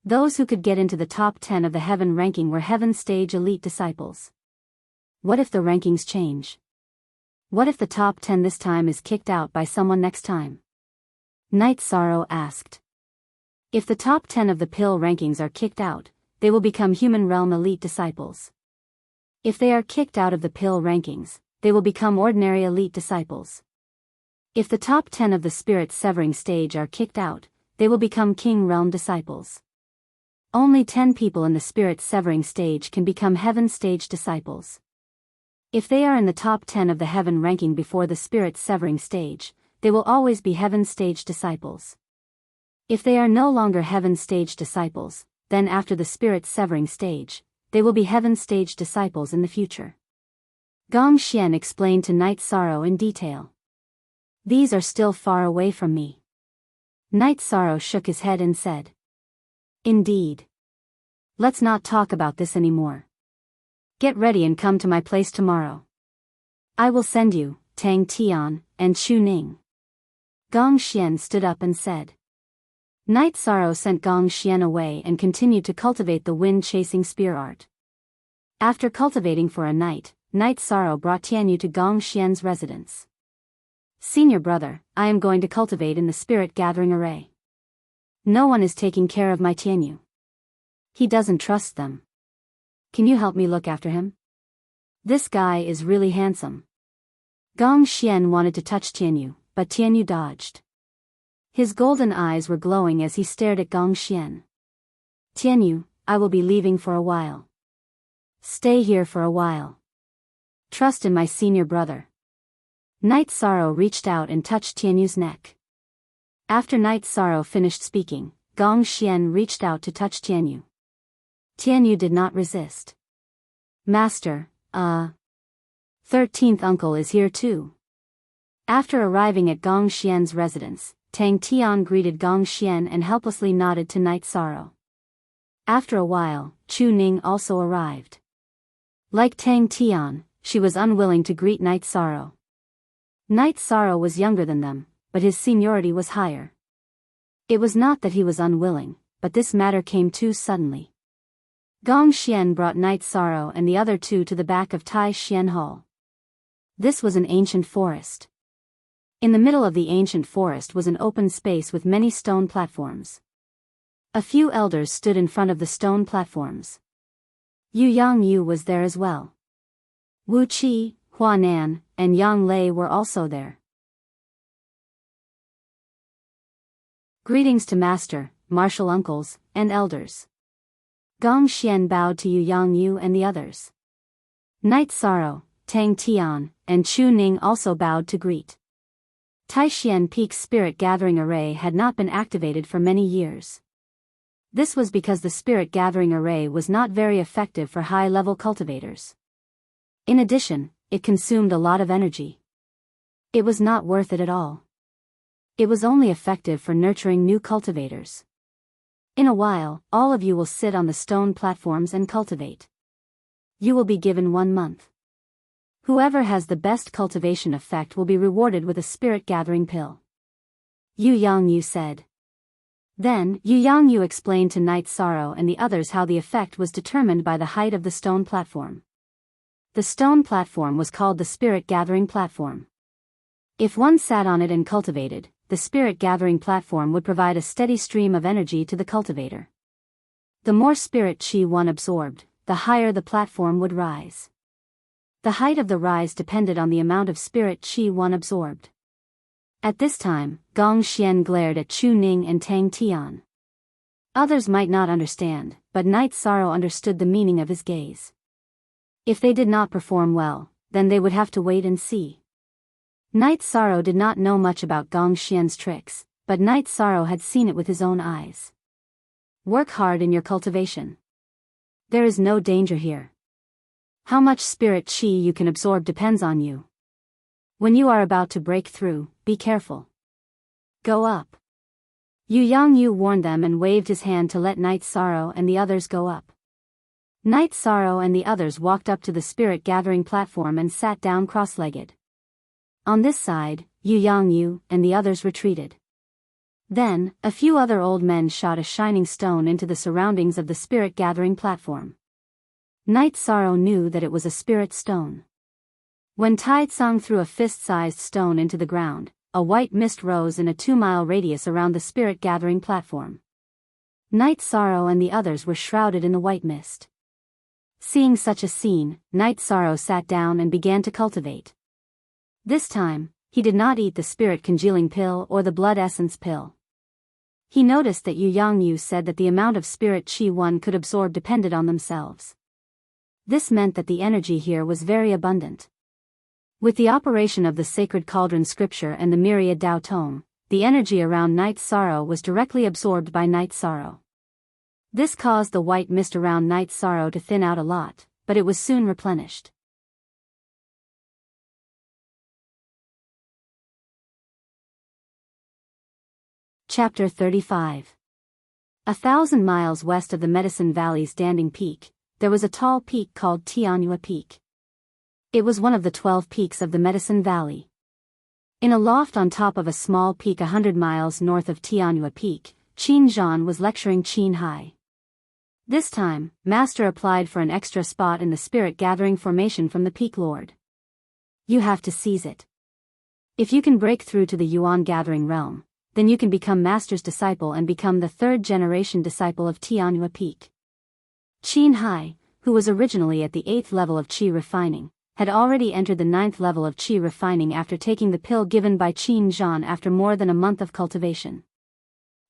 Those who could get into the top 10 of the Heaven ranking were Heaven Stage elite disciples. What if the rankings change? What if the top 10 this time is kicked out by someone next time? Night Sorrow asked. If the top 10 of the pill rankings are kicked out, they will become Human Realm elite disciples. If they are kicked out of the pill rankings, they will become ordinary elite disciples. If the top 10 of the Spirit Severing Stage are kicked out, they will become King Realm disciples. Only 10 people in the Spirit Severing Stage can become Heaven Stage disciples. If they are in the top 10 of the Heaven ranking before the Spirit Severing Stage, they will always be Heaven Stage disciples. If they are no longer Heaven Stage disciples, then after the Spirit Severing Stage, they will be Heaven Stage disciples in the future. Gong Xian explained to Night Sorrow in detail. These are still far away from me. Night Sorrow shook his head and said. Indeed. Let's not talk about this anymore. Get ready and come to my place tomorrow. I will send you, Tang Tian, and Chu Ning. Gong Xian stood up and said. Night Sorrow sent Gong Xian away and continued to cultivate the wind-chasing spear art. After cultivating for a night, Night Sorrow brought Tianyu to Gong Xian's residence. Senior brother, I am going to cultivate in the spirit gathering array. No one is taking care of my Tianyu. He doesn't trust them. Can you help me look after him? This guy is really handsome. Gong Xian wanted to touch Tianyu, but Tianyu dodged. His golden eyes were glowing as he stared at Gong Xian. Tianyu, I will be leaving for a while. Stay here for a while. Trust in my senior brother. Night Sorrow reached out and touched Tianyu's neck. After Night Sorrow finished speaking, Gong Xian reached out to touch Tianyu. Tianyu did not resist. Master, 13th uncle is here too. After arriving at Gong Xian's residence, Tang Tian greeted Gong Xian and helplessly nodded to Night Sorrow. After a while, Chu Ning also arrived. Like Tang Tian, she was unwilling to greet Night Sorrow. Night Sorrow was younger than them, but his seniority was higher. It was not that he was unwilling, but this matter came too suddenly. Gong Xian brought Night Sorrow and the other 2 to the back of Tai Xian Hall. This was an ancient forest. In the middle of the ancient forest was an open space with many stone platforms. A few elders stood in front of the stone platforms. Yu Yangyu was there as well. Wu Qi, Hua Nan, and Yang Lei were also there. Greetings to Master, martial uncles, and elders. Gong Xian bowed to Yu Yangyu and the others. Night Sorrow, Tang Tian, and Chu Ning also bowed to greet. Taixian Peak's Spirit Gathering Array had not been activated for many years. This was because the Spirit Gathering Array was not very effective for high-level cultivators. In addition, it consumed a lot of energy. It was not worth it at all. It was only effective for nurturing new cultivators. In a while, all of you will sit on the stone platforms and cultivate. You will be given 1 month. Whoever has the best cultivation effect will be rewarded with a spirit-gathering pill. Yu Yangyu said. Then, Yu Yangyu explained to Night Sorrow and the others how the effect was determined by the height of the stone platform. The stone platform was called the spirit-gathering platform. If one sat on it and cultivated, the spirit-gathering platform would provide a steady stream of energy to the cultivator. The more spirit chi one absorbed, the higher the platform would rise. The height of the rise depended on the amount of spirit chi one absorbed. At this time, Gong Xian glared at Chu Ning and Tang Tian. Others might not understand, but Night Sorrow understood the meaning of his gaze. If they did not perform well, then they would have to wait and see. Night Sorrow did not know much about Gong Xian's tricks, but Night Sorrow had seen it with his own eyes. Work hard in your cultivation. There is no danger here. How much spirit chi you can absorb depends on you. When you are about to break through, be careful. Go up. Yu Yangyu warned them and waved his hand to let Night Sorrow and the others go up. Night Sorrow and the others walked up to the spirit-gathering platform and sat down cross-legged. On this side, Yu Yangyu and the others retreated. Then, a few other old men shot a shining stone into the surroundings of the spirit-gathering platform. Night Sorrow knew that it was a spirit stone. When Tai Tsung threw a fist-sized stone into the ground, a white mist rose in a 2-mile radius around the spirit-gathering platform. Night Sorrow and the others were shrouded in the white mist. Seeing such a scene, Night Sorrow sat down and began to cultivate. This time, he did not eat the spirit-congealing pill or the blood essence pill. He noticed that Yu Yangyu said that the amount of spirit chi one could absorb depended on themselves. This meant that the energy here was very abundant. With the operation of the sacred cauldron scripture and the myriad Tao tome, the energy around Night Sorrow was directly absorbed by Night Sorrow. This caused the white mist around Night Sorrow to thin out a lot, but it was soon replenished. Chapter 35. 1,000 miles west of the Medicine Valley's Standing Peak, there was a tall peak called Tianyua Peak. It was one of the 12 peaks of the Medicine Valley. In a loft on top of a small peak 100 miles north of Tianyua Peak, Qin Zhan was lecturing Qin Hai. This time, Master applied for an extra spot in the spirit-gathering formation from the Peak Lord. You have to seize it. If you can break through to the Yuan-gathering realm, then you can become Master's disciple and become the 3rd-generation disciple of Tianyua Peak. Qin Hai, who was originally at the 8th level of Qi refining, had already entered the 9th level of Qi refining after taking the pill given by Qin Zhan after more than a month of cultivation.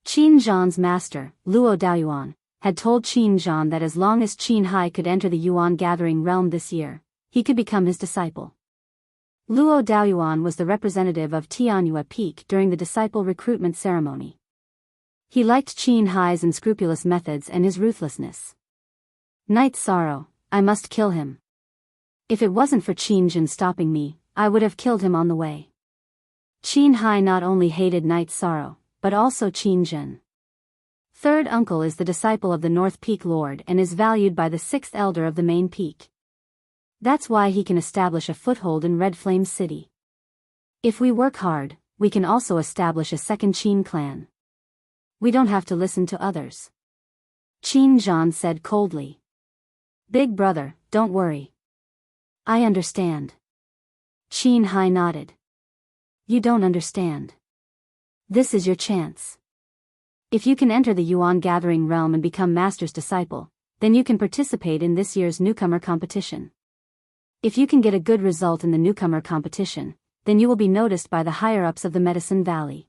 Qin Zhan's master, Luo Daoyuan, had told Qin Zhan that as long as Qin Hai could enter the Yuan-gathering realm this year, he could become his disciple. Luo Daoyuan was the representative of Tianyua Peak during the disciple recruitment ceremony. He liked Qin Hai's unscrupulous methods and his ruthlessness. Night Sorrow, I must kill him. If it wasn't for Qin Zhan stopping me, I would have killed him on the way. Qin Hai not only hated Night Sorrow, but also Qin Zhan. Third uncle is the disciple of the North Peak Lord and is valued by the 6th elder of the main peak. That's why he can establish a foothold in Red Flame City. If we work hard, we can also establish a second Qin clan. We don't have to listen to others. Qin Zhan said coldly. Big brother, don't worry. I understand. Qin Hai nodded. You don't understand. This is your chance. If you can enter the Yuan-gathering realm and become Master's disciple, then you can participate in this year's newcomer competition. If you can get a good result in the newcomer competition, then you will be noticed by the higher-ups of the Medicine Valley.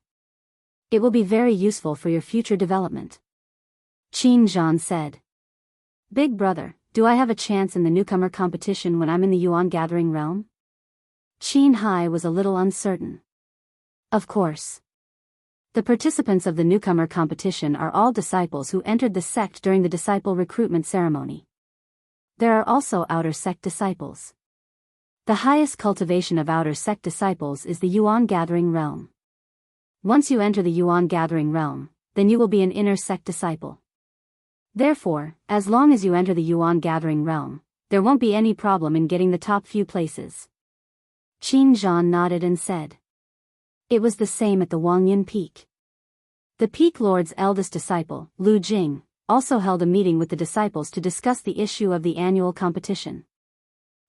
It will be very useful for your future development. Qin Zhan said. Big brother, do I have a chance in the newcomer competition when I'm in the Yuan-gathering realm? Qin Hai was a little uncertain. Of course. The participants of the newcomer competition are all disciples who entered the sect during the disciple recruitment ceremony. There are also outer sect disciples. The highest cultivation of outer sect disciples is the Yuan-gathering realm. Once you enter the Yuan-gathering realm, then you will be an inner sect disciple. Therefore, as long as you enter the Yuan-gathering realm, there won't be any problem in getting the top few places. Qin Zhan nodded and said. It was the same at the Wangyun Peak. The Peak Lord's eldest disciple, Lu Jing, also held a meeting with the disciples to discuss the issue of the annual competition.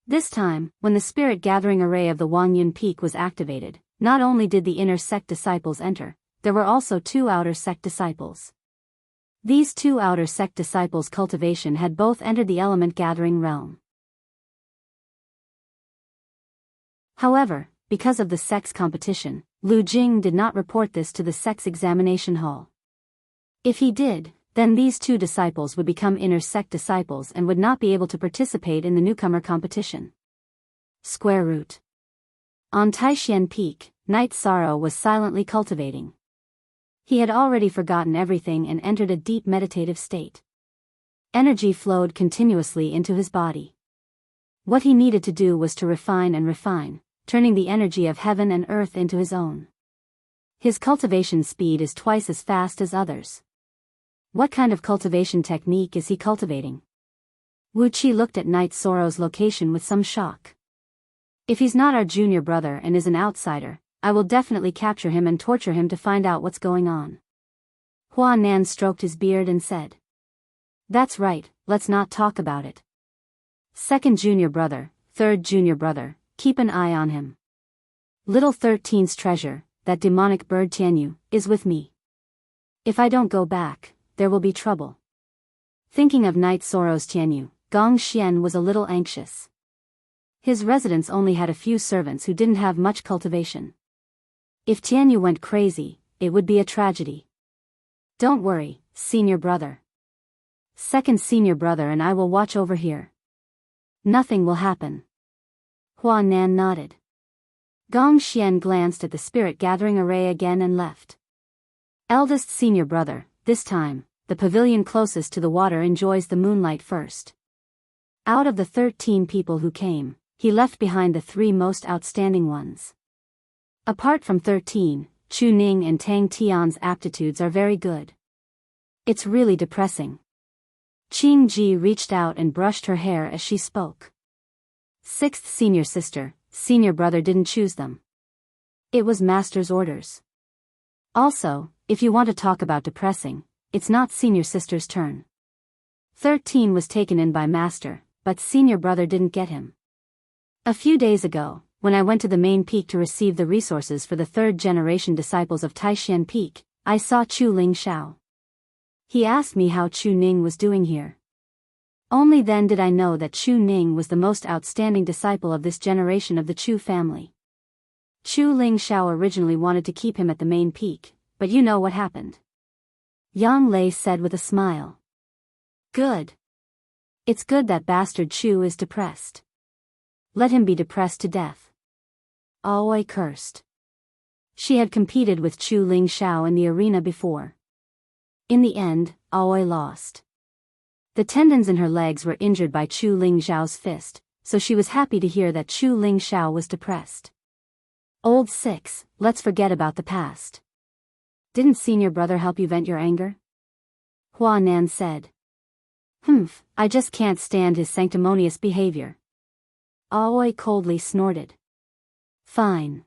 This time, when the spirit gathering array of the Wangyun Peak was activated, not only did the inner sect disciples enter, there were also 2 outer sect disciples. These 2 outer sect disciples' cultivation had both entered the element gathering realm. However, because of the sect's competition, Lu Jing did not report this to the sect's examination hall. If he did, then these 2 disciples would become inner sect disciples and would not be able to participate in the newcomer competition. Square root. On Taishan Peak, Night Sorrow was silently cultivating. He had already forgotten everything and entered a deep meditative state. Energy flowed continuously into his body. What he needed to do was to refine and refine, turning the energy of heaven and earth into his own. His cultivation speed is twice as fast as others. What kind of cultivation technique is he cultivating? Wu Qi looked at Night Sorrow's location with some shock. If he's not our junior brother and is an outsider, I will definitely capture him and torture him to find out what's going on. Hua Nan stroked his beard and said. That's right, let's not talk about it. Second junior brother, third junior brother, keep an eye on him. Little 13's treasure, that demonic bird Tianyu, is with me. If I don't go back, there will be trouble. Thinking of Night Sorrow's Tianyu, Gong Xian was a little anxious. His residence only had a few servants who didn't have much cultivation. If Tianyu went crazy, it would be a tragedy. Don't worry, senior brother. Second senior brother and I will watch over here. Nothing will happen. Hua Nan nodded. Gong Xian glanced at the spirit gathering array again and left. Eldest senior brother, this time, the pavilion closest to the water enjoys the moonlight first. Out of the 13 people who came, he left behind the 3 most outstanding ones. Apart from 13, Chu Ning and Tang Tian's aptitudes are very good. It's really depressing. Qing Ji reached out and brushed her hair as she spoke. 6th senior sister, senior brother didn't choose them. It was master's orders. Also, if you want to talk about depressing, it's not senior sister's turn. 13 was taken in by master, but senior brother didn't get him. A few days ago, when I went to the main peak to receive the resources for the 3rd generation disciples of Taishan Peak, I saw Chu Ling Xiao. He asked me how Chu Ning was doing here. Only then did I know that Chu Ning was the most outstanding disciple of this generation of the Chu family. Chu Ling Xiao originally wanted to keep him at the main peak, but you know what happened. Yang Lei said with a smile. Good. It's good that bastard Chu is depressed. Let him be depressed to death. Aoi cursed. She had competed with Chu Ling Xiao in the arena before. In the end, Aoi lost. The tendons in her legs were injured by Chu Ling Xiao's fist, so she was happy to hear that Chu Ling Xiao was depressed. Old 6, let's forget about the past. Didn't senior brother help you vent your anger? Hua Nan said. I just can't stand his sanctimonious behavior. Aoi coldly snorted. Fine.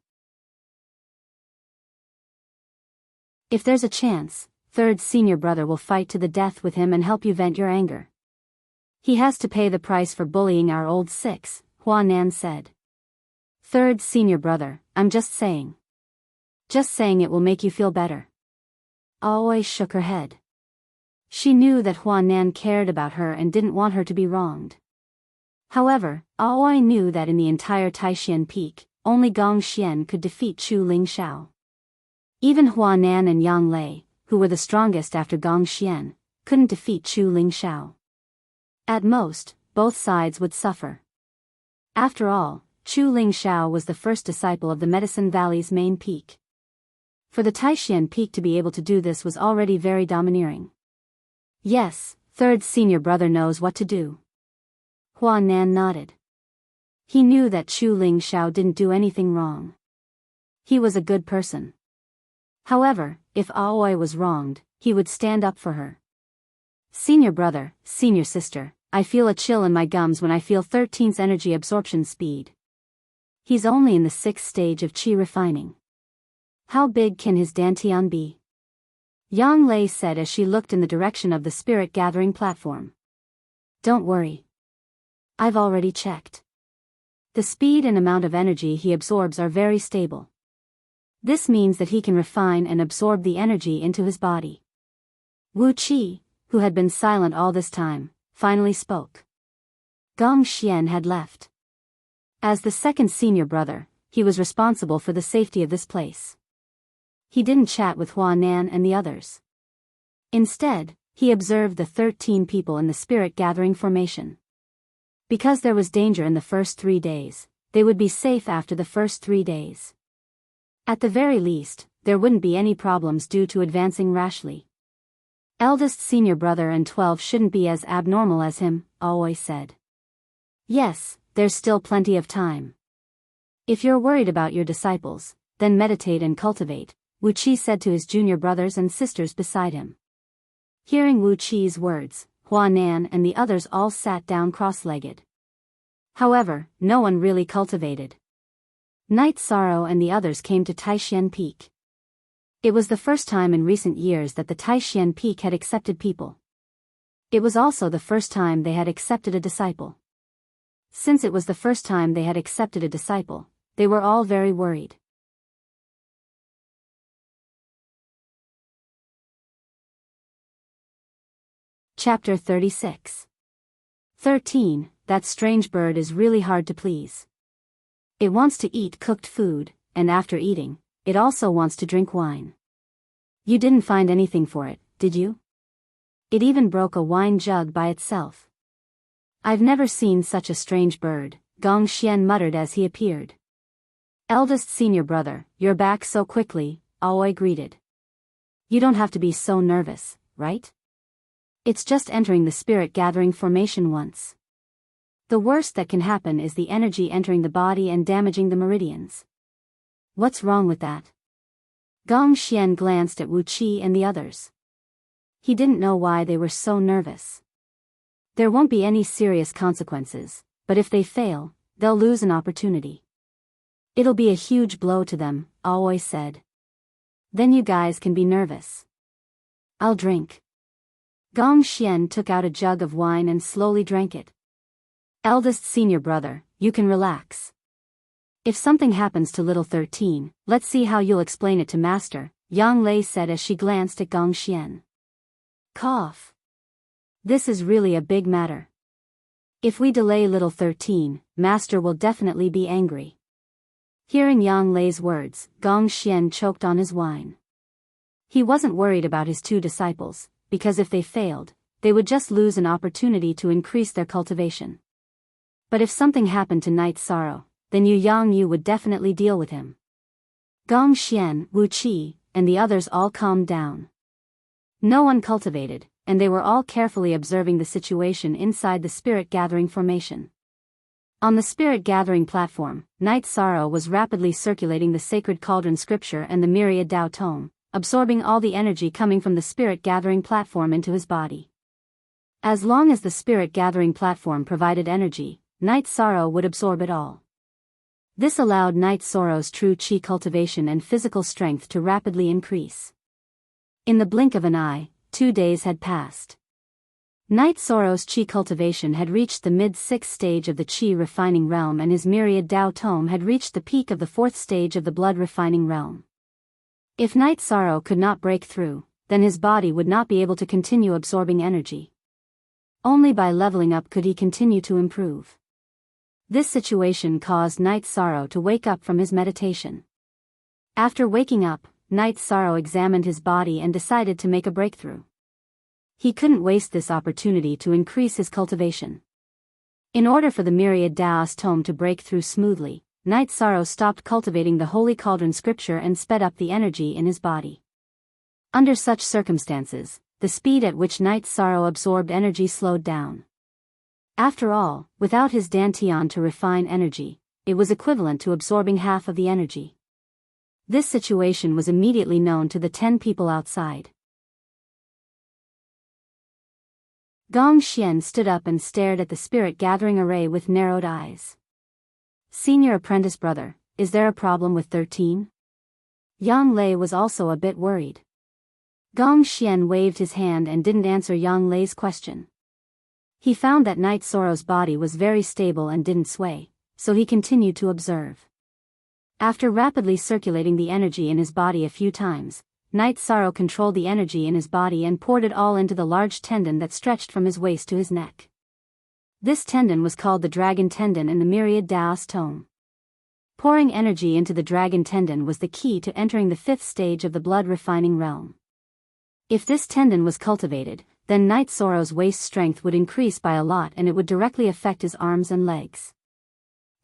If there's a chance, 3rd senior brother will fight to the death with him and help you vent your anger. He has to pay the price for bullying our old 6, Hua Nan said. 3rd senior brother, I'm just saying. Just saying it will make you feel better. Aoi shook her head. She knew that Hua Nan cared about her and didn't want her to be wronged. However, Aoi knew that in the entire Taishan Peak, only Gong Xian could defeat Chu Ling Xiao. Even Hua Nan and Yang Lei, who were the strongest after Gong Xian, couldn't defeat Chu Ling Xiao. At most, both sides would suffer. After all, Chu Ling Xiao was the first disciple of the Medicine Valley's main peak. For the Taishan Peak to be able to do this was already very domineering. Yes, 3rd senior brother knows what to do. Hua Nan nodded. He knew that Chu Ling Xiao didn't do anything wrong. He was a good person. However, if Aoi was wronged, he would stand up for her. Senior brother, senior sister, I feel a chill in my gums when I feel 13's energy absorption speed. He's only in the 6th stage of qi refining. How big can his dantian be? Yang Lei said as she looked in the direction of the spirit gathering platform. Don't worry. I've already checked. The speed and amount of energy he absorbs are very stable. This means that he can refine and absorb the energy into his body. Wu Qi, who had been silent all this time, finally spoke. Gong Xian had left. As the second senior brother, he was responsible for the safety of this place. He didn't chat with Hua Nan and the others. Instead, he observed the 13 people in the spirit gathering formation. Because there was danger in the first 3 days, they would be safe after the first 3 days. At the very least, there wouldn't be any problems due to advancing rashly. Eldest senior brother and 12 shouldn't be as abnormal as him, Aoi said. Yes, there's still plenty of time. If you're worried about your disciples, then meditate and cultivate, Wu Qi said to his junior brothers and sisters beside him. Hearing Wu Qi's words, Hua Nan and the others all sat down cross-legged. However, no one really cultivated. Night Sorrow and the others came to Taishan Peak. It was the first time in recent years that the Taishan Peak had accepted people. It was also the first time they had accepted a disciple. Since it was the first time they had accepted a disciple, they were all very worried. Chapter 36. 13. That strange bird is really hard to please. It wants to eat cooked food, and after eating, it also wants to drink wine. You didn't find anything for it, did you? It even broke a wine jug by itself. I've never seen such a strange bird, Gong Xian muttered as he appeared. Eldest senior brother, you're back so quickly, Aoi greeted. You don't have to be so nervous, right? It's just entering the spirit gathering formation once. The worst that can happen is the energy entering the body and damaging the meridians. What's wrong with that? Gong Xian glanced at Wu Qi and the others. He didn't know why they were so nervous. There won't be any serious consequences, but if they fail, they'll lose an opportunity. It'll be a huge blow to them, Aoi said. Then you guys can be nervous. I'll drink. Gong Xian took out a jug of wine and slowly drank it. Eldest senior brother, you can relax. If something happens to little 13, let's see how you'll explain it to Master, Yang Lei said as she glanced at Gong Xian. Cough. This is really a big matter. If we delay little 13, Master will definitely be angry. Hearing Yang Lei's words, Gong Xian choked on his wine. He wasn't worried about his 2 disciples, because if they failed, they would just lose an opportunity to increase their cultivation. But if something happened to Night Sorrow, then Yang Yu would definitely deal with him. Gong Xian, Wu Qi, and the others all calmed down. No one cultivated, and they were all carefully observing the situation inside the spirit gathering formation. On the spirit gathering platform, Night Sorrow was rapidly circulating the sacred cauldron scripture and the myriad Tao tome, absorbing all the energy coming from the spirit gathering platform into his body. As long as the spirit gathering platform provided energy, Night Sorrow would absorb it all. This allowed Night Sorrow's true qi cultivation and physical strength to rapidly increase. In the blink of an eye, 2 days had passed. Night Sorrow's qi cultivation had reached the mid-6th stage of the qi refining realm and his myriad Tao tome had reached the peak of the 4th stage of the blood refining realm. If Night Sorrow could not break through, then his body would not be able to continue absorbing energy. Only by leveling up could he continue to improve. This situation caused Night Sorrow to wake up from his meditation. After waking up, Night Sorrow examined his body and decided to make a breakthrough. He couldn't waste this opportunity to increase his cultivation. In order for the myriad Taoist tome to break through smoothly, Night Sorrow stopped cultivating the holy cauldron scripture and sped up the energy in his body. Under such circumstances, the speed at which Night Sorrow absorbed energy slowed down. After all, without his dantian to refine energy, it was equivalent to absorbing half of the energy. This situation was immediately known to the 10 people outside. Gong Xian stood up and stared at the spirit gathering array with narrowed eyes. Senior apprentice brother, is there a problem with 13? Yang Lei was also a bit worried. Gong Xian waved his hand and didn't answer Yang Lei's question. He found that Night Sorrow's body was very stable and didn't sway, so he continued to observe. After rapidly circulating the energy in his body a few times, Night Sorrow controlled the energy in his body and poured it all into the large tendon that stretched from his waist to his neck. This tendon was called the Dragon Tendon in the Myriad Daos Tome. Pouring energy into the Dragon Tendon was the key to entering the 5th stage of the blood refining realm. If this tendon was cultivated, then Night Sorrow's waist strength would increase by a lot and it would directly affect his arms and legs.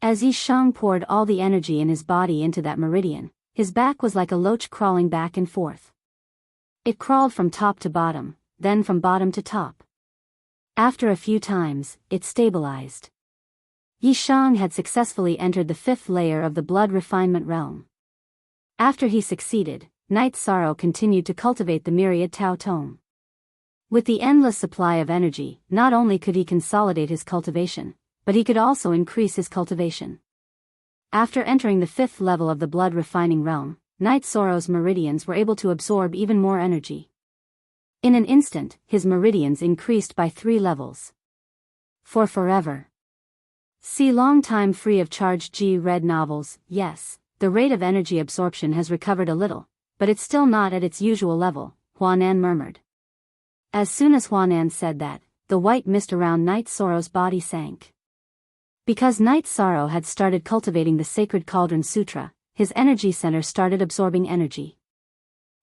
As Yi Shang poured all the energy in his body into that meridian, his back was like a loach crawling back and forth. It crawled from top to bottom, then from bottom to top. After a few times, it stabilized. Yi Shang had successfully entered the 5th layer of the blood refinement realm. After he succeeded, Night Sorrow continued to cultivate the Myriad Tao Tome. With the endless supply of energy, not only could he consolidate his cultivation, but he could also increase his cultivation. After entering the 5th level of the blood refining realm, Night Sorrow's meridians were able to absorb even more energy. In an instant, his meridians increased by 3 levels. For forever. See long time free of charge G read novels. Yes, the rate of energy absorption has recovered a little, but it's still not at its usual level, Huanan murmured. As soon as Huanan said that, the white mist around Night Sorrow's body sank. Because Night Sorrow had started cultivating the Sacred Cauldron Sutra, his energy center started absorbing energy.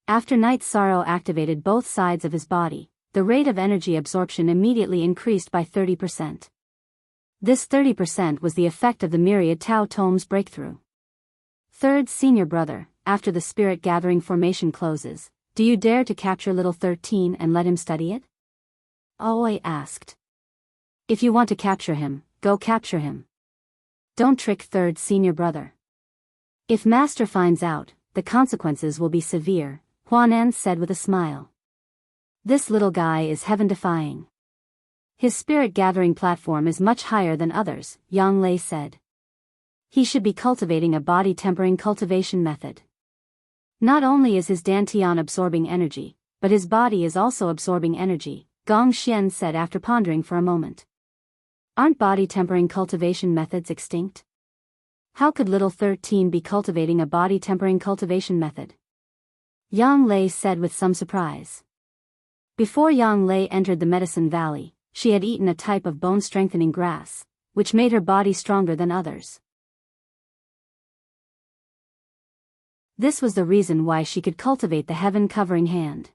After Night Sorrow activated both sides of his body, the rate of energy absorption immediately increased by 30%. This 30% was the effect of the Myriad Tao Tome's breakthrough. Third senior brother, after the spirit gathering formation closes, do you dare to capture little 13 and let him study it? Aoi asked. If you want to capture him, go capture him. Don't trick third senior brother. If Master finds out, the consequences will be severe, Huanan said with a smile. This little guy is heaven-defying. His spirit-gathering platform is much higher than others, Yang Lei said. He should be cultivating a body-tempering cultivation method. Not only is his dantian absorbing energy, but his body is also absorbing energy, Gong Xian said after pondering for a moment. Aren't body-tempering cultivation methods extinct? How could little 13 be cultivating a body-tempering cultivation method? Yang Lei said with some surprise. Before Yang Lei entered the Medicine Valley, she had eaten a type of bone-strengthening grass, which made her body stronger than others. This was the reason why she could cultivate the heaven-covering hand.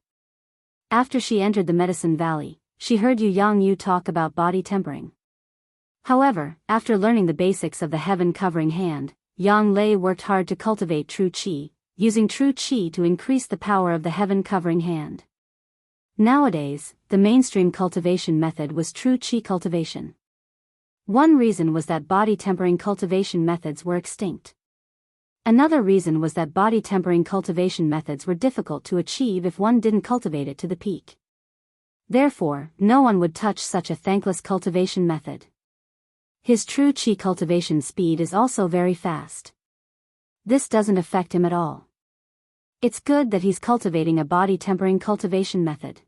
After she entered the Medicine Valley, she heard Yu Yang Yu talk about body tempering. However, after learning the basics of the heaven-covering hand, Yang Lei worked hard to cultivate true qi, using true qi to increase the power of the heaven-covering hand. Nowadays, the mainstream cultivation method was true qi cultivation. One reason was that body-tempering cultivation methods were extinct. Another reason was that body-tempering cultivation methods were difficult to achieve if one didn't cultivate it to the peak. Therefore, no one would touch such a thankless cultivation method. His true qi cultivation speed is also very fast. This doesn't affect him at all. It's good that he's cultivating a body-tempering cultivation method.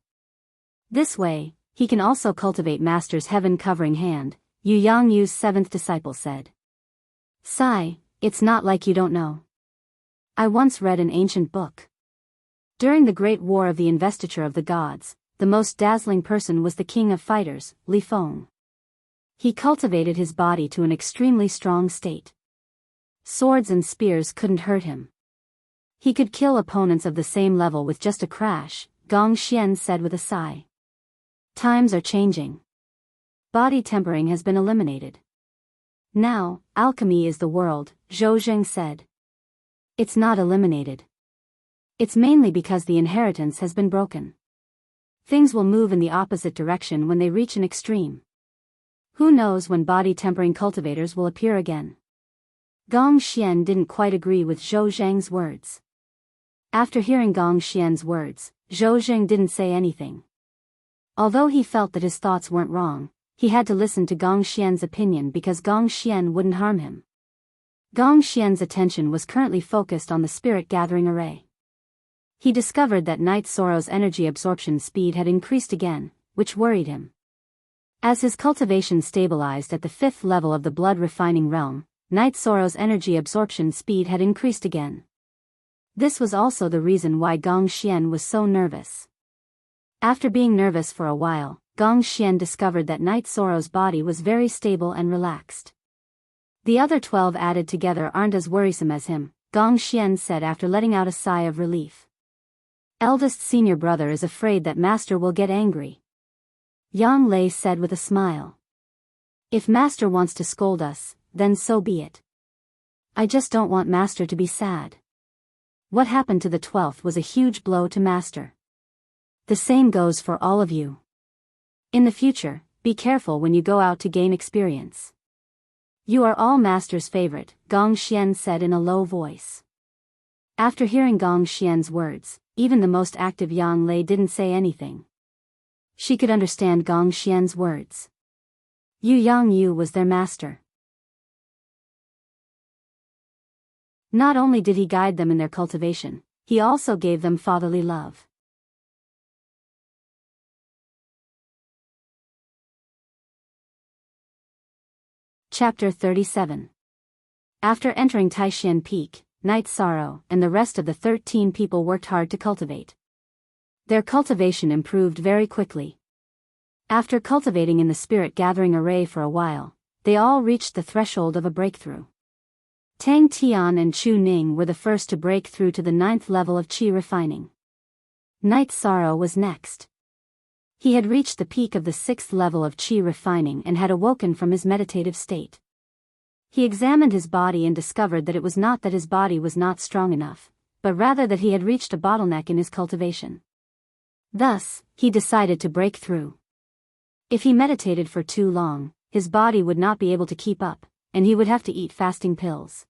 This way, he can also cultivate Master's heaven-covering hand, Yu Yang Yu's 7th disciple said. Sigh, it's not like you don't know. I once read an ancient book. During the Great War of the Investiture of the Gods, the most dazzling person was the king of fighters, Li Feng. He cultivated his body to an extremely strong state. Swords and spears couldn't hurt him. He could kill opponents of the same level with just a crash, Gong Xian said with a sigh. Times are changing. Body tempering has been eliminated. Now, alchemy is the world, Zhou Zheng said. It's not eliminated. It's mainly because the inheritance has been broken. Things will move in the opposite direction when they reach an extreme. Who knows when body-tempering cultivators will appear again? Gong Xian didn't quite agree with Zhou Zheng's words. After hearing Gong Xian's words, Zhou Zheng didn't say anything. Although he felt that his thoughts weren't wrong, he had to listen to Gong Xian's opinion because Gong Xian wouldn't harm him. Gong Xian's attention was currently focused on the spirit gathering array. He discovered that Night Sorrow's energy absorption speed had increased again, which worried him. As his cultivation stabilized at the 5th level of the blood refining realm, Night Sorrow's energy absorption speed had increased again. This was also the reason why Gong Xian was so nervous. After being nervous for a while, Gong Xian discovered that Night Sorrow's body was very stable and relaxed. The other 12 added together aren't as worrisome as him, Gong Xian said after letting out a sigh of relief. Eldest senior brother is afraid that Master will get angry. Yang Lei said with a smile. If Master wants to scold us, then so be it. I just don't want Master to be sad. What happened to the 12th was a huge blow to Master. The same goes for all of you. In the future, be careful when you go out to gain experience. You are all Master's favorite, Gong Xian said in a low voice. After hearing Gong Xian's words, even the most active Yang Lei didn't say anything. She could understand Gong Xian's words. Yang Yu was their master. Not only did he guide them in their cultivation, he also gave them fatherly love. Chapter 37. After entering Taishan Peak, Night Sorrow and the rest of the 13 people worked hard to cultivate. Their cultivation improved very quickly. After cultivating in the spirit gathering array for a while, they all reached the threshold of a breakthrough. Tang Tian and Chu Ning were the first to break through to the 9th level of qi refining. Night Sorrow was next. He had reached the peak of the 6th level of qi refining and had awoken from his meditative state. He examined his body and discovered that it was not that his body was not strong enough, but rather that he had reached a bottleneck in his cultivation. Thus, he decided to break through. If he meditated for too long, his body would not be able to keep up, and he would have to eat fasting pills.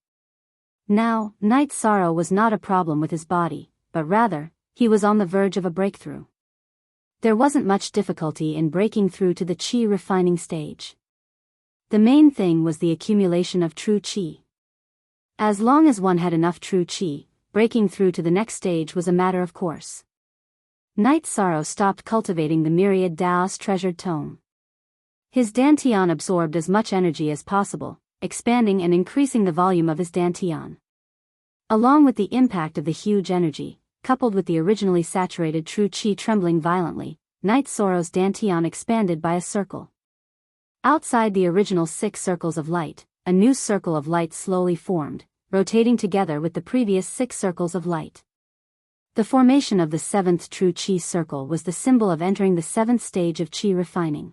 Now, Night Sorrow was not a problem with his body, but rather, he was on the verge of a breakthrough. There wasn't much difficulty in breaking through to the qi refining stage. The main thing was the accumulation of true qi. As long as one had enough true qi, breaking through to the next stage was a matter of course. Night Sorrow stopped cultivating the myriad Daos treasured tome. His Dantian absorbed as much energy as possible, expanding and increasing the volume of his Dantian. Along with the impact of the huge energy, coupled with the originally saturated true qi trembling violently, Night Sorrow's Dantian expanded by a circle. Outside the original 6 circles of light, a new circle of light slowly formed, rotating together with the previous 6 circles of light. The formation of the 7th true qi circle was the symbol of entering the 7th stage of qi refining.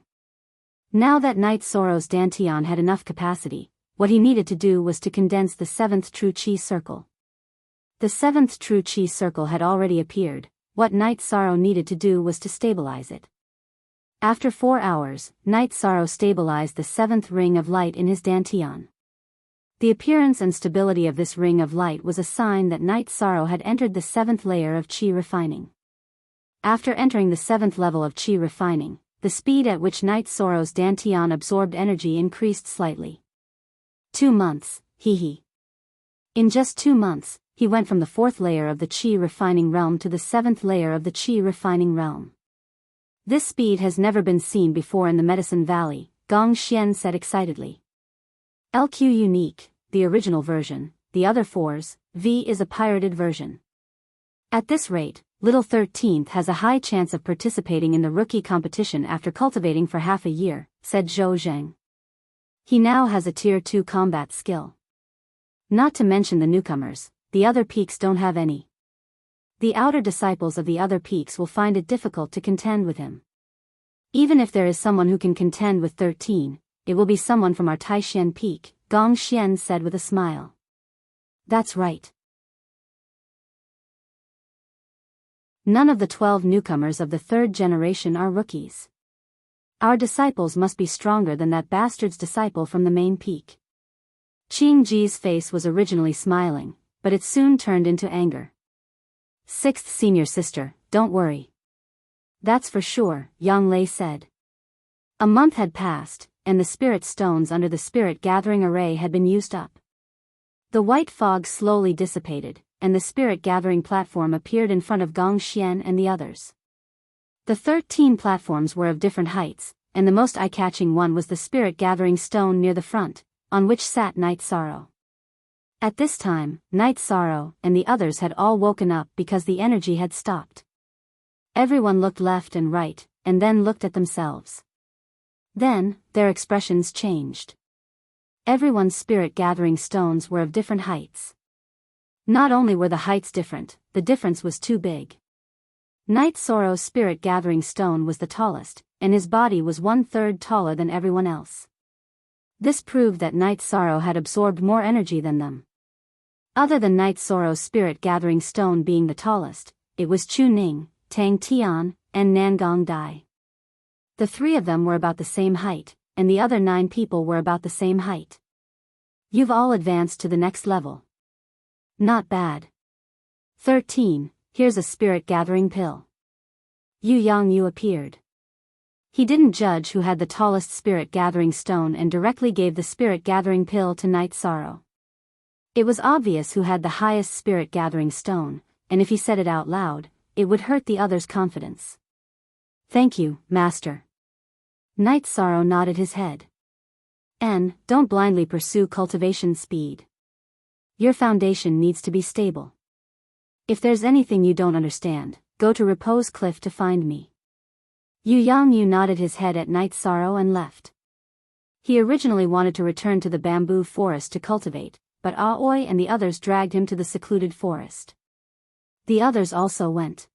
Now that Night Sorrow's Dantian had enough capacity, what he needed to do was to condense the 7th true qi circle. The 7th true qi circle had already appeared, what Night Sorrow needed to do was to stabilize it. After 4 hours, Night Sorrow stabilized the 7th ring of light in his Dantian. The appearance and stability of this ring of light was a sign that Night Sorrow had entered the 7th layer of qi refining. After entering the 7th level of qi refining, the speed at which Night Sorrow's Dantian absorbed energy increased slightly. 2 months, hee. In just 2 months, he went from the 4th layer of the qi refining realm to the 7th layer of the qi refining realm. This speed has never been seen before in the Medicine Valley, Gong Xian said excitedly. LQ unique, the original version, the other 4s, V is a pirated version. At this rate, Little 13th has a high chance of participating in the rookie competition after cultivating for half a year, said Zhou Zheng. He now has a Tier 2 combat skill. Not to mention the newcomers, the other peaks don't have any. The outer disciples of the other peaks will find it difficult to contend with him. Even if there is someone who can contend with 13, it will be someone from our Taishan peak, Gong Xian said with a smile. That's right. None of the 12 newcomers of the 3rd generation are rookies. Our disciples must be stronger than that bastard's disciple from the main peak. Qing Ji's face was originally smiling, but it soon turned into anger. 6th senior sister, don't worry. That's for sure, Yang Lei said. A month had passed, and the spirit stones under the spirit gathering array had been used up. The white fog slowly dissipated, and the spirit-gathering platform appeared in front of Gong Xian and the others. The 13 platforms were of different heights, and the most eye-catching one was the spirit-gathering stone near the front, on which sat Night Sorrow. At this time, Night Sorrow and the others had all woken up because the energy had stopped. Everyone looked left and right, and then looked at themselves. Then, their expressions changed. Everyone's spirit-gathering stones were of different heights. Not only were the heights different, the difference was too big. Night Sorrow's spirit-gathering stone was the tallest, and his body was 1/3 taller than everyone else. This proved that Night Sorrow had absorbed more energy than them. Other than Night Sorrow's spirit-gathering stone being the tallest, it was Chu Ning, Tang Tian, and Nangong Dai. The 3 of them were about the same height, and the other 9 people were about the same height. You've all advanced to the next level. Not bad. 13, here's a spirit-gathering pill. Yu Yangyu appeared. He didn't judge who had the tallest spirit-gathering stone and directly gave the spirit-gathering pill to Night Sorrow. It was obvious who had the highest spirit-gathering stone, and if he said it out loud, it would hurt the others' confidence. Thank you, Master. Night Sorrow nodded his head. Don't blindly pursue cultivation speed. Your foundation needs to be stable. If there's anything you don't understand, go to Repose Cliff to find me. Yu Yangyu nodded his head at Night Sorrow and left. He originally wanted to return to the bamboo forest to cultivate, but Aoi and the others dragged him to the secluded forest. The others also went.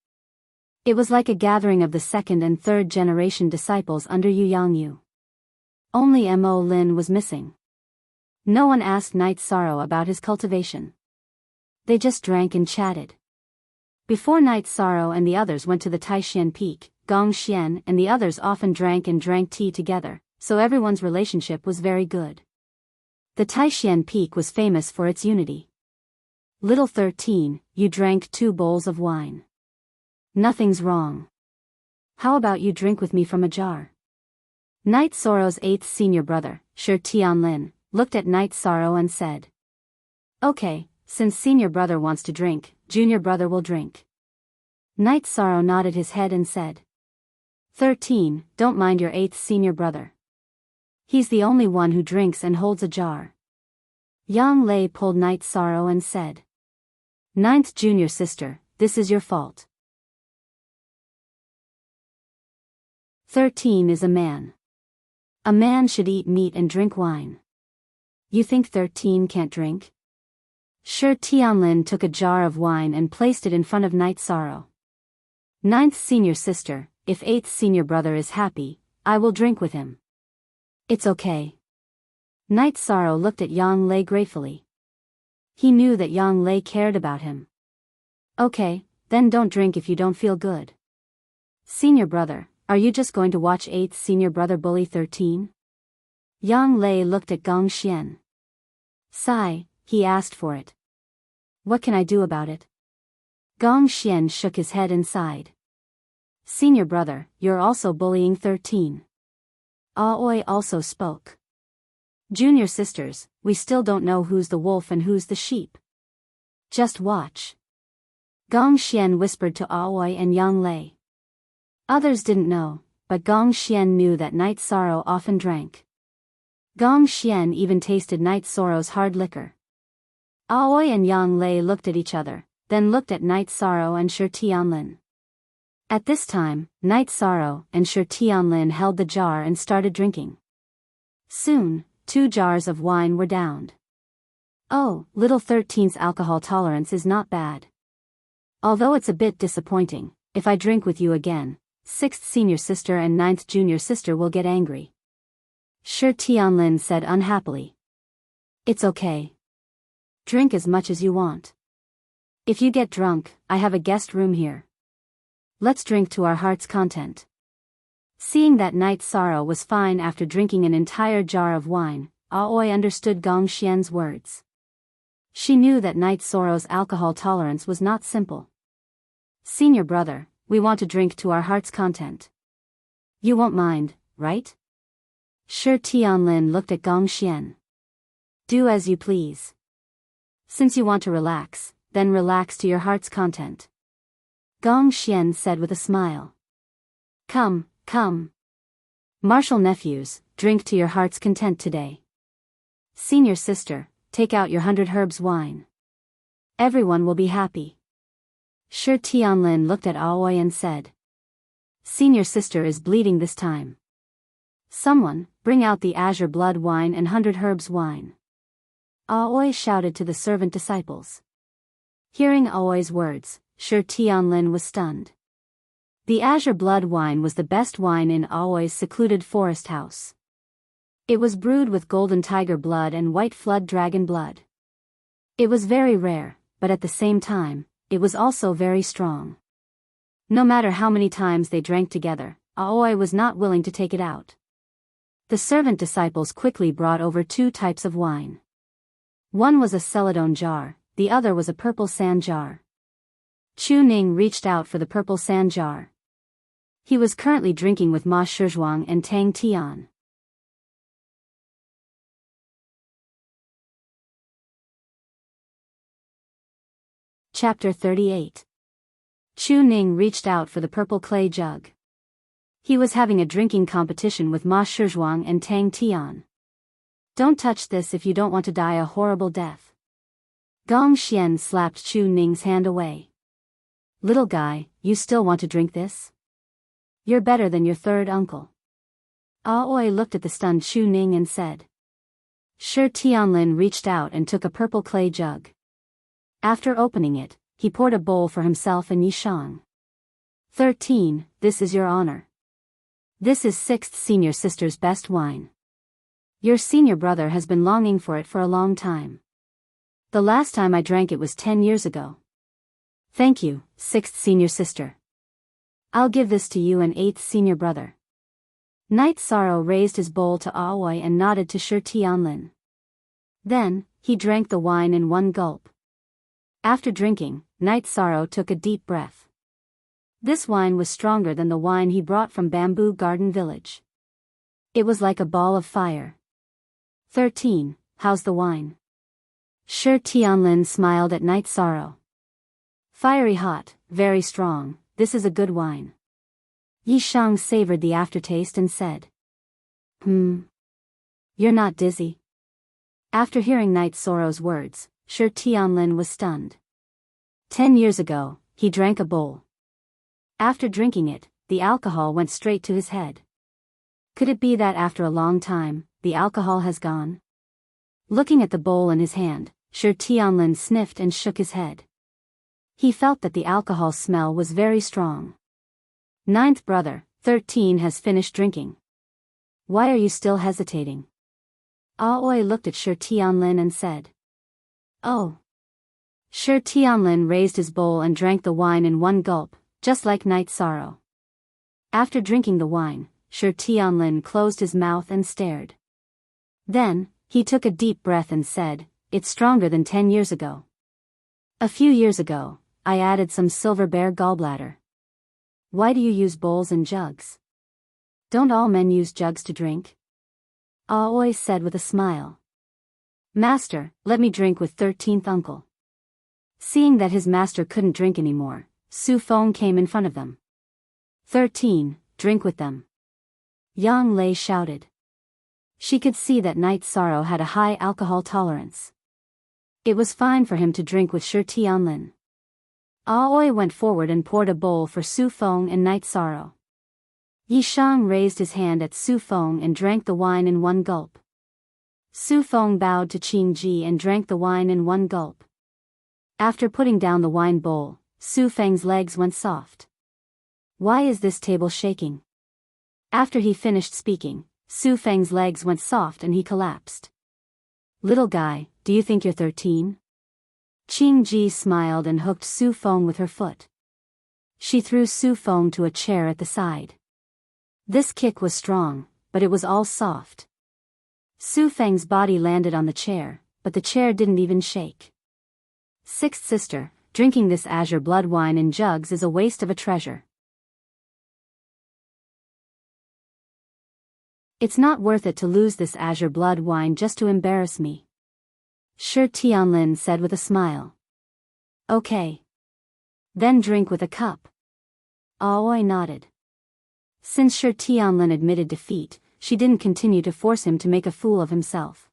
It was like a gathering of the 2nd and 3rd generation disciples under Yu Yangyu. Only Mo Lin was missing. No one asked Night Sorrow about his cultivation. They just drank and chatted. Before Night Sorrow and the others went to the Taishan Peak, Gong Xian and the others often drank tea together, so everyone's relationship was very good. The Taishan Peak was famous for its unity. Little 13, you drank 2 bowls of wine. Nothing's wrong. How about you drink with me from a jar? Night Sorrow's 8th senior brother, Shi Tianlin, looked at Night Sorrow and said. Okay, since senior brother wants to drink, junior brother will drink. Night Sorrow nodded his head and said. 13, don't mind your 8th senior brother. He's the only one who drinks and holds a jar. Yang Lei pulled Night Sorrow and said. 9th junior sister, this is your fault. 13 is a man. A man should eat meat and drink wine. You think 13 can't drink? Shi Tianlin took a jar of wine and placed it in front of Night Sorrow. 9th senior sister, if 8th senior brother is happy, I will drink with him. It's okay. Night Sorrow looked at Yang Lei gratefully. He knew that Yang Lei cared about him. Okay, then don't drink if you don't feel good. Senior brother, are you just going to watch 8th senior brother bully 13? Yang Lei looked at Gong Xian. Sigh, he asked for it. What can I do about it? Gong Xian shook his head and sighed. Senior brother, you're also bullying 13. Aoi also spoke. Junior sisters, we still don't know who's the wolf and who's the sheep. Just watch. Gong Xian whispered to Aoi and Yang Lei. Others didn't know, but Gong Xian knew that Night Sorrow often drank. Gong Xian even tasted Night Sorrow's hard liquor. Aoi and Yang Lei looked at each other, then looked at Night Sorrow and Shi Tianlin. At this time, Night Sorrow and Shi Tianlin held the jar and started drinking. Soon, 2 jars of wine were downed. Oh, little 13's alcohol tolerance is not bad. Although it's a bit disappointing, if I drink with you again, 6th senior sister and 9th junior sister will get angry. Shi Tianlin said unhappily. It's okay. Drink as much as you want. If you get drunk, I have a guest room here. Let's drink to our heart's content. Seeing that Night Sorrow was fine after drinking an entire jar of wine, Aoi understood Gong Xian's words. She knew that Night Sorrow's alcohol tolerance was not simple. Senior brother, we want to drink to our heart's content. You won't mind, right? Shi Tianlin looked at Gong Xian. Do as you please. Since you want to relax, then relax to your heart's content. Gong Xian said with a smile. Come, come. Martial nephews, drink to your heart's content today. Senior sister, take out your 100 herbs wine. Everyone will be happy. Shi Tianlin looked at Aoi and said. Senior sister is bleeding this time. Someone, bring out the azure blood wine and 100 herbs wine. Aoi shouted to the servant disciples. Hearing Aoi's words, Shi Tianlin was stunned. The azure blood wine was the best wine in Aoi's secluded forest house. It was brewed with golden tiger blood and white flood dragon blood. It was very rare, but at the same time, it was also very strong. No matter how many times they drank together, Aoi was not willing to take it out. The servant disciples quickly brought over 2 types of wine. One was a celadone jar, the other was a purple sand jar. Chu Ning reached out for the purple sand jar. He was currently drinking with Ma Shizhuang and Tang Tian. Chapter 38. Chu Ning reached out for the purple clay jug. He was having a drinking competition with Ma Shizhuang and Tang Tian. Don't touch this if you don't want to die a horrible death. Gong Xian slapped Chu Ning's hand away. Little guy, you still want to drink this? You're better than your third uncle. Aoi looked at the stunned Chu Ning and said. Shi Tianlin reached out and took a purple clay jug. After opening it, he poured a bowl for himself and Yishang. 13, this is your honor. This is 6th senior sister's best wine. Your senior brother has been longing for it for a long time. The last time I drank it was 10 years ago. Thank you, 6th senior sister. I'll give this to you and 8th senior brother. Night Sorrow raised his bowl to Aoi and nodded to Shi Tianlin. Then, he drank the wine in one gulp. After drinking, Night Sorrow took a deep breath. This wine was stronger than the wine he brought from Bamboo Garden Village. It was like a ball of fire. 13, how's the wine? Shi Tianlin smiled at Night Sorrow. Fiery hot, very strong, this is a good wine. Yishang savored the aftertaste and said. You're not dizzy? After hearing Night Sorrow's words, Shi Tianlin was stunned. 10 years ago, he drank a bowl. After drinking it, the alcohol went straight to his head. Could it be that after a long time, the alcohol has gone? Looking at the bowl in his hand, Shi Tianlin sniffed and shook his head. He felt that the alcohol smell was very strong. 9th brother, 13 has finished drinking. Why are you still hesitating? Aoi looked at Shi Tianlin and said. Oh. Shi Tianlin raised his bowl and drank the wine in one gulp, just like Night Sorrow. After drinking the wine, Shi Tianlin closed his mouth and stared. Then, he took a deep breath and said, it's stronger than 10 years ago. A few years ago, I added some silver bear gallbladder. Why do you use bowls and jugs? Don't all men use jugs to drink? Aoi said with a smile. Master, let me drink with 13th uncle. Seeing that his master couldn't drink anymore, Su Feng came in front of them. 13, drink with them. Yang Lei shouted. She could see that Night Sorrow had a high alcohol tolerance. It was fine for him to drink with Shi Tianlin. Aoi went forward and poured a bowl for Su Feng and Night Sorrow. Yishang raised his hand at Su Feng and drank the wine in one gulp. Su Feng bowed to Qing Ji and drank the wine in one gulp. After putting down the wine bowl, Su Feng's legs went soft. Why is this table shaking? After he finished speaking, Su Feng's legs went soft and he collapsed. Little guy, do you think you're 13? Qing Ji smiled and hooked Su Feng with her foot. She threw Su Feng to a chair at the side. This kick was strong, but it was all soft. Su Feng's body landed on the chair, but the chair didn't even shake. 6th sister, drinking this azure blood wine in jugs is a waste of a treasure. It's not worth it to lose this azure blood wine just to embarrass me. Shi Tianlin said with a smile. Okay. Then drink with a cup. Aoi nodded. Since Shi Tianlin admitted defeat, she didn't continue to force him to make a fool of himself.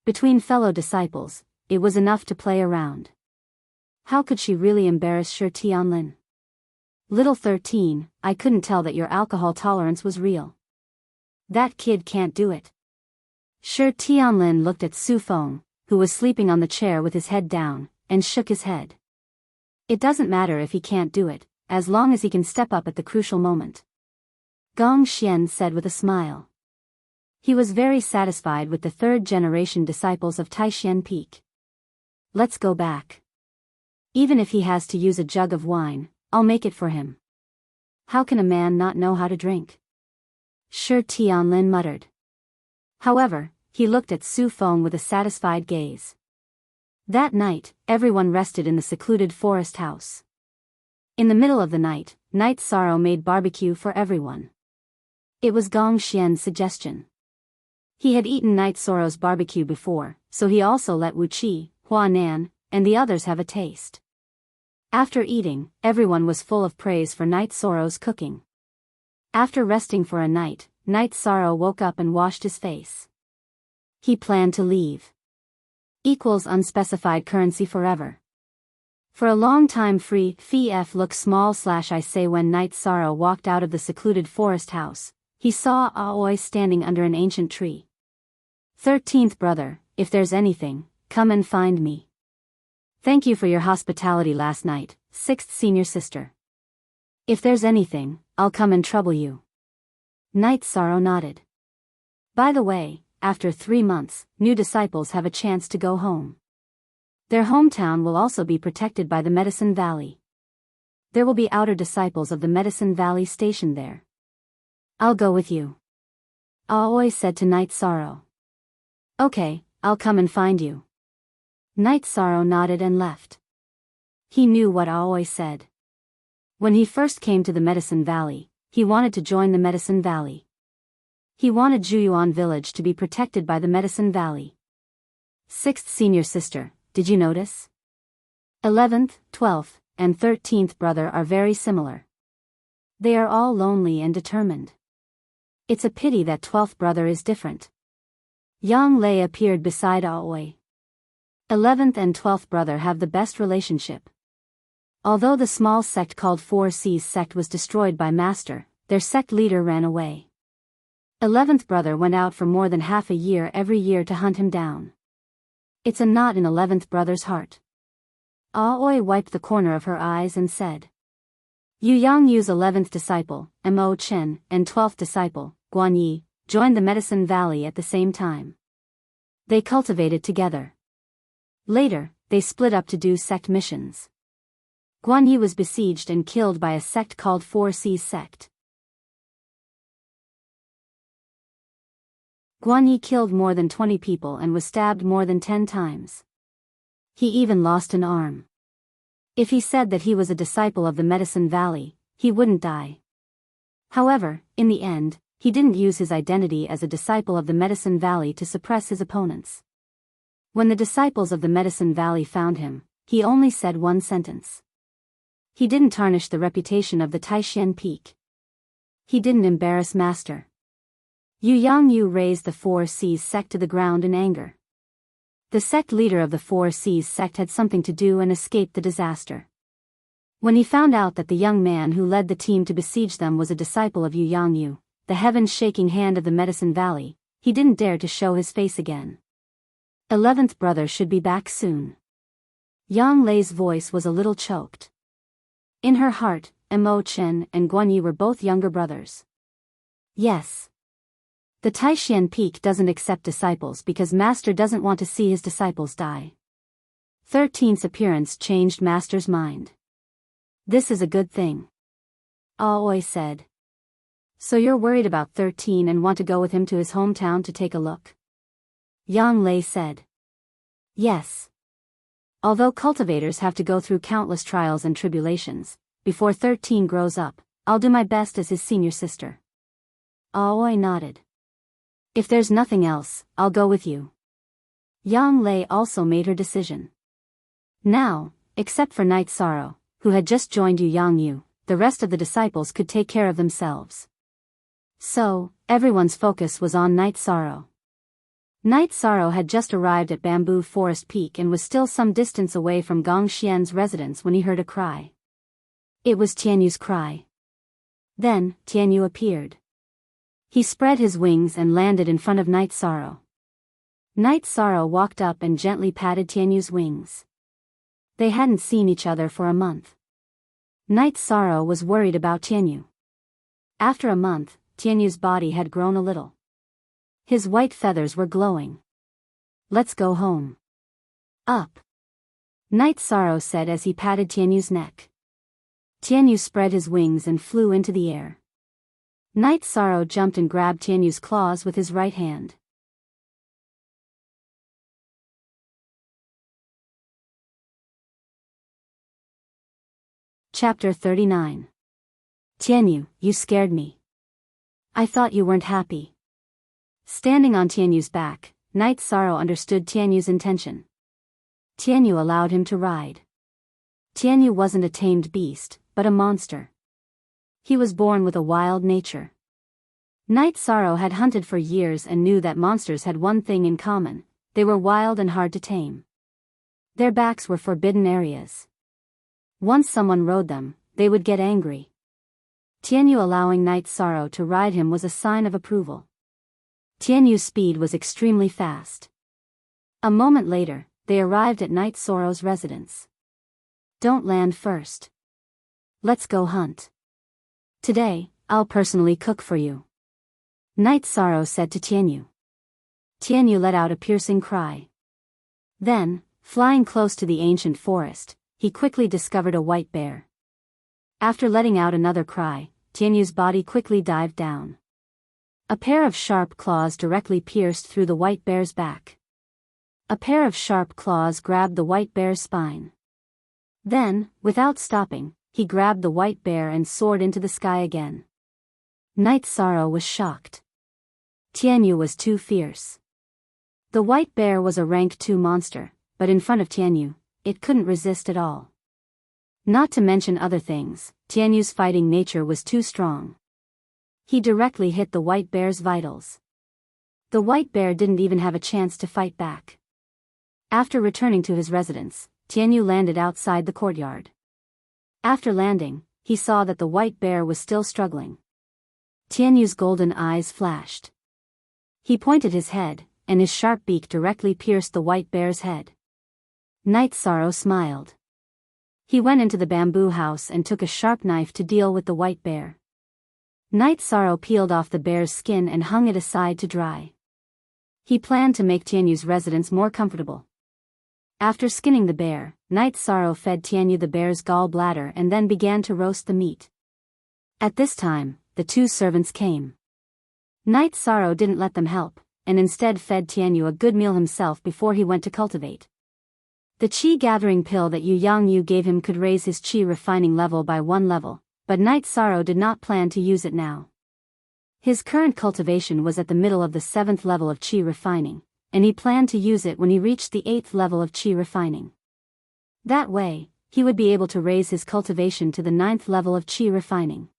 Between fellow disciples, it was enough to play around. How could she really embarrass Shi Tianlin? Little 13, I couldn't tell that your alcohol tolerance was real. That kid can't do it. Shi Tianlin looked at Su Feng, who was sleeping on the chair with his head down, and shook his head. It doesn't matter if he can't do it, as long as he can step up at the crucial moment. Gong Xian said with a smile. He was very satisfied with the third-generation disciples of Taishan Peak. Let's go back. Even if he has to use a jug of wine, I'll make it for him. How can a man not know how to drink? Shi Tianlin muttered. However, he looked at Su Feng with a satisfied gaze. That night, everyone rested in the secluded forest house. In the middle of the night, Night Sorrow made barbecue for everyone. It was Gong Xian's suggestion. He had eaten Night Sorrow's barbecue before, so he also let Wu Qi, Hua Nan, and the others have a taste. After eating, everyone was full of praise for Night Sorrow's cooking. After resting for a night, Night Sorrow woke up and washed his face. He planned to leave. Equals unspecified currency forever. For a long time free FF look small / I say when Night Sorrow walked out of the secluded forest house, he saw Aoi standing under an ancient tree. 13th brother, if there's anything, come and find me. Thank you for your hospitality last night, 6th senior sister. If there's anything, I'll come and trouble you. Night Sorrow nodded. By the way, after 3 months, new disciples have a chance to go home. Their hometown will also be protected by the Medicine Valley. There will be outer disciples of the Medicine Valley stationed there. I'll go with you. Aoi said to Night Sorrow. Okay, I'll come and find you. Night Sorrow nodded and left. He knew what Aoi said. When he first came to the Medicine Valley, he wanted to join the Medicine Valley. He wanted Juyuan village to be protected by the Medicine Valley. 6th senior sister, did you notice? 11th, 12th, and 13th brother are very similar. They are all lonely and determined. It's a pity that 12th brother is different. Yang Lei appeared beside Aoi. 11th and 12th brother have the best relationship. Although the small sect called 4C's sect was destroyed by Master, their sect leader ran away. 11th brother went out for more than half a year every year to hunt him down. It's a knot in 11th brother's heart. Aoi wiped the corner of her eyes and said. Yu Yang Yu's 11th disciple, Mo Chen, and 12th disciple, Guan Yi, joined the Medicine Valley at the same time. They cultivated together. Later, they split up to do sect missions. Guan Yi was besieged and killed by a sect called 4C's sect. Guan Yi killed more than 20 people and was stabbed more than 10 times. He even lost an arm. If he said that he was a disciple of the Medicine Valley, he wouldn't die. However, in the end, he didn't use his identity as a disciple of the Medicine Valley to suppress his opponents. When the disciples of the Medicine Valley found him, he only said one sentence. He didn't tarnish the reputation of the Taishan Peak. He didn't embarrass Master. Yu Yang Yu raised the 4C's sect to the ground in anger. The sect leader of the 4C's sect had something to do and escaped the disaster. When he found out that the young man who led the team to besiege them was a disciple of Yu Yang Yu, the heaven-shaking hand of the Medicine Valley, he didn't dare to show his face again. 11th brother should be back soon. Yang Lei's voice was a little choked. In her heart, Mo Chen and Guan Yi were both younger brothers. Yes. The Taishan Peak doesn't accept disciples because Master doesn't want to see his disciples die. 13th's appearance changed Master's mind. This is a good thing. Aoi said. So you're worried about 13 and want to go with him to his hometown to take a look? Yang Lei said. Yes. Although cultivators have to go through countless trials and tribulations, before 13 grows up, I'll do my best as his senior sister. Aoi nodded. If there's nothing else, I'll go with you. Yang Lei also made her decision. Now, except for Night Sorrow, who had just joined Yu Yang Yu, the rest of the disciples could take care of themselves. So, everyone's focus was on Night Sorrow. Night Sorrow had just arrived at Bamboo Forest Peak and was still some distance away from Gong Xian's residence when he heard a cry. It was Tianyu's cry. Then, Tianyu appeared. He spread his wings and landed in front of Night Sorrow. Night Sorrow walked up and gently patted Tianyu's wings. They hadn't seen each other for a month. Night Sorrow was worried about Tianyu. After a month, Tianyu's body had grown a little. His white feathers were glowing. "Let's go home." "Up," Night Sorrow said as he patted Tianyu's neck. Tianyu spread his wings and flew into the air. Night Sorrow jumped and grabbed Tianyu's claws with his right hand. Chapter 39. Tianyu, you scared me. I thought you weren't happy. Standing on Tianyu's back, Night Sorrow understood Tianyu's intention. Tianyu allowed him to ride. Tianyu wasn't a tamed beast, but a monster. He was born with a wild nature. Night Sorrow had hunted for years and knew that monsters had one thing in common: they were wild and hard to tame. Their backs were forbidden areas. Once someone rode them, they would get angry. Tianyu allowing Night Sorrow to ride him was a sign of approval. Tianyu's speed was extremely fast. A moment later, they arrived at Night Sorrow's residence. "Don't land first. Let's go hunt. Today, I'll personally cook for you," Night Sorrow said to Tianyu. Tianyu let out a piercing cry. Then, flying close to the ancient forest, he quickly discovered a white bear. After letting out another cry, Tianyu's body quickly dived down. A pair of sharp claws directly pierced through the white bear's back. A pair of sharp claws grabbed the white bear's spine. Then, without stopping, he grabbed the white bear and soared into the sky again. Night Sorrow was shocked. Tianyu was too fierce. The white bear was a rank 2 monster, but in front of Tianyu, it couldn't resist at all. Not to mention other things, Tianyu's fighting nature was too strong. He directly hit the white bear's vitals. The white bear didn't even have a chance to fight back. After returning to his residence, Tianyu landed outside the courtyard. After landing, he saw that the white bear was still struggling. Tianyu's golden eyes flashed. He pointed his head, and his sharp beak directly pierced the white bear's head. Night Sorrow smiled. He went into the bamboo house and took a sharp knife to deal with the white bear. Night Sorrow peeled off the bear's skin and hung it aside to dry. He planned to make Tianyu's residence more comfortable. After skinning the bear, Night Sorrow fed Tianyu the bear's gallbladder and then began to roast the meat. At this time, the 2 servants came. Night Sorrow didn't let them help, and instead fed Tianyu a good meal himself before he went to cultivate. The qi gathering pill that Yu Yang Yu gave him could raise his qi refining level by 1 level, but Night Sorrow did not plan to use it now. His current cultivation was at the middle of the 7th level of qi refining, and he planned to use it when he reached the 8th level of qi refining. That way, he would be able to raise his cultivation to the 9th level of qi refining.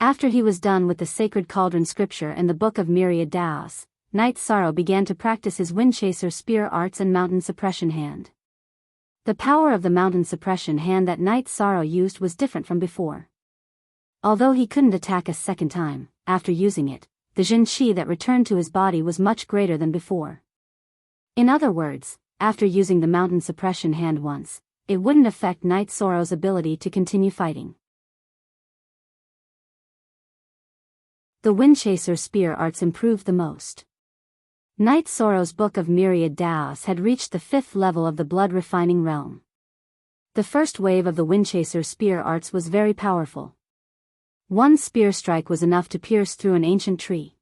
After he was done with the Sacred Cauldron Scripture and the Book of Myriad Daos, Night Sorrow began to practice his Windchaser Spear Arts and Mountain Suppression Hand. The power of the Mountain Suppression Hand that Night Sorrow used was different from before. Although he couldn't attack a second time, after using it, the Jin Qi that returned to his body was much greater than before. In other words, after using the Mountain Suppression Hand once, it wouldn't affect Night Sorrow's ability to continue fighting. The Windchaser Spear Arts improved the most. Night Sorrow's Book of Myriad Daos had reached the 5th level of the Blood Refining Realm. The first wave of the Windchaser Spear Arts was very powerful. One spear strike was enough to pierce through an ancient tree.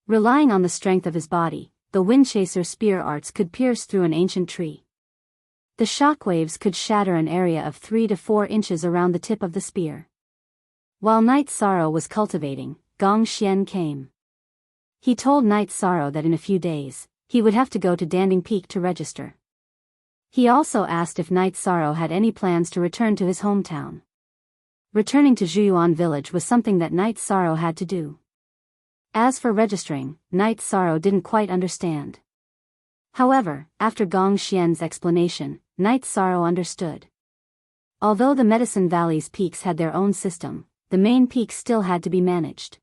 Relying on the strength of his body, the Windchaser Spear Arts could pierce through an ancient tree. The shockwaves could shatter an area of 3 to 4 inches around the tip of the spear. While Night Sorrow was cultivating, Gong Xian came. He told Night Sorrow that in a few days, He would have to go to Danding Peak to register. He also asked if Night Sorrow had any plans to return to his hometown. Returning to Zhuyuan village was something that Night Sorrow had to do. As for registering, Night Sorrow didn't quite understand. However, after Gong Xian's explanation, Night Sorrow understood. Although the Medicine Valley's peaks had their own system, the main peak still had to be managed.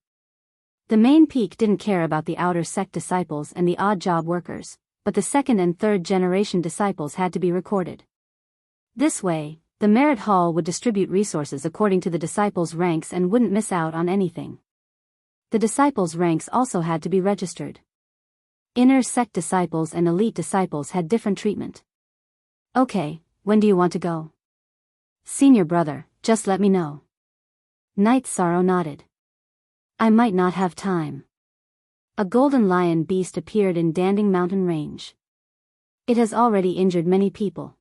The main peak didn't care about the outer sect disciples and the odd job workers, but the second and third generation disciples had to be recorded. This way, the Merit Hall would distribute resources according to the disciples' ranks and wouldn't miss out on anything. The disciples' ranks also had to be registered. Inner sect disciples and elite disciples had different treatment. Okay, when do you want to go? Senior brother, just let me know. Night Sorrow nodded. I might not have time. A golden lion beast appeared in Danding Mountain Range. It has already injured many people.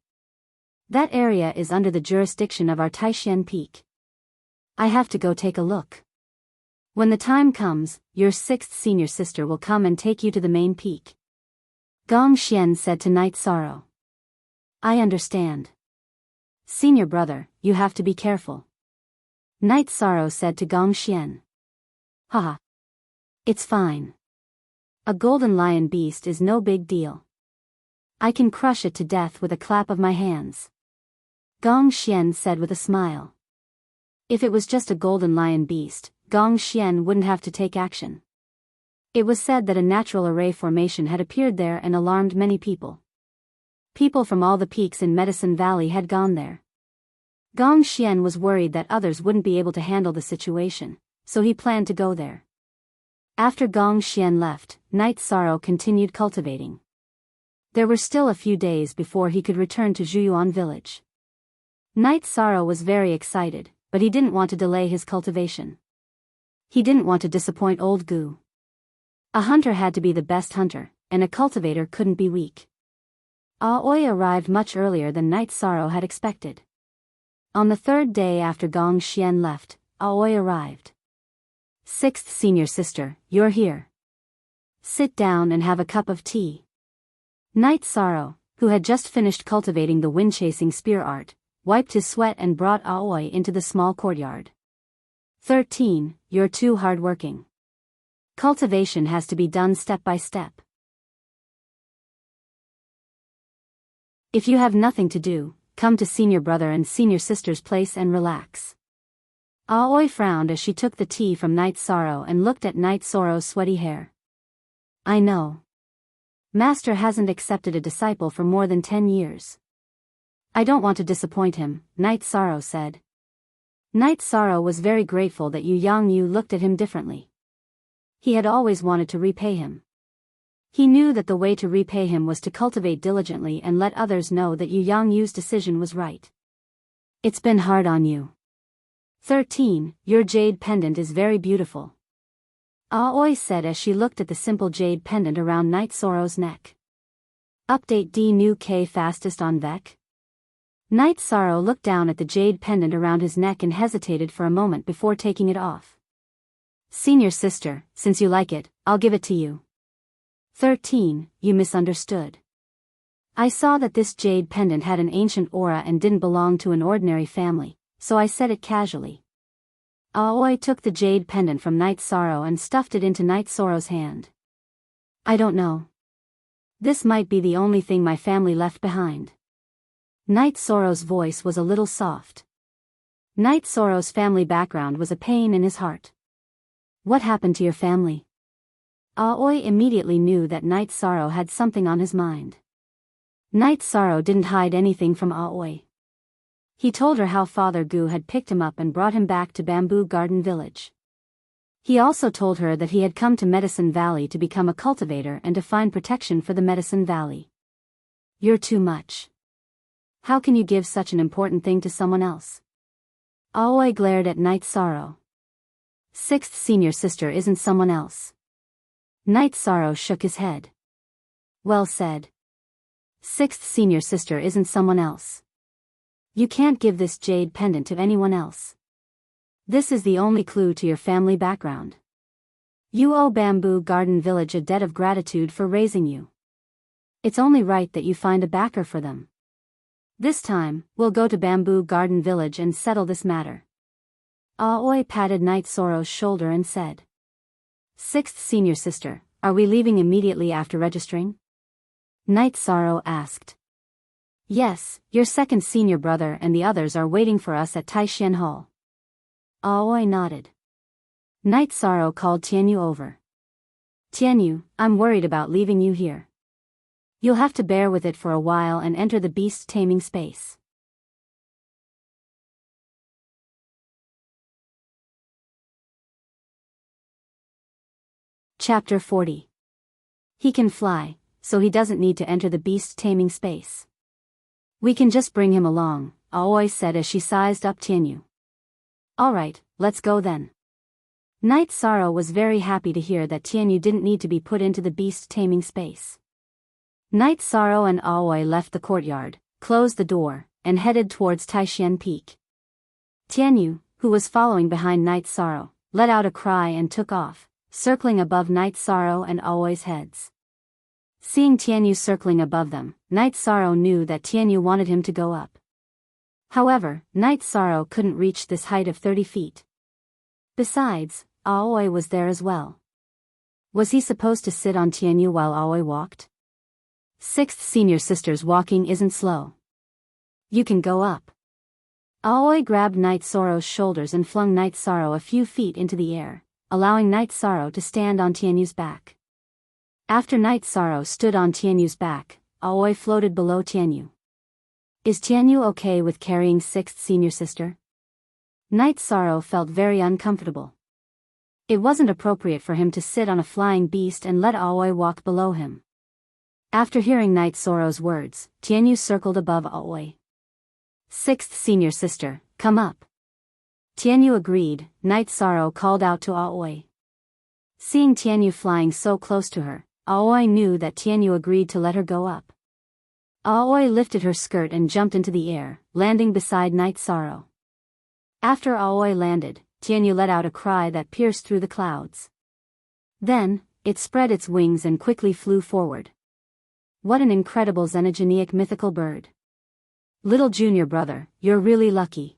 That area is under the jurisdiction of our Taishan Peak. I have to go take a look. When the time comes, your sixth senior sister will come and take you to the main peak. Gong Xian said to Night Sorrow. I understand. Senior brother, you have to be careful. Night Sorrow said to Gong Xian. Haha. It's fine. A golden lion beast is no big deal. I can crush it to death with a clap of my hands. Gong Xian said with a smile. If it was just a golden lion beast, Gong Xian wouldn't have to take action. It was said that a natural array formation had appeared there and alarmed many people. People from all the peaks in Medicine Valley had gone there. Gong Xian was worried that others wouldn't be able to handle the situation, so he planned to go there. After Gong Xian left, Night Sorrow continued cultivating. There were still a few days before he could return to Zhuyuan village. Night Sorrow was very excited, but he didn't want to delay his cultivation. He didn't want to disappoint old Gu. A hunter had to be the best hunter, and a cultivator couldn't be weak. Aoi arrived much earlier than Night Sorrow had expected. On the third day after Gong Xian left, Aoi arrived. Sixth senior sister, you're here. Sit down and have a cup of tea. Night Sorrow, who had just finished cultivating the wind-chasing spear art, wiped his sweat and brought Aoi into the small courtyard. 13, you're too hard-working. Cultivation has to be done step by step. If you have nothing to do, come to senior brother and senior sister's place and relax. Aoi frowned as she took the tea from Night Sorrow and looked at Night Sorrow's sweaty hair. I know. Master hasn't accepted a disciple for more than 10 years. I don't want to disappoint him, Night Sorrow said. Night Sorrow was very grateful that Yu Yangyu looked at him differently. He had always wanted to repay him. He knew that the way to repay him was to cultivate diligently and let others know that Yu Yangyu's decision was right. It's been hard on you. 13, your jade pendant is very beautiful. Aoi said as she looked at the simple jade pendant around Night Sorrow's neck. Update D new K fastest on Vec? Night Sorrow looked down at the jade pendant around his neck and hesitated for a moment before taking it off. Senior sister, since you like it, I'll give it to you. 13, you misunderstood. I saw that this jade pendant had an ancient aura and didn't belong to an ordinary family, so I said it casually. Aoi took the jade pendant from Night Sorrow and stuffed it into Night Sorrow's hand. I don't know. This might be the only thing my family left behind. Night Sorrow's voice was a little soft. Night Sorrow's family background was a pain in his heart. What happened to your family? Aoi immediately knew that Night Sorrow had something on his mind. Night Sorrow didn't hide anything from Aoi. He told her how Father Gu had picked him up and brought him back to Bamboo Garden Village. He also told her that he had come to Medicine Valley to become a cultivator and to find protection for the Medicine Valley. You're too much. How can you give such an important thing to someone else? Aoi glared at Night Sorrow. Sixth senior sister isn't someone else. Night Sorrow shook his head. Well said. Sixth senior sister isn't someone else. You can't give this jade pendant to anyone else. This is the only clue to your family background. You owe Bamboo Garden Village a debt of gratitude for raising you. It's only right that you find a backer for them. This time, we'll go to Bamboo Garden Village and settle this matter. Aoi patted Night Sorrow's shoulder and said. Sixth senior sister, are we leaving immediately after registering? Night Sorrow asked. Yes, your second senior brother and the others are waiting for us at Taishan Hall. Aoi nodded. Night Sorrow called Tianyu over. Tianyu, I'm worried about leaving you here. You'll have to bear with it for a while and enter the beast taming space. Chapter 40. He can fly, so he doesn't need to enter the beast taming space. We can just bring him along, Aoi said as she sized up Tianyu. Alright, let's go then. Night Sorrow was very happy to hear that Tianyu didn't need to be put into the beast taming space. Night Sorrow and Aoi left the courtyard, closed the door, and headed towards Taishan Peak. Tianyu, who was following behind Night Sorrow, let out a cry and took off, circling above Night Sorrow and Aoi's heads. Seeing Tianyu circling above them, Night Sorrow knew that Tianyu wanted him to go up. However, Night Sorrow couldn't reach this height of 30 feet. Besides, Aoi was there as well. Was he supposed to sit on Tianyu while Aoi walked? Sixth senior sister's walking isn't slow. You can go up. Aoi grabbed Night Sorrow's shoulders and flung Night Sorrow a few feet into the air, allowing Night Sorrow to stand on Tianyu's back. After Night Sorrow stood on Tianyu's back, Aoi floated below Tianyu. Is Tianyu okay with carrying sixth senior sister? Night Sorrow felt very uncomfortable. It wasn't appropriate for him to sit on a flying beast and let Aoi walk below him. After hearing Night Sorrow's words, Tianyu circled above Aoi. Sixth senior sister, come up. Tianyu agreed. Night Sorrow called out to Aoi. Seeing Tianyu flying so close to her, Aoi knew that Tianyu agreed to let her go up. Aoi lifted her skirt and jumped into the air, landing beside Night Sorrow. After Aoi landed, Tianyu let out a cry that pierced through the clouds. Then, it spread its wings and quickly flew forward. What an incredible xenogenic mythical bird. Little junior brother, you're really lucky.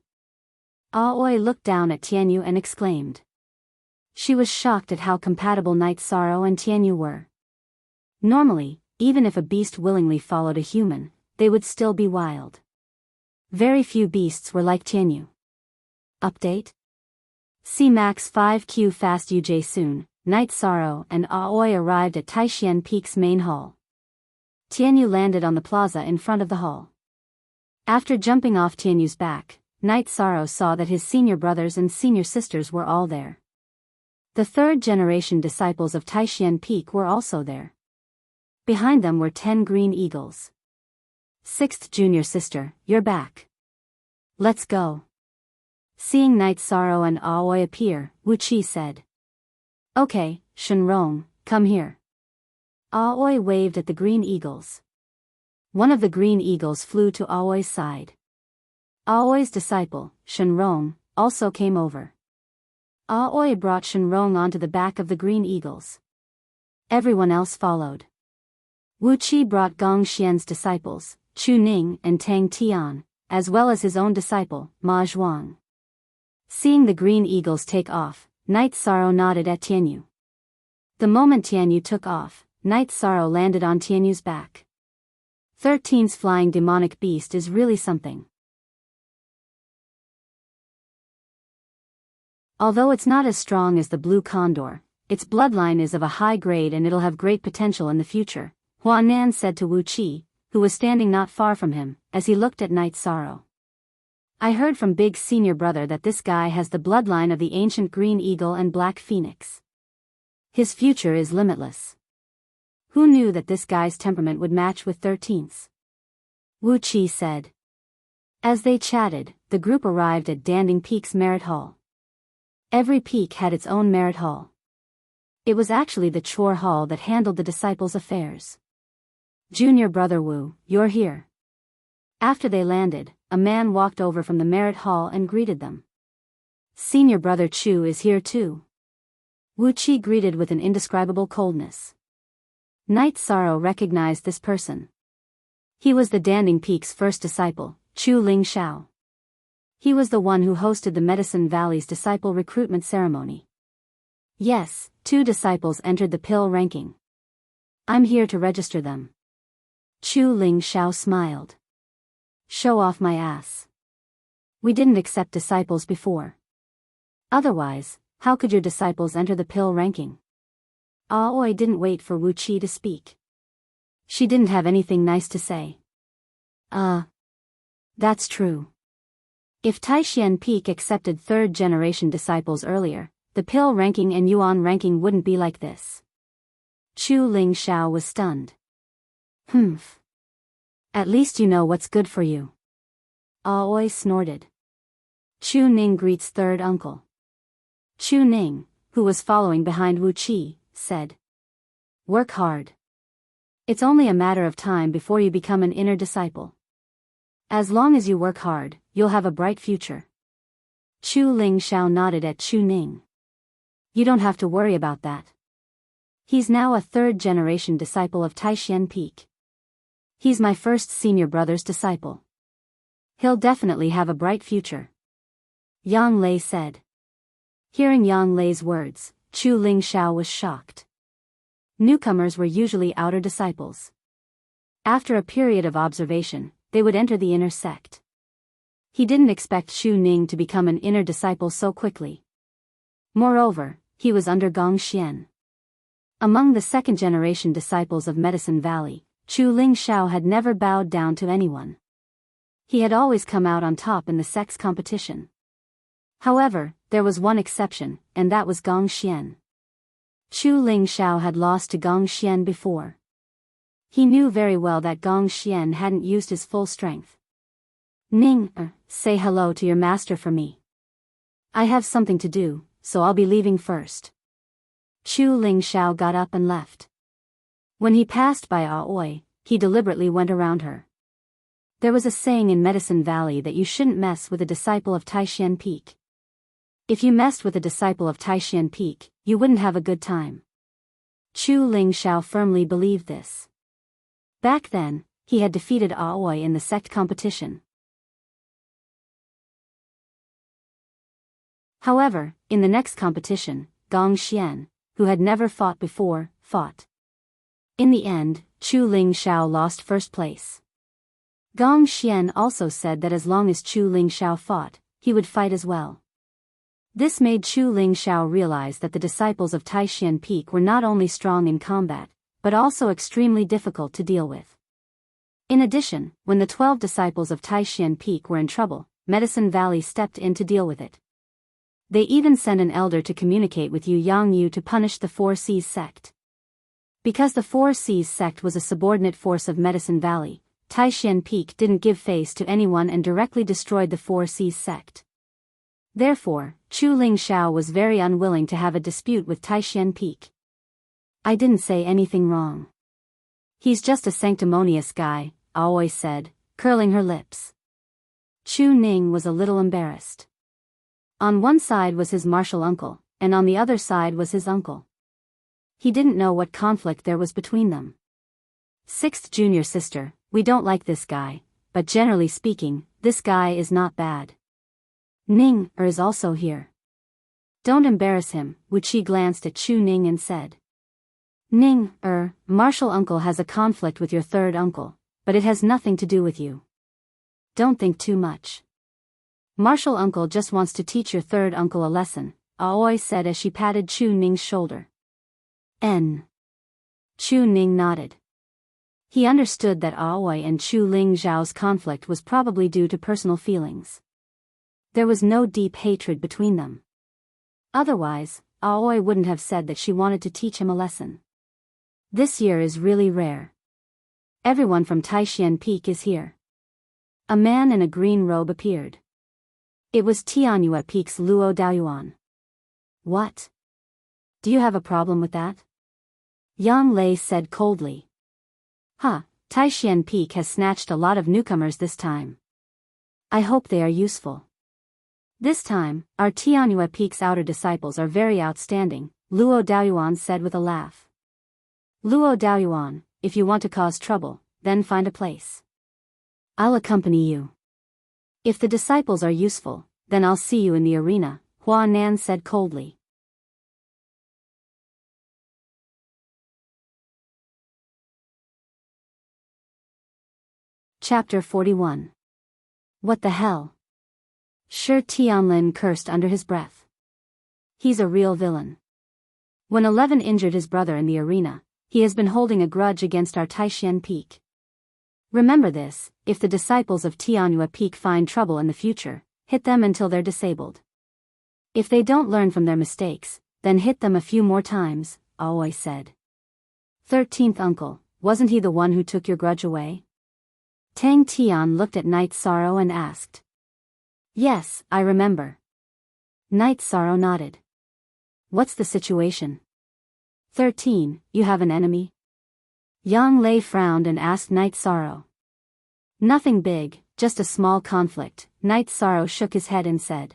Aoi looked down at Tianyu and exclaimed. She was shocked at how compatible Night Sorrow and Tianyu were. Normally, even if a beast willingly followed a human, they would still be wild. Very few beasts were like Tianyu. Update? See Max 5Q Fast UJ soon. Night Sorrow and Aoi arrived at Taishan Peak's main hall. Tianyu landed on the plaza in front of the hall. After jumping off Tianyu's back, Night Sorrow saw that his senior brothers and senior sisters were all there. The third-generation disciples of Taishan Peak were also there. Behind them were 10 green eagles. Sixth junior sister, you're back. Let's go. Seeing Night Sorrow and Aoi appear, Wu Qi said. Okay, Shenrong, come here. Aoi waved at the green eagles. One of the green eagles flew to Aoi's side. Aoi's disciple, Shenrong, also came over. Aoi brought Shenrong onto the back of the green eagles. Everyone else followed. Wu Qi brought Gong Xian's disciples, Chu Ning and Tang Tian, as well as his own disciple, Ma Zhuang. Seeing the green eagles take off, Night Sorrow nodded at Tianyu. The moment Tianyu took off, Night Sorrow landed on Tianyu's back. 13's flying demonic beast is really something. Although it's not as strong as the blue condor, its bloodline is of a high grade and it'll have great potential in the future, Huanan said to Wu Qi, who was standing not far from him, as he looked at Night Sorrow. I heard from Big Senior Brother that this guy has the bloodline of the ancient Green Eagle and Black Phoenix. His future is limitless. Who knew that this guy's temperament would match with 13's? Wu Qi said. As they chatted, the group arrived at Danding Peak's Merit Hall. Every peak had its own Merit Hall. It was actually the chore hall that handled the disciples' affairs. Junior Brother Wu, you're here. After they landed, a man walked over from the Merit Hall and greeted them. Senior Brother Chu is here too. Wu Qi greeted with an indescribable coldness. Night Sorrow recognized this person. He was the Danding Peak's first disciple, Chu Ling Xiao. He was the one who hosted the Medicine Valley's disciple recruitment ceremony. Yes, 2 disciples entered the pill ranking. I'm here to register them. Chu Ling Xiao smiled. Show off my ass. We didn't accept disciples before. Otherwise, how could your disciples enter the pill ranking? Aoi didn't wait for Wu Qi to speak. She didn't have anything nice to say. That's true. If Taishan Peak accepted 3rd-generation disciples earlier, the pill ranking and Yuan ranking wouldn't be like this. Chu Ling Xiao was stunned. Humph. At least you know what's good for you. Aoi snorted. Chu Ning greets 3rd uncle. Chu Ning, who was following behind Wu Qi, said. Work hard. It's only a matter of time before you become an inner disciple. As long as you work hard, you'll have a bright future. Chu Ling Xiao nodded at Chu Ning. You don't have to worry about that. He's now a 3rd-generation disciple of Taishan Peak. He's my first senior brother's disciple. He'll definitely have a bright future. Yang Lei said. Hearing Yang Lei's words, Chu Ling Xiao was shocked. Newcomers were usually outer disciples. After a period of observation, they would enter the inner sect. He didn't expect Chu Ning to become an inner disciple so quickly. Moreover, he was under Gong Xian. Among the 2nd-generation disciples of Medicine Valley, Chu Ling Xiao had never bowed down to anyone. He had always come out on top in the sect's competition. However, there was one exception, and that was Gong Xian. Chu Ling Xiao had lost to Gong Xian before. He knew very well that Gong Xian hadn't used his full strength. Ning, say hello to your master for me. I have something to do, so I'll be leaving first. Chu Ling Xiao got up and left. When he passed by Aoi, he deliberately went around her. There was a saying in Medicine Valley that you shouldn't mess with a disciple of Taishan Peak. If you messed with a disciple of Taishan Peak, you wouldn't have a good time. Chu Ling Xiao firmly believed this. Back then, he had defeated Aoi in the sect competition. However, in the next competition, Gong Xian, who had never fought before, fought. In the end, Chu Ling Xiao lost first place. Gong Xian also said that as long as Chu Ling Xiao fought, he would fight as well. This made Chu Ling Xiao realize that the disciples of Taishan Peak were not only strong in combat, but also extremely difficult to deal with. In addition, when the 12 disciples of Taishan Peak were in trouble, Medicine Valley stepped in to deal with it. They even sent an elder to communicate with Yu Yang Yu to punish the 4 Seas sect. Because the 4 Seas sect was a subordinate force of Medicine Valley, Taishan Peak didn't give face to anyone and directly destroyed the 4 Seas sect. Therefore, Chu Ling Xiao was very unwilling to have a dispute with Taishan Peak. I didn't say anything wrong. He's just a sanctimonious guy, Aoi said, curling her lips. Chu Ning was a little embarrassed. On one side was his martial uncle, and on the other side was his uncle. He didn't know what conflict there was between them. 6th junior sister, we don't like this guy, but generally speaking, this guy is not bad. Ning is also here. Don't embarrass him, Wu Qi glanced at Chu Ning and said. Ning, martial uncle has a conflict with your 3rd uncle, but it has nothing to do with you. Don't think too much. Martial uncle just wants to teach your 3rd uncle a lesson, Aoi said as she patted Chu Ning's shoulder. Chu Ning nodded. He understood that Aoi and Chu Ling Xiao's conflict was probably due to personal feelings. There was no deep hatred between them. Otherwise, Aoi wouldn't have said that she wanted to teach him a lesson. This year is really rare. Everyone from Taishan Peak is here. A man in a green robe appeared. It was Tianyue Peak's Luo Daoyuan. What? Do you have a problem with that? Yang Lei said coldly. Taishan Peak has snatched a lot of newcomers this time. I hope they are useful. This time, our Tianyue Peak's outer disciples are very outstanding, Luo Daoyuan said with a laugh. Luo Daoyuan, if you want to cause trouble, then find a place. I'll accompany you. If the disciples are useful, then I'll see you in the arena, Hua Nan said coldly. Chapter 41. What the hell? Shi Tianlin cursed under his breath. He's a real villain. When 11 injured his brother in the arena, he has been holding a grudge against our Taishan Peak. Remember this, if the disciples of Tianyue Peak find trouble in the future, hit them until they're disabled. If they don't learn from their mistakes, then hit them a few more times, Aoi said. 13th uncle, wasn't he the one who took your grudge away? Tang Tian looked at Night Sorrow and asked. Yes, I remember. Night Sorrow nodded. What's the situation? 13, you have an enemy? Yang Lei frowned and asked Night Sorrow. Nothing big, just a small conflict, Night Sorrow shook his head and said.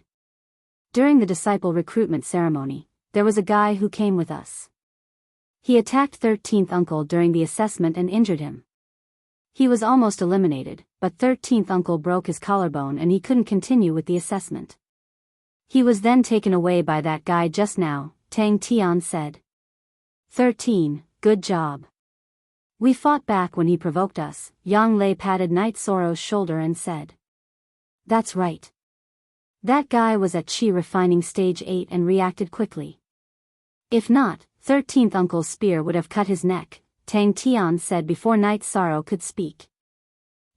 During the disciple recruitment ceremony, there was a guy who came with us. He attacked 13th uncle during the assessment and injured him. He was almost eliminated, but 13th uncle broke his collarbone and he couldn't continue with the assessment. He was then taken away by that guy just now, Tang Tian said. 13, good job. We fought back when he provoked us, Yang Lei patted Night Sorrow's shoulder and said. That's right. That guy was at Qi refining stage 8 and reacted quickly. If not, 13th uncle's spear would have cut his neck, Tang Tian said before Night Sorrow could speak.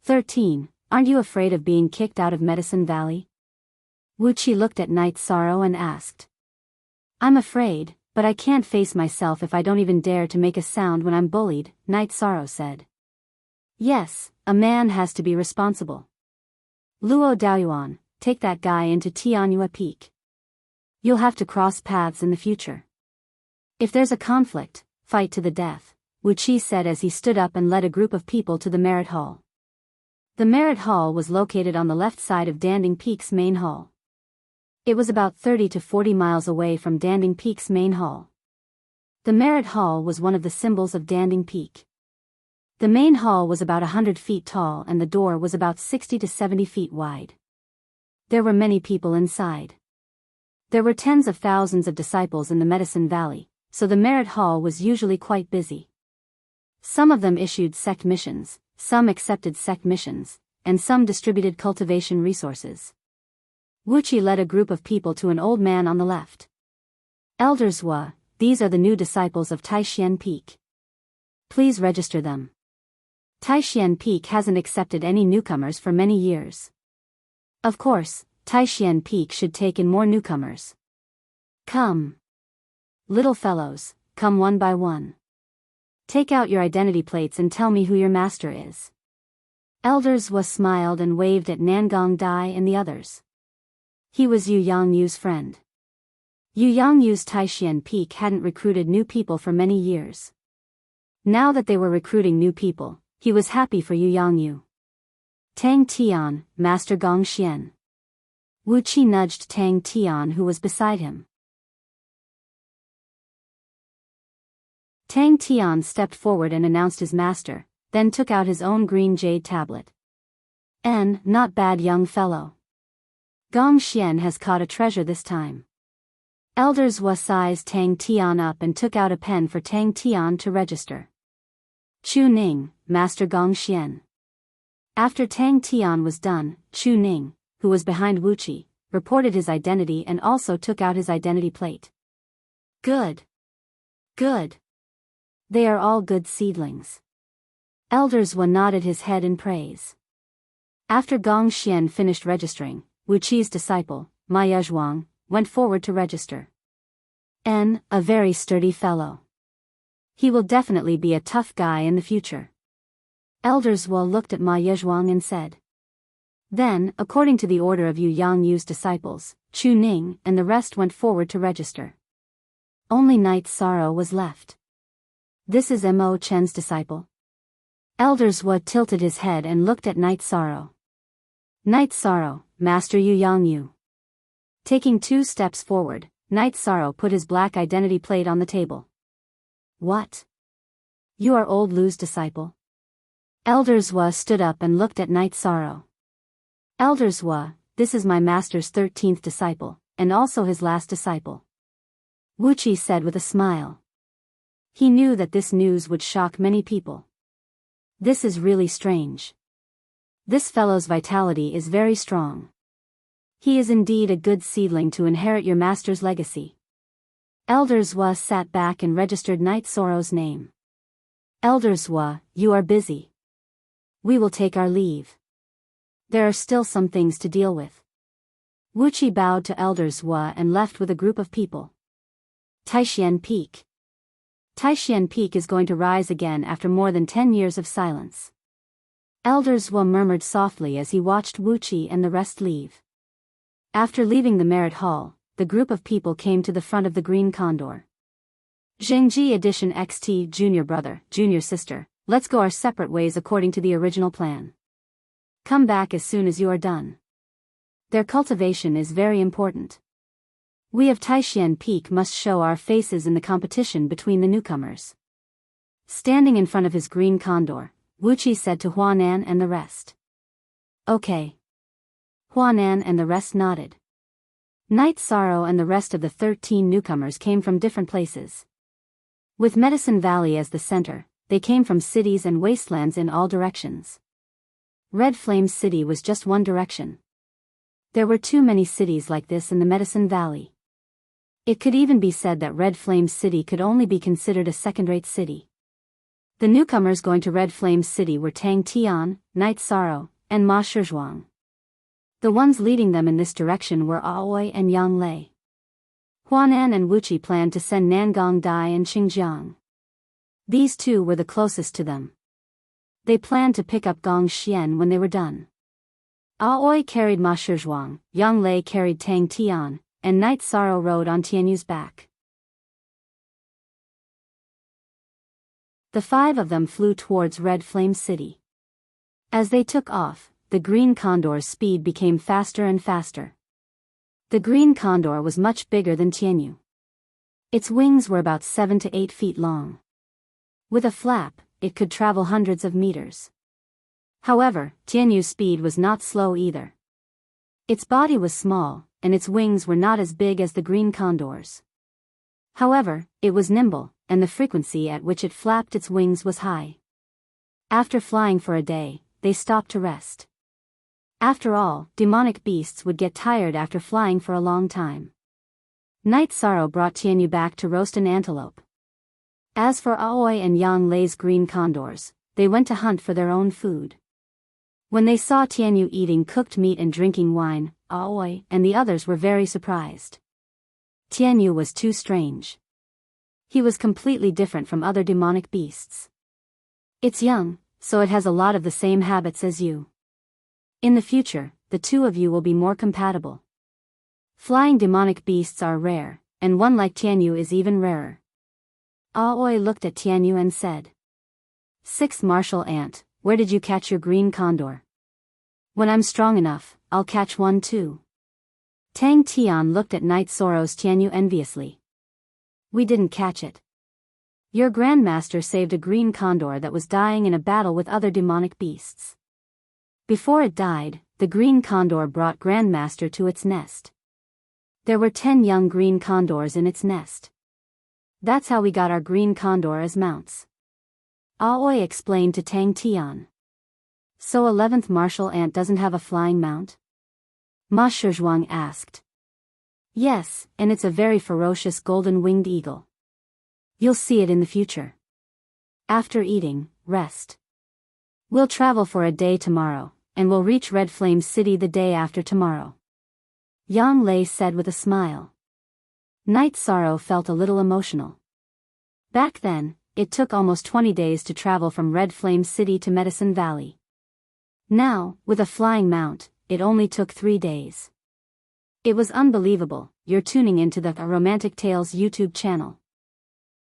13, aren't you afraid of being kicked out of Medicine Valley? Wu Qi looked at Night Sorrow and asked. I'm afraid, but I can't face myself if I don't even dare to make a sound when I'm bullied, Night Sorrow said. Yes, a man has to be responsible. Luo Daoyuan, take that guy into Tianyue Peak. You'll have to cross paths in the future. If there's a conflict, fight to the death, Wu Qi said as he stood up and led a group of people to the Merit Hall. The Merit Hall was located on the left side of Danding Peak's main hall. It was about 30 to 40 miles away from Danding Peak's main hall. The Merit Hall was one of the symbols of Danding Peak. The main hall was about 100 feet tall and the door was about 60 to 70 feet wide. There were many people inside. There were tens of thousands of disciples in the Medicine Valley, so the Merit Hall was usually quite busy. Some of them issued sect missions, some accepted sect missions, and some distributed cultivation resources. Wu Qi led a group of people to an old man on the left. Elders Wa, these are the new disciples of Taishan Peak. Please register them. Taishan Peak hasn't accepted any newcomers for many years. Of course, Taishan Peak should take in more newcomers. Come. Little fellows, come one by one. Take out your identity plates and tell me who your master is. Elders Wa smiled and waved at Nangong Dai and the others. He was Yu Yangyu's friend. Yu Yangyu's Taishan Peak hadn't recruited new people for many years. Now that they were recruiting new people, he was happy for Yu Yangyu. Tang Tian, Master Gongxian. Wu Qi nudged Tang Tian who was beside him. Tang Tian stepped forward and announced his master, then took out his own green jade tablet. Not bad young fellow. Gongxian has caught a treasure this time. Elders Wa sized Tang Tian up and took out a pen for Tang Tian to register. Chu Ning, Master Gongxian. After Tang Tian was done, Chu Ning, who was behind Wu Qi, reported his identity and also took out his identity plate. Good. Good. They are all good seedlings. Elders Wa nodded his head in praise. After Gongxian finished registering, Wu Qi's disciple, Ma Yezhuang, went forward to register. A very sturdy fellow. He will definitely be a tough guy in the future. Elders Wa looked at Ma Yezhuang and said. Then, according to the order of Yu Yangyu's disciples, Chu Ning and the rest went forward to register. Only Night Sorrow was left. This is Mo Chen's disciple? Elders Wa tilted his head and looked at Night Sorrow. Night Sorrow, Master Yu Yangyu. Taking 2 steps forward, Night Sorrow put his black identity plate on the table. What? You are old Lu's disciple? Elder Zhua stood up and looked at Night Sorrow. Elder Zhua, this is my master's 13th disciple, and also his last disciple. Wuqi said with a smile. He knew that this news would shock many people. This is really strange. This fellow's vitality is very strong. He is indeed a good seedling to inherit your master's legacy. Elder Zhua sat back and registered Night Sorrow's name. Elder Zhua, you are busy. We will take our leave. There are still some things to deal with. Wuqi bowed to Elder Zhua and left with a group of people. Taishan Peak. Taishan Peak is going to rise again after more than 10 years of silence. Elder Zhua murmured softly as he watched Wuqi and the rest leave. After leaving the Merit Hall, the group of people came to the front of the Green Condor. Zhengji Edition XT Junior Brother, Junior Sister, let's go our separate ways according to the original plan. Come back as soon as you are done. Their cultivation is very important. We of Taishan Peak must show our faces in the competition between the newcomers. Standing in front of his Green Condor, Wuqi said to Huanan and the rest. Okay. Huanan and the rest nodded. Night Sorrow and the rest of the 13 newcomers came from different places. With Medicine Valley as the center, they came from cities and wastelands in all directions. Red Flame City was just one direction. There were too many cities like this in the Medicine Valley. It could even be said that Red Flame City could only be considered a second-rate city. The newcomers going to Red Flame City were Tang Tian, Night Sorrow, and Ma Shizhuang. The ones leading them in this direction were Aoi and Yang Lei. Huanan and Wuqi planned to send Nangong Dai and Xinjiang. These two were the closest to them. They planned to pick up Gong Xian when they were done. Aoi carried Ma Shizhuang, Yang Lei carried Tang Tian, and Night Sorrow rode on Tianyu's back. The 5 of them flew towards Red Flame City. As they took off, the Green Condor's speed became faster and faster. The Green Condor was much bigger than Tianyu. Its wings were about 7 to 8 feet long. With a flap, it could travel hundreds of meters. However, Tianyu's speed was not slow either. Its body was small, and its wings were not as big as the Green Condor's. However, it was nimble, and the frequency at which it flapped its wings was high. After flying for a day, they stopped to rest. After all, demonic beasts would get tired after flying for a long time. Night Sorrow brought Tianyu back to roast an antelope. As for Aoi and Yang Lei's Green Condors, they went to hunt for their own food. When they saw Tianyu eating cooked meat and drinking wine, Aoi and the others were very surprised. Tianyu was too strange. He was completely different from other demonic beasts. It's young, so it has a lot of the same habits as you. In the future, the two of you will be more compatible. Flying demonic beasts are rare, and one like Tianyu is even rarer. Aoi looked at Tianyu and said. 6th Martial Ant, where did you catch your Green Condor? When I'm strong enough, I'll catch one too. Tang Tian looked at Night Sorrow's Tianyu enviously. We didn't catch it. Your Grandmaster saved a Green Condor that was dying in a battle with other demonic beasts. Before it died, the Green Condor brought Grandmaster to its nest. There were 10 young Green Condors in its nest. That's how we got our Green Condor as mounts. Aoi explained to Tang Tian. So 11th Martial Ant doesn't have a flying mount? Ma Shizhuang asked. Yes, and it's a very ferocious golden-winged eagle. You'll see it in the future. After eating, rest. We'll travel for a day tomorrow, and we'll reach Red Flame City the day after tomorrow. Yang Lei said with a smile. Night Sorrow felt a little emotional. Back then, it took almost 20 days to travel from Red Flame City to Medicine Valley. Now, with a flying mount, it only took 3 days. It was unbelievable. You're tuning into the Romantic Tales YouTube channel.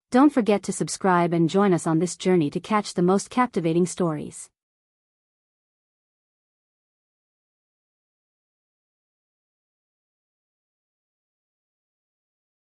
Don't forget to subscribe and join us on this journey to catch the most captivating stories.